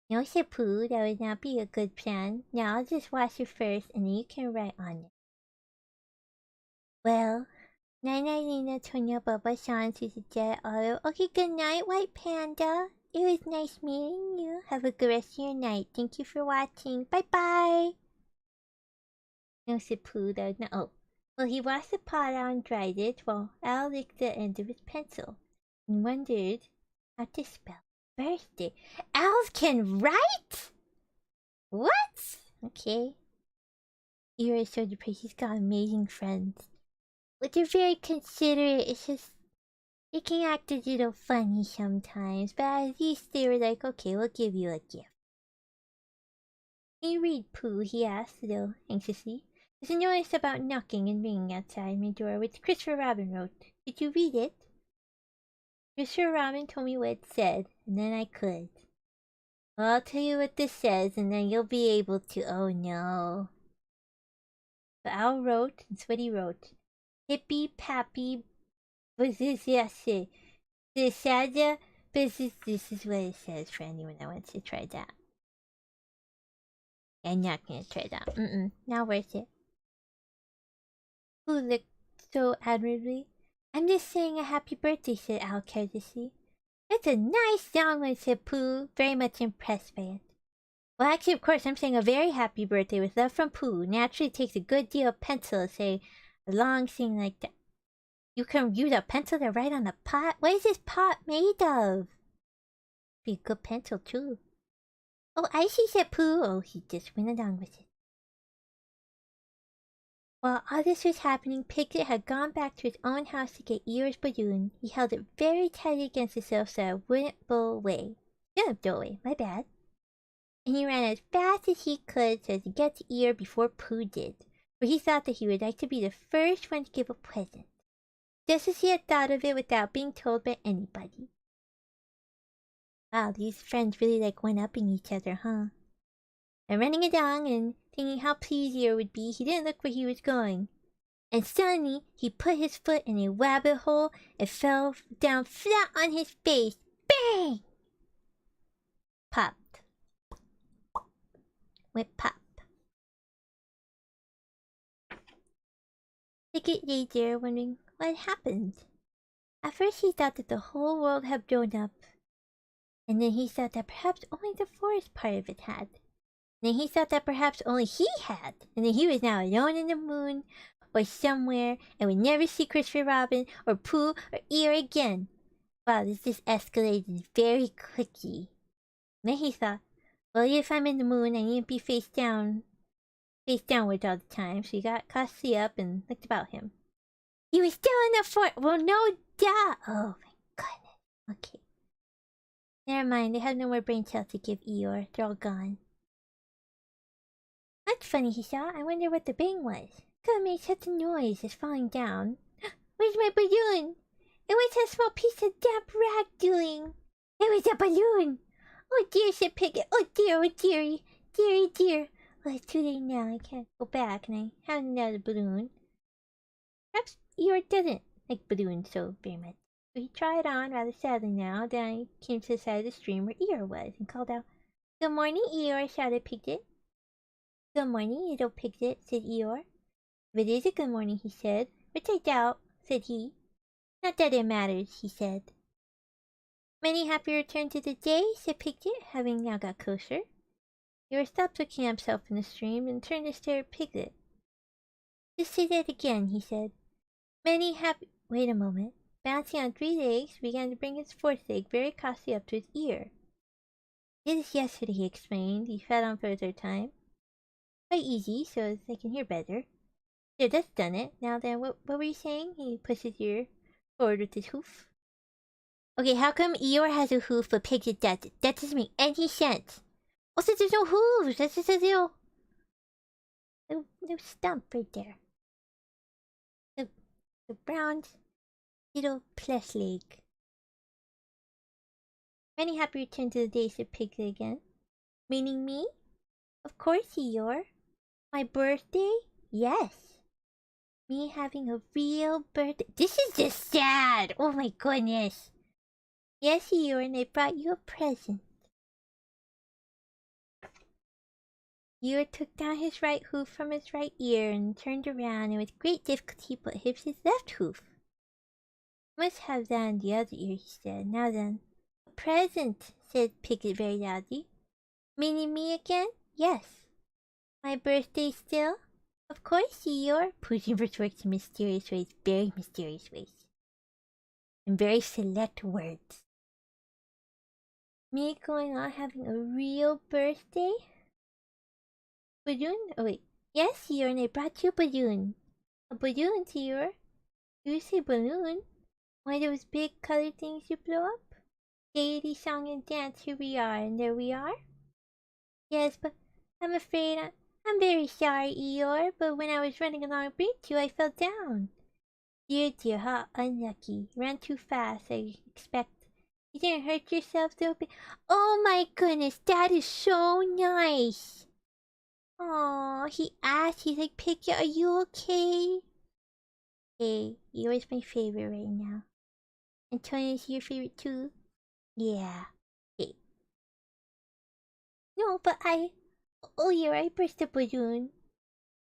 No, said Pooh, that would not be a good plan. Now I'll just wash it first, and then you can write on it. Well, night-night, Lina, Antonia, Bubba, Sean, Susie, Jet, Otto. Okay, good night, White Panda. It was nice meeting you. Have a good rest of your night. Thank you for watching. Bye-bye. No, said Pooh, that was not... Oh. Well, he washed the pot out and dried it, while Al licked the end of his pencil, and wondered how to spell birthday. Owls can write? What? Okay. Eeyore is so depressed. He's got amazing friends. But they're very considerate. It's just... they can act a little funny sometimes. But at least they were like, okay, we'll give you a gift. Can you read, Pooh? He asked, a little anxiously. There's a notice about knocking and ringing outside my door, which Christopher Robin wrote. Did you read it? Christopher Robin told me what it said, and then I could. Well, I'll tell you what this says, and then you'll be able to... Oh no. But Owl wrote, that's what he wrote. Hippy Pappy... What is this? This is what it says for anyone that wants to try that. I'm not gonna try that. Not worth it. Who looked so admirably. I'm just saying a happy birthday, said Owl carelessly. It's a nice song, said Pooh, very much impressed by it. Well, actually, of course, I'm saying a very happy birthday with love from Pooh. Naturally, it takes a good deal of pencil to say a long thing like that. You can use a pencil to write on a pot? What is this pot made of? Be a good pencil, too. Oh, I see, said Pooh. Oh, he just went along with it. While all this was happening, Piglet had gone back to his own house to get Eeyore's balloon. He held it very tightly against himself so it wouldn't blow away. Didn't blow away, my bad. And he ran as fast as he could so as to get to Eeyore before Pooh did, for he thought that he would like to be the first one to give a present. Just as he had thought of it without being told by anybody. Wow, these friends really like one-upping each other, huh? And running along and thinking how pleased Eeyore would be, he didn't look where he was going. And suddenly, he put his foot in a rabbit hole and fell down flat on his face. Bang! Popped. Went pop. Piglet lay there wondering what had happened. At first he thought that the whole world had blown up. And then he thought that perhaps only the forest part of it had. And then he thought that perhaps only he had. And then he was now alone in the moon or somewhere and would never see Christopher Robin or Pooh or Eeyore again. Wow, this just escalated very quickly. And then he thought, well, if I'm in the moon, I need to be face downwards all the time. So he got cautiously up and looked about him. He was still in the fort. Well, no duh. Oh my goodness. Okay. Never mind, they have no more brain cells to give Eeyore. They're all gone. That's funny, he thought. I wonder what the bang was. Could have made such a noise as falling down. Where's my balloon? And what's that small piece of damp rag doing? It was a balloon! Oh dear, said Piglet. Oh dear, oh dearie. Dearie, dear. Well, it's too late now. I can't go back, and I haven't another balloon. Perhaps Eeyore doesn't like balloons so very much. So he tried on rather sadly now. Then he came to the side of the stream where Eeyore was and called out, "Good morning, Eeyore," shouted Piglet. "Good morning, little Piglet," said Eeyore. "If it is a good morning," he said, "which I doubt," said he. "Not that it matters," he said. "Many happy returns of the day," said Piglet, having now got closer. Eeyore stopped looking at himself in the stream and turned to stare at Piglet. "Just say that again," he said. "Many happy—" Wait a moment. Bouncing on 3 legs, he began to bring his 4th leg very cautiously up to his ear. "Did this yesterday," he explained. He fed on for a 3rd time. "Quite easy, so as I can hear better. There, that's done it. Now then, what were you saying?" He pushed his ear forward with his hoof. Okay, how come Eeyore has a hoof but Piglet doesn't? That doesn't make any sense. Also, there's no hooves. That's just a little stump right there. The brown little plush leg. "Many happy returns to the day," said Piglet again. "Meaning me?" "Of course, Eeyore." "My birthday?" "Yes." "Me having a real birthday?" This is just sad! Oh my goodness. "Yes, Eeyore, and I brought you a present." Eeyore took down his right hoof from his right ear and turned around, and with great difficulty put his left hoof. "Must have that on the other ear," he said. "Now then." "A present," said Piglet very loudly. "Meaning me again?" "Yes." "My birthday still?" "Of course, Eeyore." Pooh's universe works in mysterious ways, very mysterious ways. In very select words. "Me going on having a real birthday?" "Balloon? Oh wait. Yes, Eeyore, and I brought you a balloon." "A balloon, Eeyore?" "You say balloon? One of those big colored things you blow up?" "Gaiety, song, and dance, here we are, and there we are." "Yes, but I'm afraid I'm very sorry, Eeyore, but when I was running along with you, I fell down." "Dear, dear, how unlucky. You ran too fast, I expect. You didn't hurt yourself, though?" Oh my goodness, that is so nice. Aw, he asked, he's like, "Piglet, are you okay?" "Hey, Eeyore's my favorite right now." "Antonia's your favorite too?" "Yeah." "Hey." "No, but Oh, Eeyore, I burst a balloon."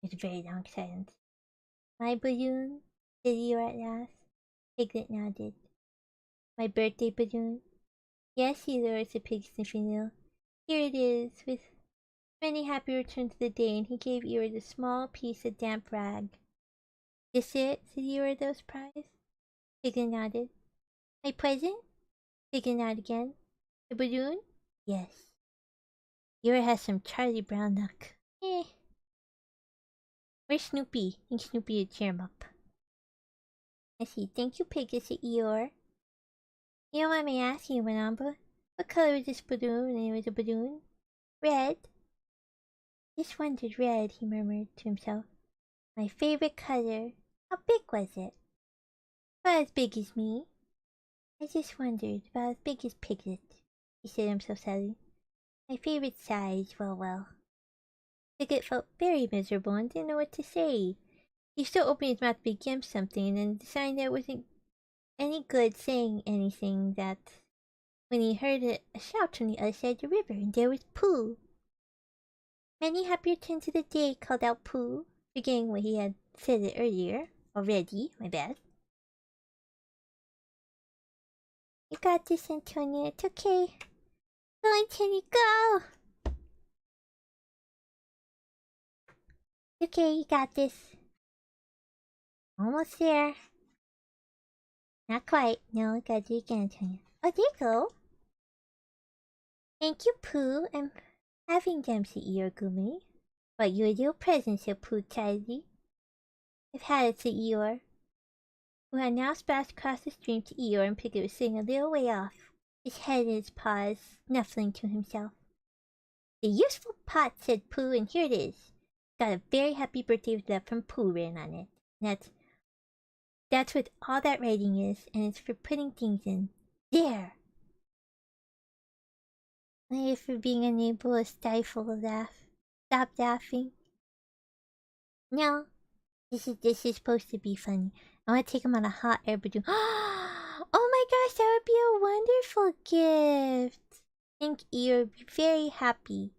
It's a very long silence. "My balloon?" said Eeyore at last. Piglet nodded. "My birthday balloon?" "Yes, Eeyore," said Pig sniffing ill. "Here it is, with many happy returns to the day," and he gave Eeyore the small piece of damp rag. "This it?" said Eeyore, though surprised. Piglet nodded. "My present?" Piglet nodded again. "The balloon?" "Yes." Eeyore has some Charlie Brown luck. Eh. Where's Snoopy? I think Snoopy would cheer him up. Let's see. Thank you, Pegasus Eeyore. You don't mind me asking you, Manamba, what color is this balloon? And it was a balloon? Red. Just wondered, red, he murmured to himself. My favorite color. How big was it? About as big as me. I just wondered, about as big as Piglet, he said to himself sadly. My favorite size, well. Piglet felt very miserable and didn't know what to say. He still opened his mouth to begin something and then decided that it wasn't any good saying anything that when he heard a shout from the other side of the river, and there was Pooh. Many happy returns of the day, called out Pooh, forgetting what he had said it earlier. Already, my bad. You got this, Antonia. It's okay. Go, Antonia, go! Okay, you got this. Almost there. Not quite. No, I gotta do it again, Antonia. Oh, there you go. Thank you, Pooh. I'm having them, said Eeyore gloomily. But you're a little present, said Pooh tidily. I've had it, said Eeyore, who had now splashed across the stream to Eeyore, and Piglet was sitting a little way off, his head in his paws, snuffling to himself. The useful pot, said Pooh, and here it is. Got a very happy birthday with love from Pooh written on it. That's what all that writing is, and it's for putting things in. There! Only for being unable to stifle a laugh. Stop laughing. No. This is supposed to be funny. I want to take him on a hot air balloon. Oh my gosh, that would be a wonderful gift. I think Eeyore would be very happy.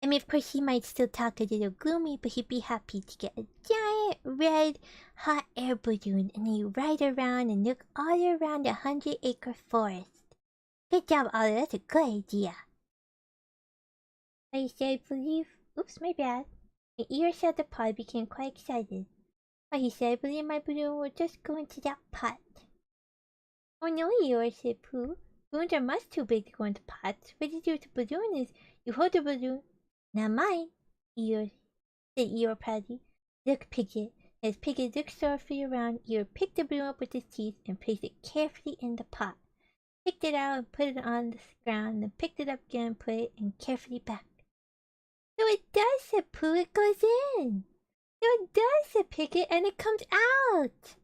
I mean, of course, he might still talk a little gloomy, but he'd be happy to get a giant red hot air balloon and he'd ride around and look all around the 100-acre forest. Good job, Oliver. That's a good idea. I believe. Oops, my bad. When Eeyore said the pot, became quite excited. But he said, I believe my balloon will just go into that pot. Oh no, Eeyore, said Pooh. Balloons are much too big to go into pots. What you do with the balloon is you hold the balloon. Not mine, Eeyore, said Eeyore proudly. Look, Piglet. As Piglet looked sorrowfully around, Eeyore picked the balloon up with his teeth and placed it carefully in the pot. Picked it out and put it on the ground, then picked it up again and put it in carefully back. So it does, said Pooh. It goes in. So it does, said Piglet, and it comes out.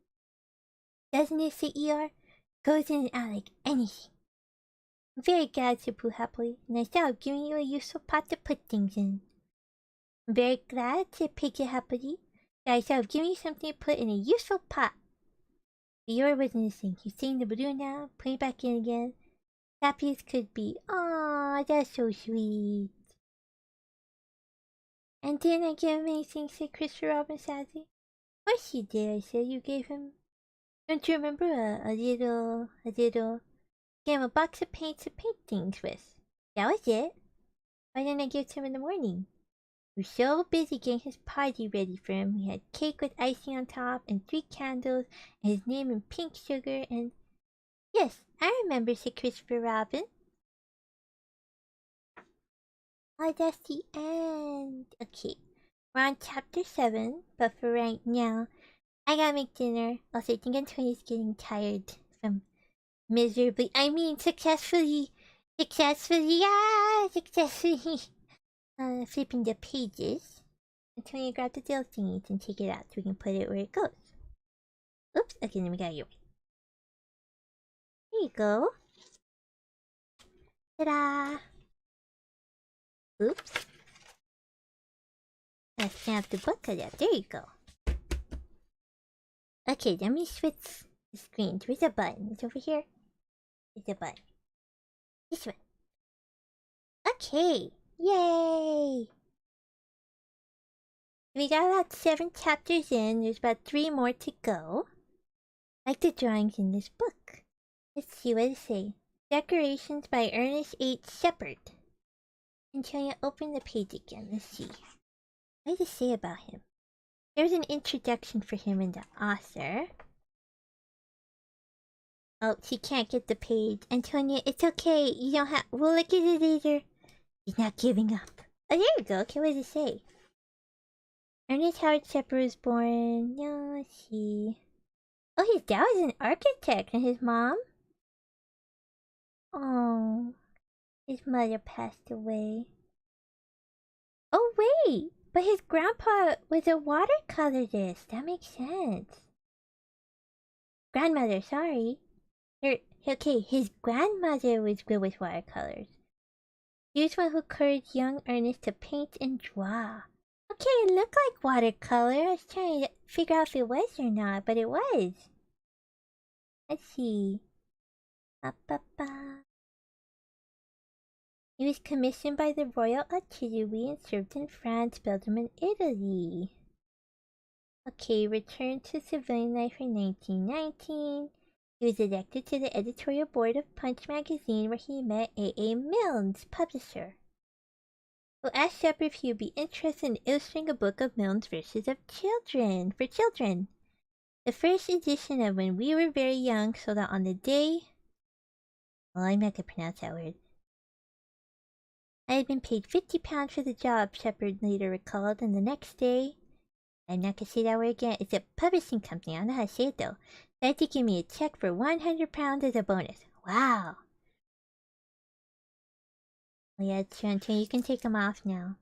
Doesn't it, said Eeyore? Goes in and out like anything. I'm very glad, said Pooh happily, and I thought of giving you a useful pot to put things in. I'm very glad, said Piglet happily, that I thought of giving you something to put in a useful pot. Eeyore wasn't listening. He was taking the balloon out, putting it back in again, happy as could be. Aw, that's so sweet. And didn't I give him anything, said Christopher Robin sadly. Of course you did, I said. You gave him... Don't you remember a little... Gave him a box of paints to paint things with. That was it. Why didn't I give it to him in the morning? We were so busy getting his party ready for him. We had cake with icing on top and 3 candles and his name in pink sugar and... Yes, I remember, said Christopher Robin. Oh, that's the end. Okay, we're on chapter 7, but for right now, I gotta make dinner. Also, I think Antonia's getting tired from successfully, flipping the pages. Antonia grabbed the dill thingies and take it out so we can put it where it goes. Oops, okay, then we gotta get it. There you go. Ta-da! Oops. I snapped the book out. There you go. Okay, let me switch the screens. Where's the button? It's over here. There's the button. This one. Okay. Yay! We got about 7 chapters in. There's about 3 more to go. Like the drawings in this book. Let's see what it says. Decorations by Ernest H. Shepard. Antonia, open the page again. Let's see. What does it say about him? There's an introduction for him in the author. Oh, she can't get the page. Antonia, it's okay. You don't have... We'll look at it later. He's not giving up. Oh, there you go. Okay, what does it say? Ernest Howard Shepard was born. No, let's see. Oh, his dad was an architect, and his mom? Oh, his mother passed away. Oh, wait! But his grandpa was a watercolorist. That makes sense. Grandmother, sorry. Okay, his grandmother was good with watercolors. He was one who encouraged young Ernest to paint and draw. Okay, it looked like watercolor. I was trying to figure out if it was or not, but it was. Let's see. Ba-ba-ba. He was commissioned by the Royal Artillery and served in France, Belgium, and Italy. Okay, returned to civilian life in 1919. He was elected to the editorial board of Punch magazine, where he met A.A. Milne's publisher, who asked Shepard if he would be interested in illustrating a book of Milne's verses of children for children. The first edition of When We Were Very Young sold out on the day. Well, I'm not gonna pronounce that word. I had been paid £50 for the job, Shepard later recalled, and the next day, I'm not gonna say that word again, it's a publishing company, I don't know how to say it though, they had to give me a check for £100 as a bonus. Wow. Oh yeah, it's true, Antonia, you can take them off now.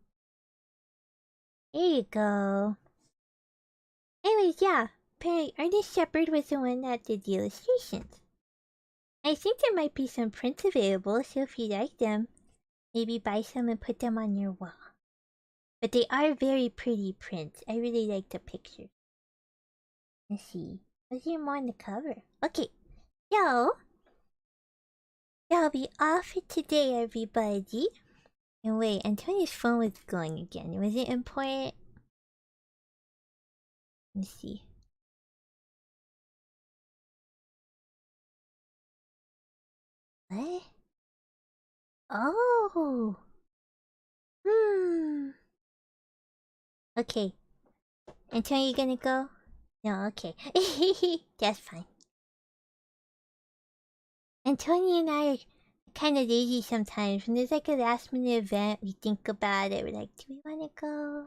There you go. Anyways, yeah, apparently Ernest Shepard was the one that did the illustrations. I think there might be some prints available, so if you like them, maybe buy some and put them on your wall. But they are very pretty prints. I really like the pictures. Let's see. What's there more on the cover? Okay. Yo! I'll be off for today, everybody. And wait, Antonia's phone was going again. Was it important? Let's see. What? Oh! Okay. Antonia, you gonna go? No, okay. That's fine. Antonia and I are kind of lazy sometimes. When there's like a last minute event, we think about it. We're like, do we want to go?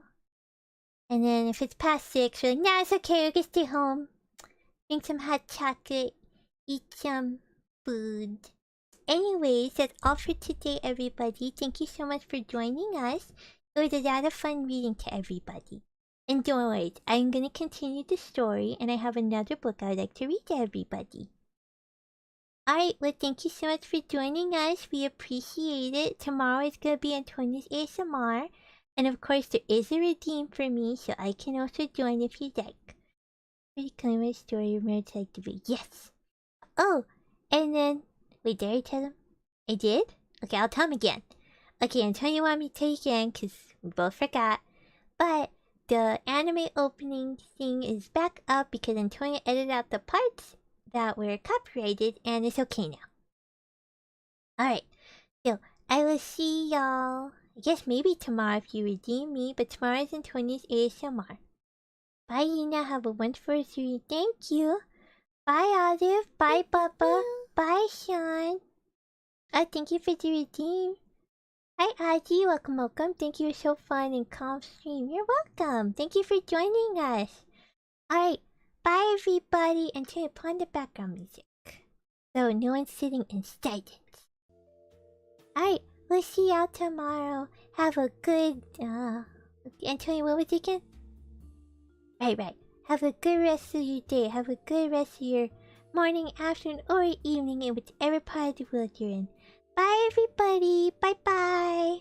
And then if it's past 6, we're like, nah, it's okay. We can stay home. Drink some hot chocolate. Eat some food. Anyways, that's all for today, everybody. Thank you so much for joining us. It was a lot of fun reading to everybody. And don't worry, I'm gonna continue the story, and I have another book I'd like to read to everybody. Alright, well, thank you so much for joining us. We appreciate it. Tomorrow is gonna be Antonia's ASMR. And of course, there is a redeem for me, so I can also join if you like. Pretty clear my story, merits like to be. Yes! Oh! And then... Wait, did I tell him? I did? Okay, I'll tell him again. Okay, Antonia wanted me to tell you again, because we both forgot. But the anime opening thing is back up because Antonia edited out the parts that were copyrighted, and it's okay now. Alright, so I will see y'all, I guess maybe tomorrow if you redeem me, but tomorrow is Antonia's ASMR. Bye Lina, have a wonderful day. Thank you. Bye Olive, bye Bubba, bye Sean. Thank you for the redeem. Hi Aji, welcome. Thank you, so fun and calm stream. You're welcome. Thank you for joining us. Alright, bye everybody, and turn upon the background music, so no one's sitting in silence. Alright, we'll see y'all tomorrow. Have a good, Antonia, what was it again? Right. Have a good rest of your day. Have a good rest of your morning, afternoon, or evening in whichever part of the world you're in. Bye everybody. Bye bye.